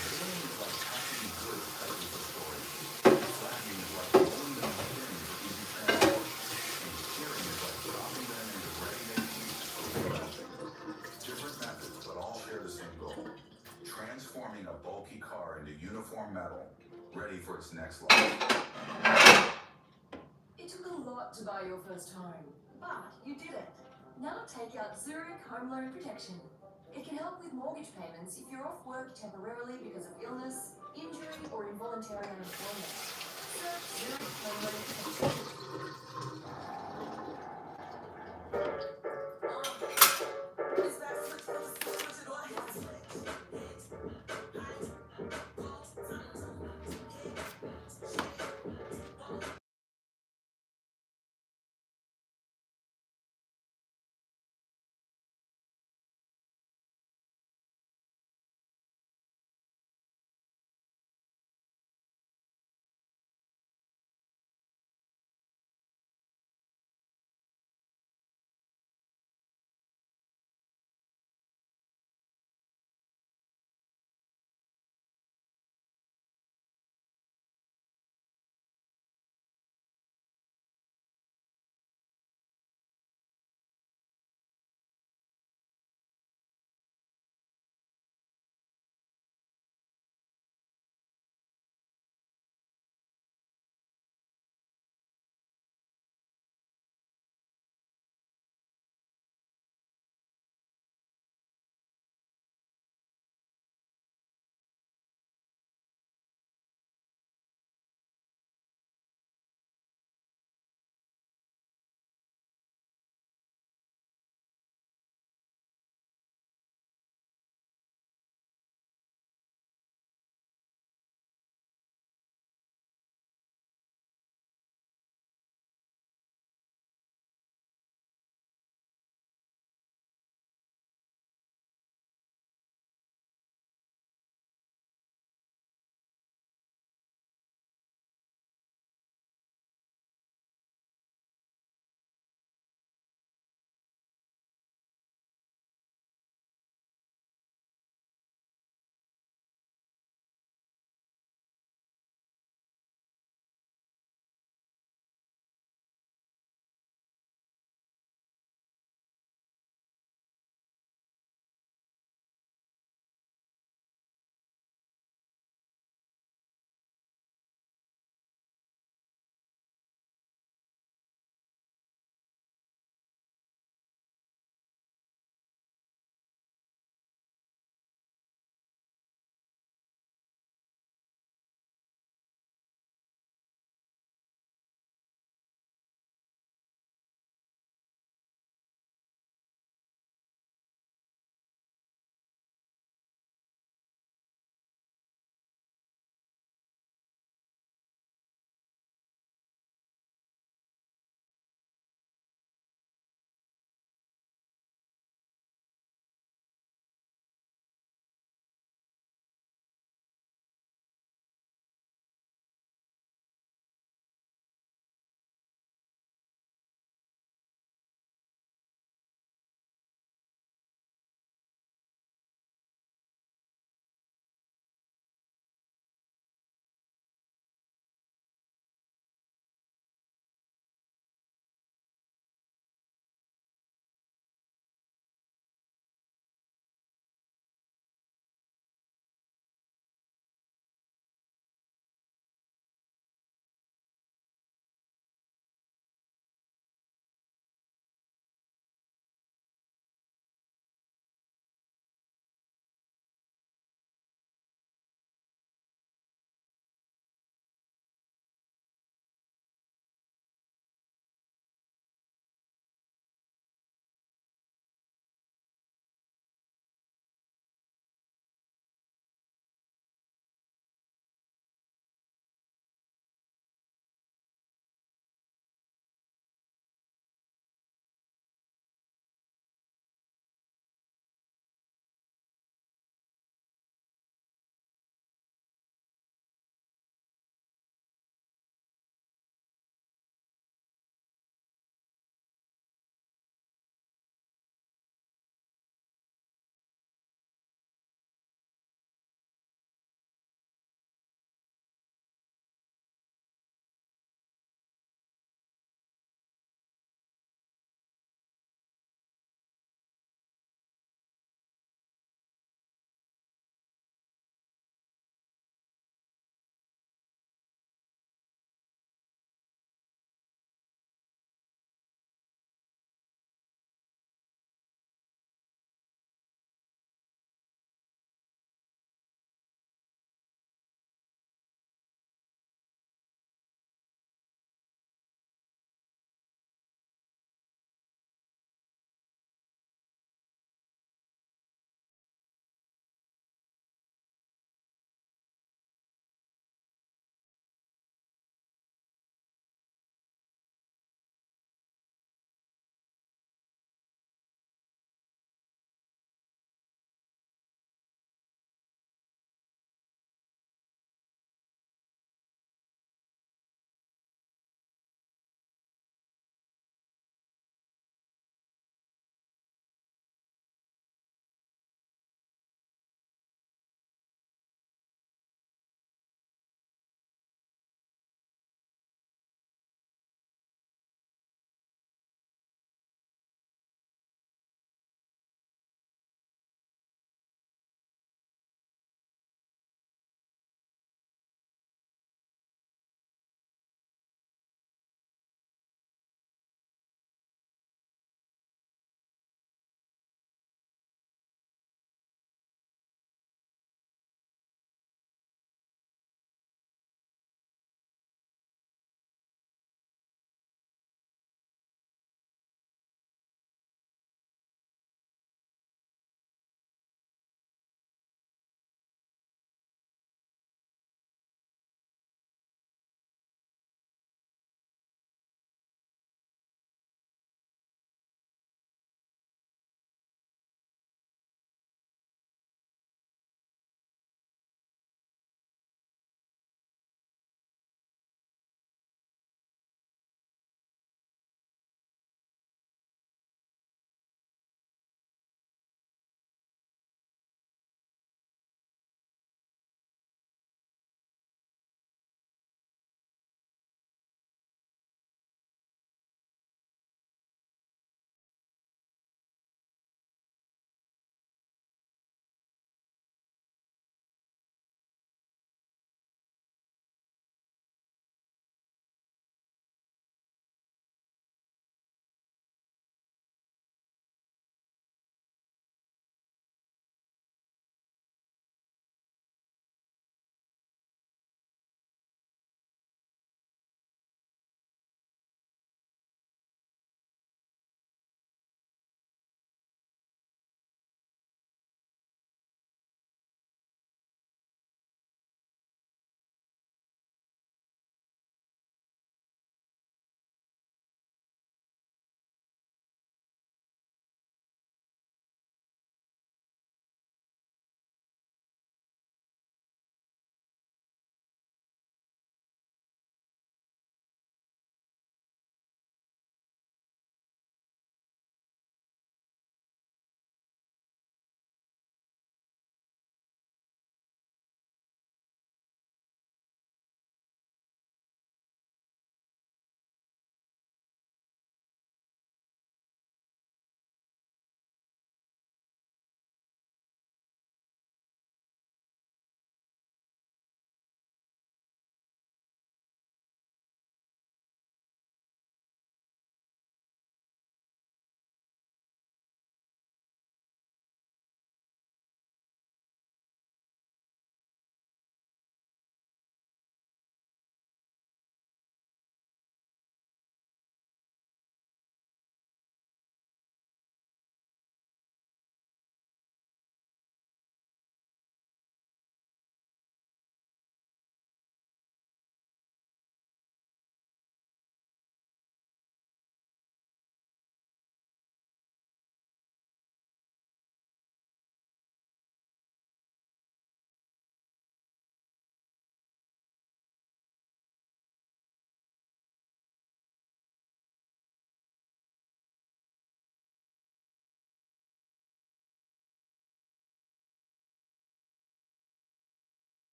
Baling is like packing goods tightly for storage. Flattening is like rolling them in thin for easy transport. And shearing is like dropping them into ready-made pieces for production. Different methods, but all share the same goal: transforming a bulky car into uniform metal, ready for its next life. It took a lot to buy your first home, but you did it. Now take out Zurich Home Loan Protection. It can help with mortgage payments if you're off work temporarily because of illness, injury, or involuntary unemployment. Search Zurich Home Loan Protection.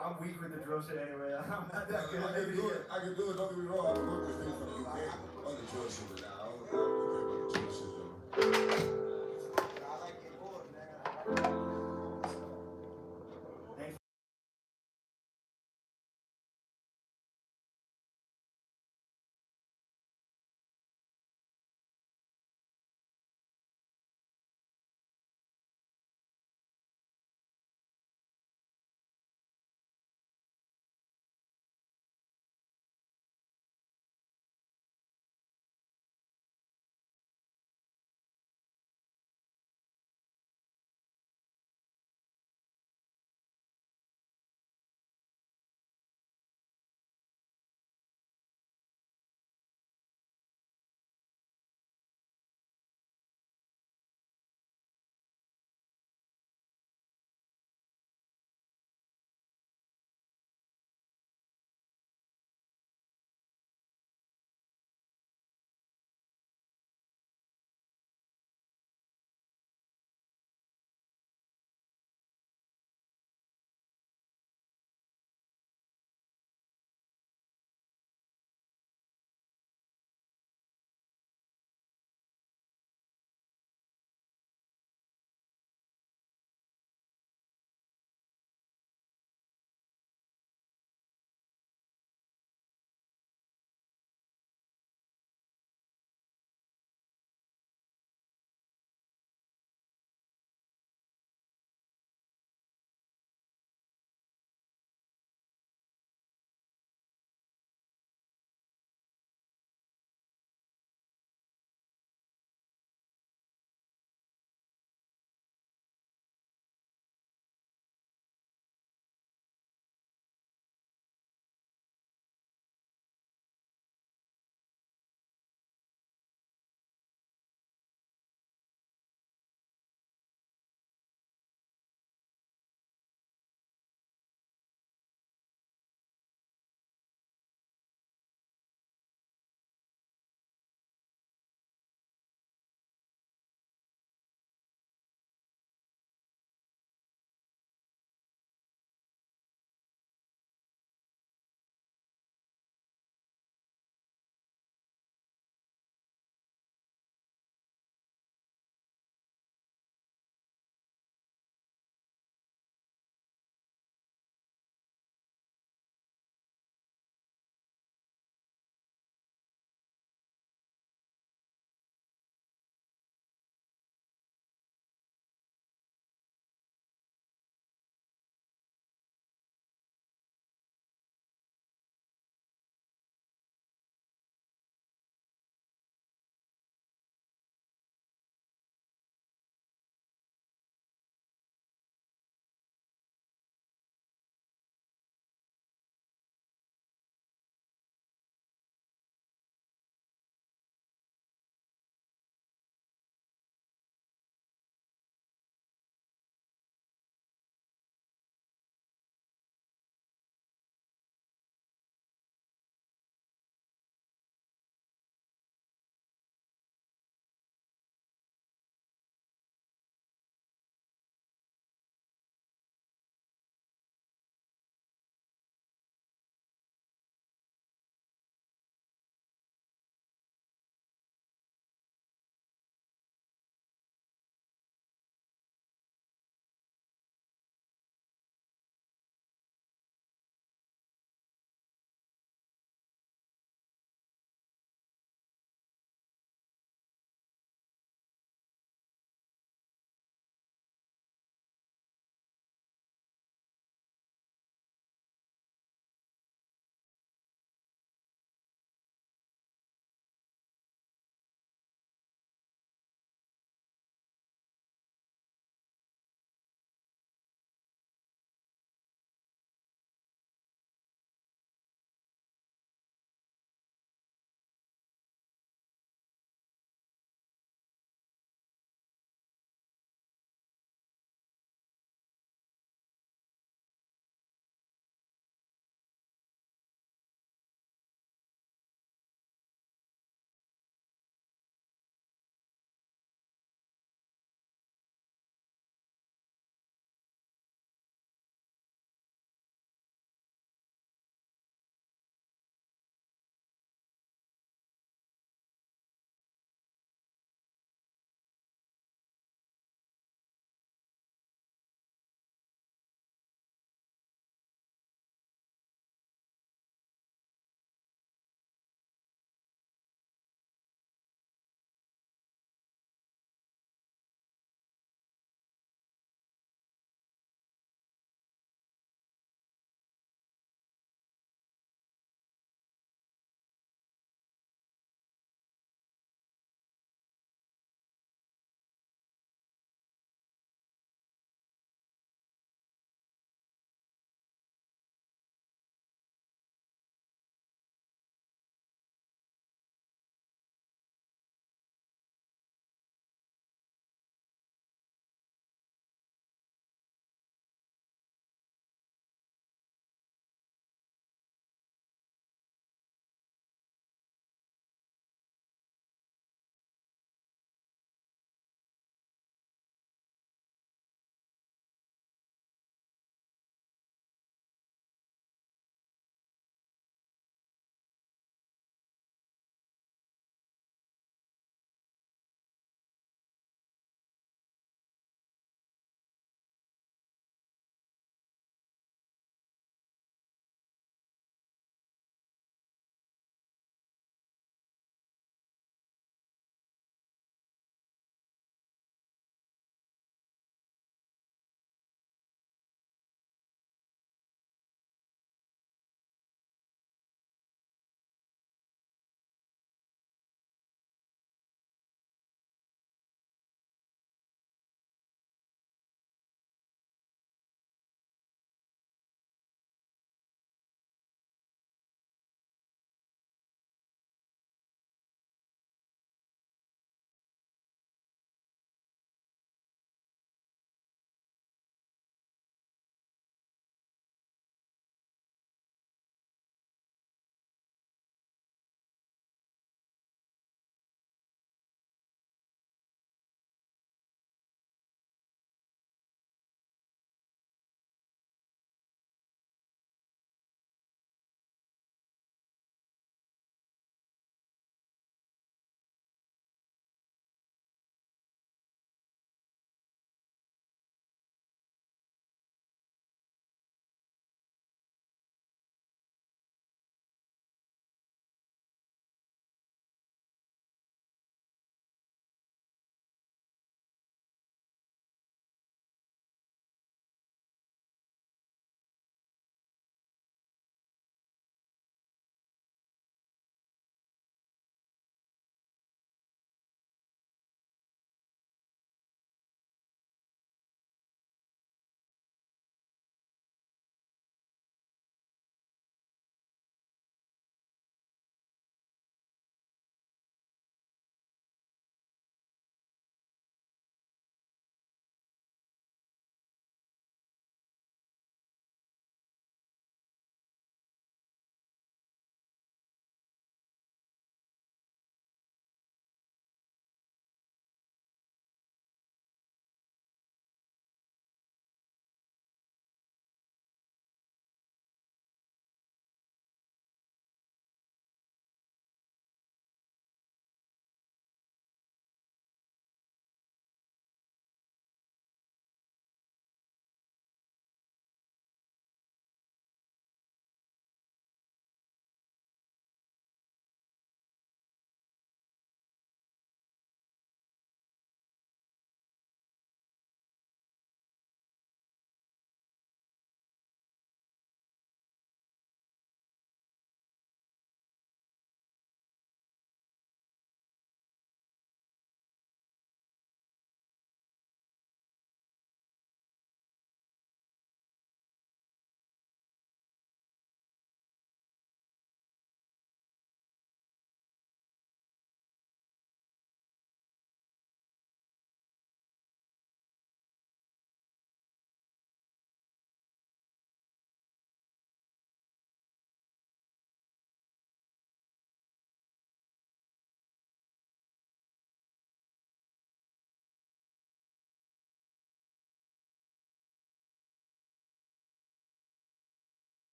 I'm weak with the drill shit anyway. I'm not that good. I can do it. Don't get me wrong. I can work this thing from the UK on the drill shit, but